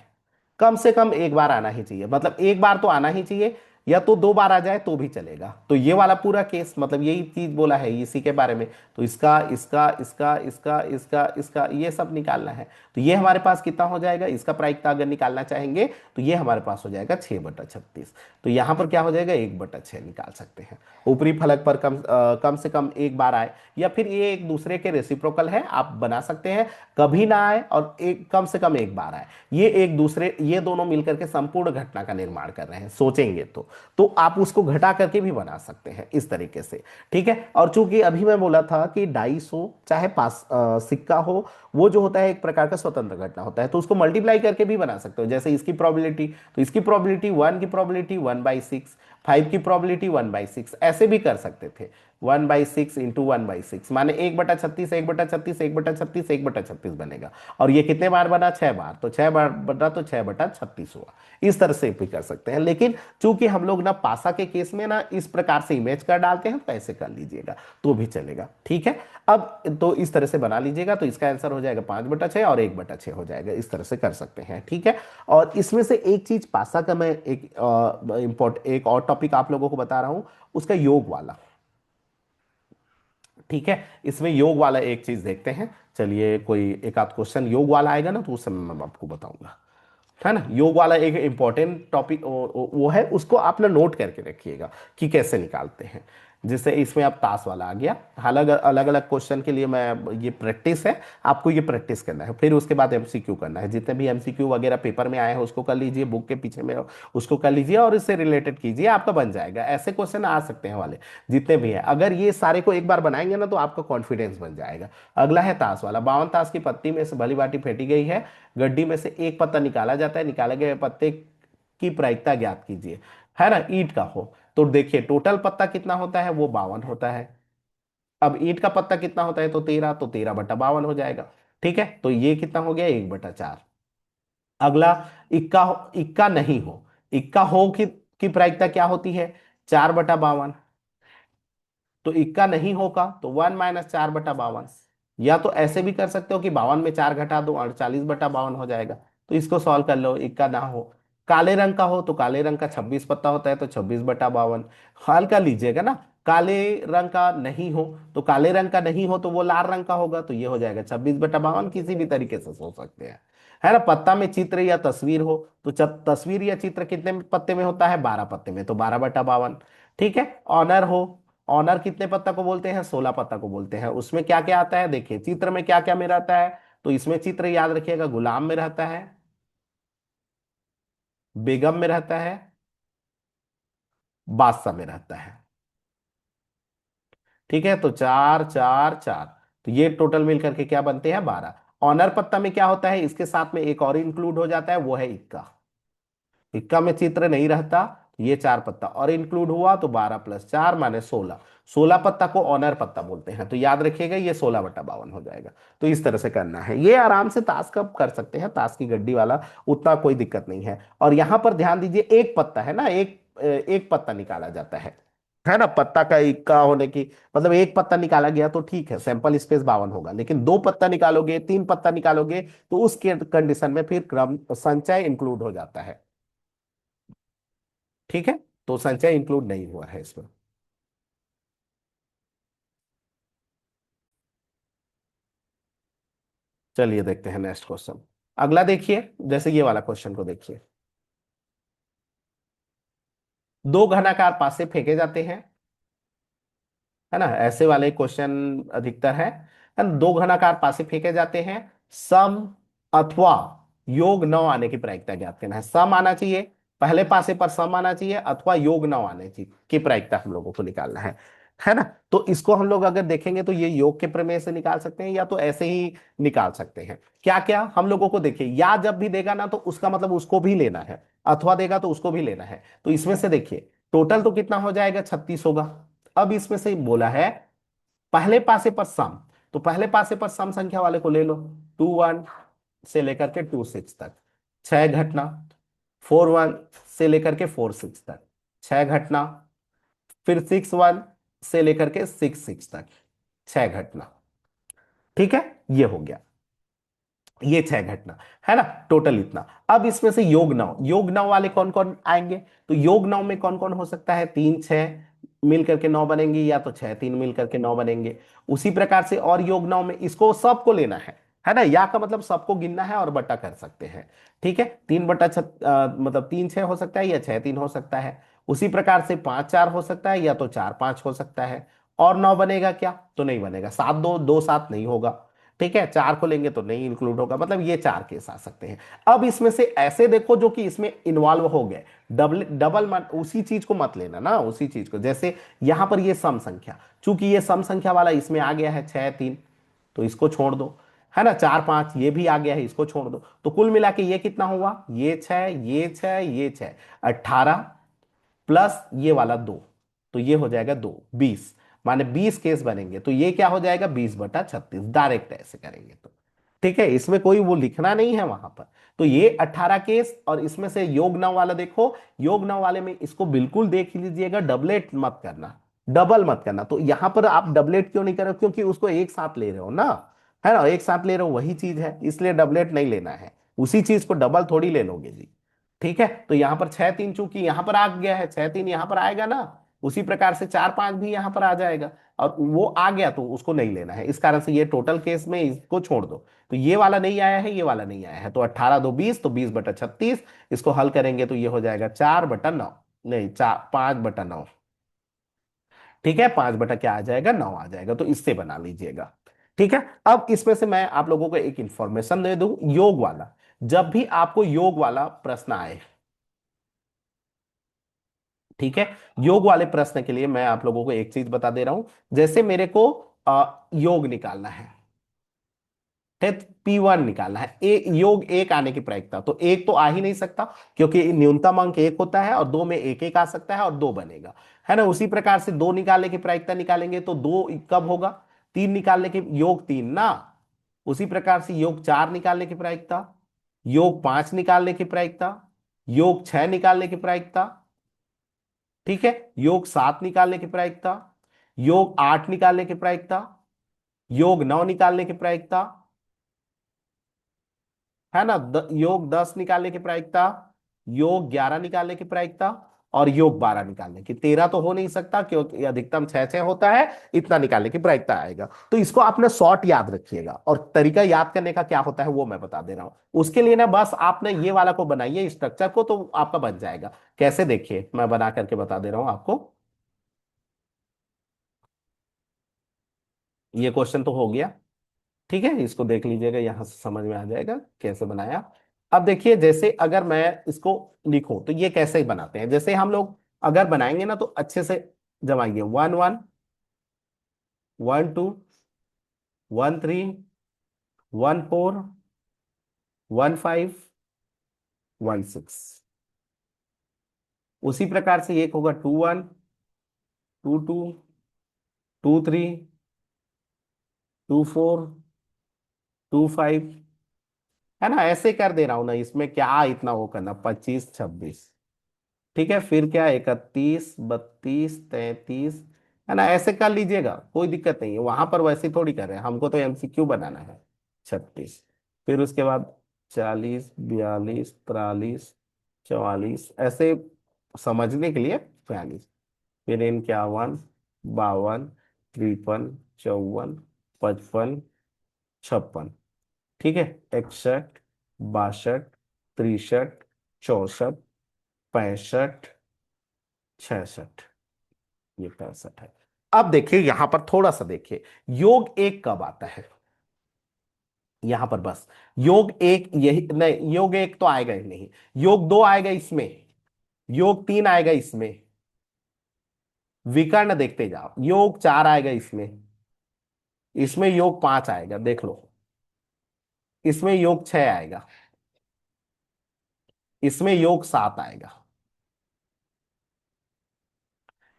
कम से कम एक बार आना ही चाहिए, मतलब एक बार तो आना ही चाहिए, या तो दो बार आ जाए तो भी चलेगा। तो ये वाला पूरा केस, मतलब यही चीज बोला है इसी के बारे में। तो इसका इसका इसका इसका इसका इसका ये सब निकालना है। तो ये हमारे पास कितना हो जाएगा, इसका प्रायिकता अगर निकालना चाहेंगे तो ये हमारे पास हो जाएगा 6/36। तो यहाँ पर क्या हो जाएगा, 1/6 निकाल सकते हैं। ऊपरी फलक पर कम से कम एक बार आए, या फिर ये एक दूसरे के रेसिप्रोकल है, आप बना सकते हैं। कभी ना आए और एक कम से कम एक बार आए, ये एक दूसरे, ये दोनों मिलकर के संपूर्ण घटना का निर्माण कर रहे हैं, सोचेंगे तो आप उसको घटा करके भी बना सकते हैं इस तरीके से। ठीक है, और चूंकि अभी मैं बोला था कि डाइस हो चाहे पास सिक्का हो, वो जो होता है एक प्रकार का स्वतंत्र घटना होता है, तो उसको मल्टीप्लाई करके भी बना सकते हो। जैसे इसकी प्रोबेबिलिटी, तो इसकी प्रोबेबिलिटी, वन की प्रोबेबिलिटी 1/6, फाइव की प्रोबेबिलिटी 1/6, ऐसे भी कर सकते थे। 1/6 इंटू 1/6 माने 1/36, 1/36, 1/36, 1/36 बनेगा। और ये कितने बार बना, छह बार, तो छह बार बना तो 6/36 हुआ। इस तरह से भी कर सकते हैं, लेकिन चूंकि हम लोग ना पासा के केस में ना इस प्रकार से इमेज कर डालते हैं, तो ऐसे कर लीजिएगा तो भी चलेगा। ठीक है, अब तो इस तरह से बना लीजिएगा, तो इसका आंसर हो जाएगा 5/6 और 1/6 हो जाएगा, इस तरह से कर सकते हैं। ठीक है, और इसमें से एक चीज पासा का मैं एक एक और टॉपिक आप लोगों को बता रहा हूं, उसका योग वाला। ठीक है, इसमें योग वाला एक चीज देखते हैं। चलिए कोई एक आध क्वेश्चन योग वाला आएगा ना, तो उस समय मैं आपको बताऊंगा। है ना, योग वाला एक इंपॉर्टेंट टॉपिक वो है, उसको आप ना नोट करके रखिएगा कि कैसे निकालते हैं। जैसे इसमें आप ताश वाला आ गया, हालांकि अलग अलग क्वेश्चन के लिए मैं, ये प्रैक्टिस है, आपको ये प्रैक्टिस करना है, फिर उसके बाद एमसीक्यू करना है। जितने भी एमसीक्यू वगैरह पेपर में आए हैं उसको कर लीजिए, बुक के पीछे में उसको कर लीजिए, और इससे रिलेटेड कीजिए, आपका बन जाएगा। ऐसे क्वेश्चन आ सकते हैं वाले जितने भी हैं, अगर ये सारे को एक बार बनाएंगे ना तो आपका कॉन्फिडेंस बन जाएगा। अगला है ताश वाला, 52 ताश की पत्ती में से भली बाटी फेंटी गई है, गड्डी में से एक पत्ता निकाला जाता है, निकाले गए पत्ते की प्रायिकता ज्ञात कीजिए, है ना, ईंट का हो। तो देखिए टोटल पत्ता कितना होता है, वो 52 होता है। अब ईंट का पत्ता कितना होता है, तो 13, तो 13/52 हो जाएगा। ठीक है, तो ये कितना हो गया, 1/4। अगला, इक्का इक्का नहीं हो, इक्का हो की प्रायिकता क्या होती है, 4/52। तो इक्का नहीं होगा तो 1 - 4/52। या तो ऐसे भी कर सकते हो कि 52 में 4 घटा दो, 48/52 हो जाएगा। तो इसको सॉल्व कर लो, इक्का ना हो। काले रंग का हो तो काले रंग का 26 पत्ता होता है, तो 26/52। हल्का लीजिएगा ना, काले रंग का नहीं हो, तो काले रंग का नहीं हो तो वो लाल रंग का होगा, तो ये हो जाएगा 26/52। किसी भी तरीके से सोच सकते हैं, है ना। पत्ता में चित्र या तस्वीर हो, तो जब तस्वीर या चित्र कितने पत्ते में होता है, 12 पत्ते में, तो 12/52। ठीक है, ऑनर हो, ऑनर कितने पत्ता को बोलते हैं, 16 पत्ता को बोलते हैं। उसमें क्या क्या आता है, देखिए चित्र में क्या क्या में रहता है। तो इसमें चित्र याद रखिएगा, गुलाम में रहता है, बेगम में रहता है, बादशाह में रहता है। ठीक है, तो 4 4 4, तो ये टोटल मिल करके क्या बनते हैं, 12। ऑनर पत्ता में क्या होता है, इसके साथ में एक और इंक्लूड हो जाता है, वो है इक्का। इक्का में चित्र नहीं रहता, ये 4 पत्ता और इंक्लूड हुआ, तो 12 + 4 माने 16। 16 पत्ता को ऑनर पत्ता बोलते हैं, तो याद रखिएगा ये 16/52 हो जाएगा। तो इस तरह से करना है, ये आराम से ताश का कर सकते हैं, ताश की गड्डी वाला, उतना कोई दिक्कत नहीं है। और यहां पर ध्यान दीजिए, एक पत्ता है ना, एक पत्ता निकाला जाता है ना। पत्ता का इक्का होने की मतलब एक पत्ता निकाला गया तो ठीक है, सैंपल स्पेस 52 होगा, लेकिन 2 पत्ता निकालोगे, 3 पत्ता निकालोगे, तो उस कंडीशन में फिर क्रम संचय इंक्लूड हो जाता है। ठीक है, तो संचय इंक्लूड नहीं हुआ है इसमें। चलिए देखते हैं नेक्स्ट क्वेश्चन। अगला देखिए, जैसे ये वाला क्वेश्चन को देखिए। दो घनाकार पासे फेंके जाते हैं, है ना, ऐसे वाले क्वेश्चन अधिकतर है ना। दो घनाकार पासे फेंके जाते हैं, सम अथवा योग न आने की प्रायिकता ज्ञात करना है। सम आना चाहिए, पहले पासे पर सम आना चाहिए, अथवा योग न आने चाहिए की प्रायिकता हम लोगों को निकालना है ना। तो इसको हम लोग अगर देखेंगे तो ये योग के प्रमेय से निकाल सकते हैं, या तो ऐसे ही निकाल सकते हैं। क्या क्या हम लोगों को देखिए, या जब भी देगा ना तो उसका मतलब उसको भी लेना है, अथवा देगा तो उसको भी लेना है। तो इसमें से देखिए टोटल तो कितना हो जाएगा, 36 होगा। अब इसमें से बोला है पहले पासे पर सम, तो पहले पासे पर सम संख्या वाले को ले लो। 2 1 से लेकर के 2 6 तक 6 घटना, 4 1 से लेकर के 4 6 तक 6 घटना, फिर 6 1 से लेकर के 6 6 तक 6 घटना। ठीक है, ये हो गया, ये 6 घटना, है ना। टोटल इतना। अब इसमें से योग नव, योग नव वाले कौन कौन आएंगे, तो योग नव में कौन कौन हो सकता है, 3 6 मिल करके 9 बनेंगे, या तो 6 3 मिल करके 9 बनेंगे। उसी प्रकार से और योग नव में इसको सबको लेना है ना, या का मतलब सबको गिनना है और बटा कर सकते हैं। ठीक है, 3/6 मतलब 3 6 हो सकता है, या 6 3 हो सकता है। उसी प्रकार से 5 4 हो सकता है, या तो 4 5 हो सकता है। और 9 बनेगा क्या, तो नहीं बनेगा। 7 2 2 7 नहीं होगा। ठीक है, 4 को लेंगे तो नहीं इंक्लूड होगा, मतलब ये 4 केस आ सकते हैं। अब इसमें से ऐसे देखो जो कि इसमें इन्वॉल्व हो गए, डबल डबल मत, उसी चीज को मत लेना ना, उसी चीज को। जैसे यहां पर ये सम संख्या, चूंकि ये सम संख्या वाला इसमें आ गया है 6 3, तो इसको छोड़ दो, है ना। 4 5 ये भी आ गया है, इसको छोड़ दो। तो कुल मिला के ये कितना हुआ, ये 6 ये 6 ये 6, 18 प्लस ये वाला 2, तो ये हो जाएगा 2 20, माने 20 केस बनेंगे। तो ये क्या हो जाएगा, 20/36, डायरेक्ट ऐसे करेंगे तो। ठीक है, इसमें कोई वो लिखना नहीं है वहां पर। तो ये 18 केस, और इसमें से योग नव वाला देखो, योग नव वाले में इसको बिल्कुल देख लीजिएगा, डबलेट मत करना, डबल मत करना। तो यहां पर आप डबलेट क्यों नहीं कर रहे हो, क्योंकि उसको एक साथ ले रहे हो ना, है ना, एक साथ ले रहे हो, वही चीज है, इसलिए डबलेट नहीं लेना है। उसी चीज को डबल थोड़ी ले लोगे जी। ठीक है, तो यहां पर 6 3 चूंकि यहां पर आ गया है, 6 3 यहां पर आएगा ना, उसी प्रकार से 4 5 भी यहां पर आ जाएगा, और वो आ गया तो उसको नहीं लेना है। इस कारण से ये टोटल केस में इसको छोड़ दो। तो ये वाला नहीं आया है, ये वाला नहीं आया है, तो 18 2 20, तो 20/36। इसको हल करेंगे तो ये हो जाएगा 4/9, नहीं 5/9। ठीक है, 5 बटा क्या आ जाएगा, 9 आ जाएगा, तो इससे बना लीजिएगा। ठीक है, अब इसमें से मैं आप लोगों को एक इंफॉर्मेशन दे दूं, योग वाला, जब भी आपको योग वाला प्रश्न आए, ठीक है, योग वाले प्रश्न के लिए मैं आप लोगों को एक चीज बता दे रहा हूं। जैसे मेरे को योग निकालना है, है। P1 निकालना है, योग एक आने की प्रायिकता, तो एक तो आ ही नहीं सकता क्योंकि न्यूनतम अंक एक होता है और दो में एक एक आ सकता है और दो बनेगा, है ना। उसी प्रकार से दो निकालने की प्रायिकता निकालेंगे तो दो कब होगा, तीन निकालने की, योग तीन ना। उसी प्रकार से योग चार निकालने की प्रायिकता, योग पांच निकालने की प्रायिकता, योग छह निकालने की प्रायिकता, ठीक है, योग सात निकालने की प्रायिकता, योग आठ निकालने की प्रायिकता, योग नौ निकालने की प्रायिकता, है ना, योग दस निकालने की प्रायिकता, योग ग्यारह निकालने की प्रायिकता और योग बारह निकालने की। तेरह तो हो नहीं सकता क्योंकि अधिकतम छह छह होता है, इतना निकालने की प्रायिकता आएगा। तो इसको आपने शॉर्ट याद रखिएगा, और तरीका याद करने का क्या होता है वो मैं बता दे रहा हूं। उसके लिए ना बस आपने ये वाला को बनाइए स्ट्रक्चर को, तो आपका बन जाएगा। कैसे, देखिए मैं बना करके बता दे रहा हूं आपको। ये क्वेश्चन तो हो गया, ठीक है, इसको देख लीजिएगा, यहां से समझ में आ जाएगा कैसे बनाया। अब देखिए, जैसे अगर मैं इसको लिखूं तो ये कैसे बनाते हैं, जैसे हम लोग अगर बनाएंगे ना तो अच्छे से जमाइए, one one, one two, one three, one four, one five, one six. उसी प्रकार से एक होगा two one, two two, two three, two four, two five, है ना। ऐसे कर दे रहा हूं ना, इसमें क्या इतना वो करना, पच्चीस छब्बीस, ठीक है। फिर क्या, 31 32 33, है ना, ऐसे कर लीजिएगा, कोई दिक्कत नहीं है। वहां पर वैसे थोड़ी कर रहे हैं, हमको तो एमसीक्यू बनाना है। 36, फिर उसके बाद 40 42 43 44, ऐसे समझने के लिए 42, फिर इक्यावन, बावन, तिरपन, चौवन, पचपन, छप्पन, ठीक है, 61, 62, 63, 64, 65, 66, ये 65 है। अब देखिए यहां पर थोड़ा सा देखिए, योग एक कब आता है, यहां पर बस योग एक, यही नहीं, योग एक तो आएगा ही नहीं, योग दो आएगा इसमें, योग तीन आएगा इसमें, विकर्ण देखते जाओ, योग चार आएगा इसमें, इसमें योग पांच आएगा देख लो, इसमें योग छह आएगा, इसमें योग सात आएगा,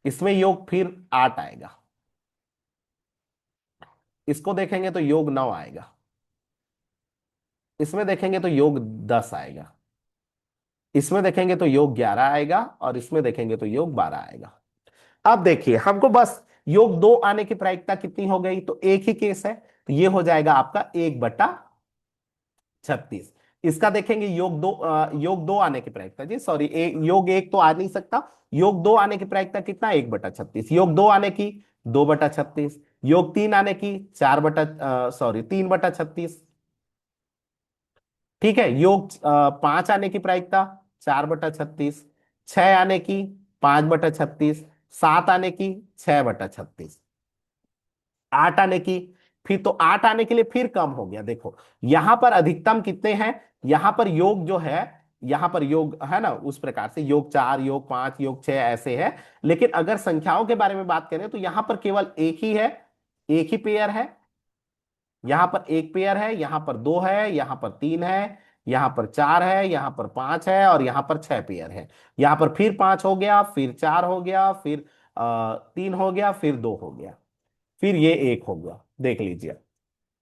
इसमें योग फिर आठ आएगा, इसको देखेंगे तो योग नौ आएगा, इसमें देखेंगे तो योग दस आएगा, इसमें देखेंगे तो योग ग्यारह आएगा और इसमें देखेंगे तो योग बारह आएगा। अब देखिए हमको बस योग दो आने की प्रायिकता कितनी हो गई, तो एक ही केस है, तो ये हो जाएगा आपका 1/36। इसका देखेंगे योग दो, योग दो आने की प्रायिकता, जी सॉरी, योग एक तो आ नहीं सकता, योग दो आने की प्रायिकता कितना, 1/36, योग दो आने की 2/36, योग तीन आने की 3/36, ठीक है, योग पांच आने की प्रायिकता 4/36, छह आने की 5/36, सात आने की 6/36, आठ आने की, फिर तो आठ आने के लिए फिर कम हो गया, देखो यहां पर अधिकतम कितने हैं, यहां पर योग जो है, यहां पर योग है ना, उस प्रकार से योग चार, योग पांच, योग छह ऐसे है। लेकिन अगर संख्याओं के बारे में बात करें तो यहां पर केवल एक ही है, एक ही पेयर है, यहां पर एक पेयर है, यहां पर दो है, यहां पर तीन है, यहां पर चार है, यहां पर पांच है और यहां पर छह पेयर है। यहां पर फिर पांच हो गया, फिर चार हो गया, फिर तीन हो गया, फिर दो हो गया, फिर ये एक हो गया, देख लीजिए,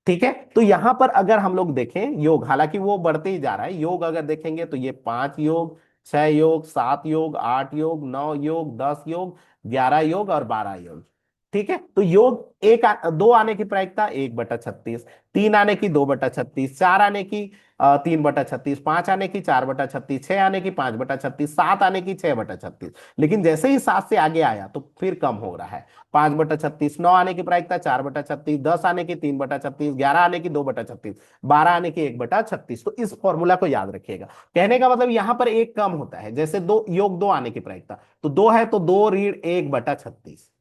ठीक है। तो यहां पर अगर हम लोग देखें योग, हालांकि वो बढ़ते ही जा रहा है, योग अगर देखेंगे तो ये पांच योग, छह योग, सात योग, आठ योग, नौ योग, 10 योग, 11 योग और 12 योग, ठीक है। तो योग एक दो आने की प्रायिकता 1/36, तीन आने की 2/36, चार आने की 3/36, पांच आने की 4/36, छह आने की 5/36, सात आने की 6/36। लेकिन जैसे ही सात से आगे आया तो फिर कम हो रहा है, 5/36, नौ आने की प्रायिकता 4/36, 10 आने की 3/36, 11 आने की 2/36, 12 आने की 1/36। तो इस फॉर्मूला को याद रखिएगा। कहने का मतलब यहां पर एक कम होता है, जैसे दो योग दो आने की प्रायिकता, तो दो है तो दो रीढ़ 1/36,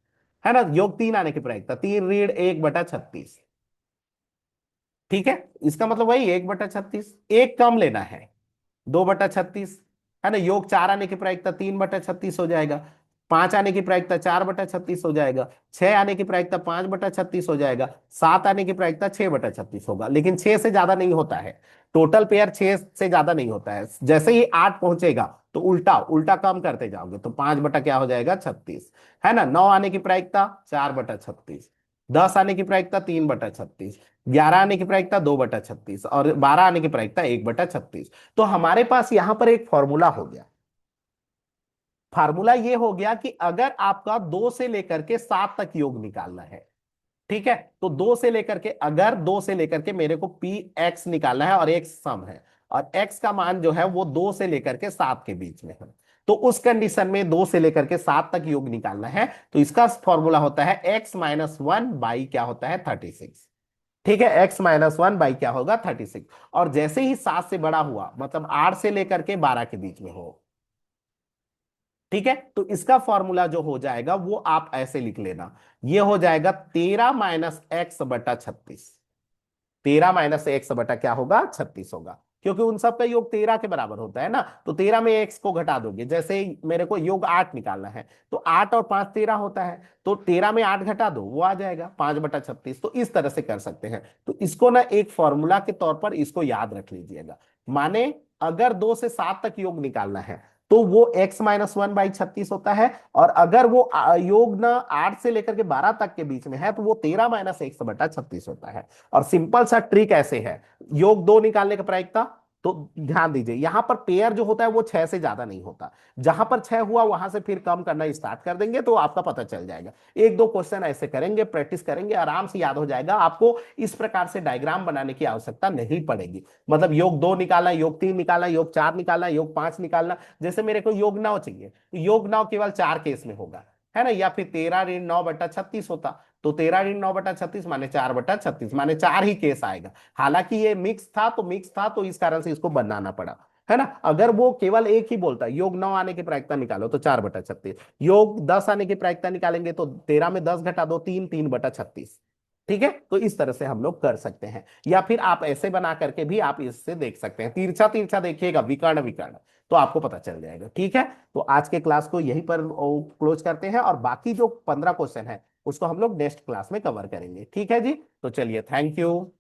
है ना, योग तीन आने की प्रायिकता, तीन रीढ़ 1/36, ठीक है। इसका मतलब वही 1/36, एक कम लेना है, 2/36, है ना। योग चार आने की प्रायिकता 3/36 हो जाएगा, 5 आने की प्रायिकता 4/36 हो जाएगा, 6 आने की प्रायिकता 5/36 हो जाएगा, 7 आने की प्रायिकता 6/36 होगा, लेकिन 6 से ज्यादा नहीं होता है। टोटल पेयर 6 से ज्यादा नहीं होता है। जैसे ही 8 पहुंचेगा तो उल्टा उल्टा कम करते जाओगे, तो 5 बटा क्या हो जाएगा 36, है ना। 9 आने की प्रायिकता 4/36, 10 आने की प्रायिकता 3/36, 11 आने की प्रायिकता 2/36 और 12 आने की प्रायिकता 1/36। तो हमारे पास यहां पर एक फॉर्मूला हो गया। फार्मूला ये हो गया कि अगर आपका 2 से लेकर के 7 तक योग निकालना है, ठीक है, तो 2 से लेकर के, अगर 2 से लेकर के मेरे को पी एक्स निकालना है और एक्स सम है, और एक्स का मान जो है वो 2 से लेकर के 7 के बीच में है, तो उस कंडीशन में 2 से लेकर के 7 तक योग निकालना है, तो इसका फॉर्मूला होता है x-1 बाई क्या होता है 36। ठीक है, x-1 बाई क्या होगा 36। और जैसे ही 7 से बड़ा हुआ, मतलब 8 से लेकर के 12 के बीच में हो, ठीक है, तो इसका फॉर्मूला जो हो जाएगा वो आप ऐसे लिख लेना, ये हो जाएगा 13-x/36। 13-x बटा क्या होगा 36 होगा, क्योंकि उन सब का योग 13 के बराबर होता है ना, तो 13 में x को घटा दोगे। जैसे ही मेरे को योग 8 निकालना है, तो 8 और 5 13 होता है, तो 13 में 8 घटा दो, वो आ जाएगा 5/36। तो इस तरह से कर सकते हैं। तो इसको ना एक फॉर्मूला के तौर पर इसको याद रख लीजिएगा। माने अगर 2 से 7 तक योग निकालना है तो वो x-1/36 होता है, और अगर वो योग ना 8 से लेकर के 12 तक के बीच में है तो वो 13-x/36 होता है। और सिंपल सा ट्रिक ऐसे है, योग 2 निकालने का प्रायिकता, तो ध्यान दीजिए यहां पर पेयर जो होता है वो 6 से ज्यादा नहीं होता। जहां पर 6 हुआ वहां से फिर कम करना स्टार्ट कर देंगे तो आपका पता चल जाएगा। एक दो क्वेश्चन ऐसे करेंगे, प्रैक्टिस करेंगे, आराम से याद हो जाएगा आपको। इस प्रकार से डायग्राम बनाने की आवश्यकता नहीं पड़ेगी। मतलब योग 2 निकालना, योग 3 निकालना, योग 4 निकालना, योग 5 निकालना। जैसे मेरे को योग 9 चाहिए, तो योग 9 केवल 4 केस में होगा, है ना, या फिर 13-9/36 होता, तो 13-9/36 माने 4/36, माने 4 ही केस आएगा। हालांकि ये मिक्स था तो इस कारण से इसको बनाना पड़ा, है ना। अगर वो केवल एक ही बोलता योग 9 आने की प्रायिकता निकालो तो 4/36, योग 10 आने की प्रायिकता निकालेंगे तो 13 में 10 घटा दो, 3 ठीक है। तो इस तरह से हम लोग कर सकते हैं, या फिर आप ऐसे बना करके भी आप इससे देख सकते हैं, तिरछा तिरछा देखिएगा, विकर्ण विकर्ण, तो आपको पता चल जाएगा। ठीक है, तो आज के क्लास को यहीं पर क्लोज करते हैं, और बाकी जो 15 क्वेश्चन है उसको हम लोग नेक्स्ट क्लास में कवर करेंगे। ठीक है जी, तो चलिए, थैंक यू।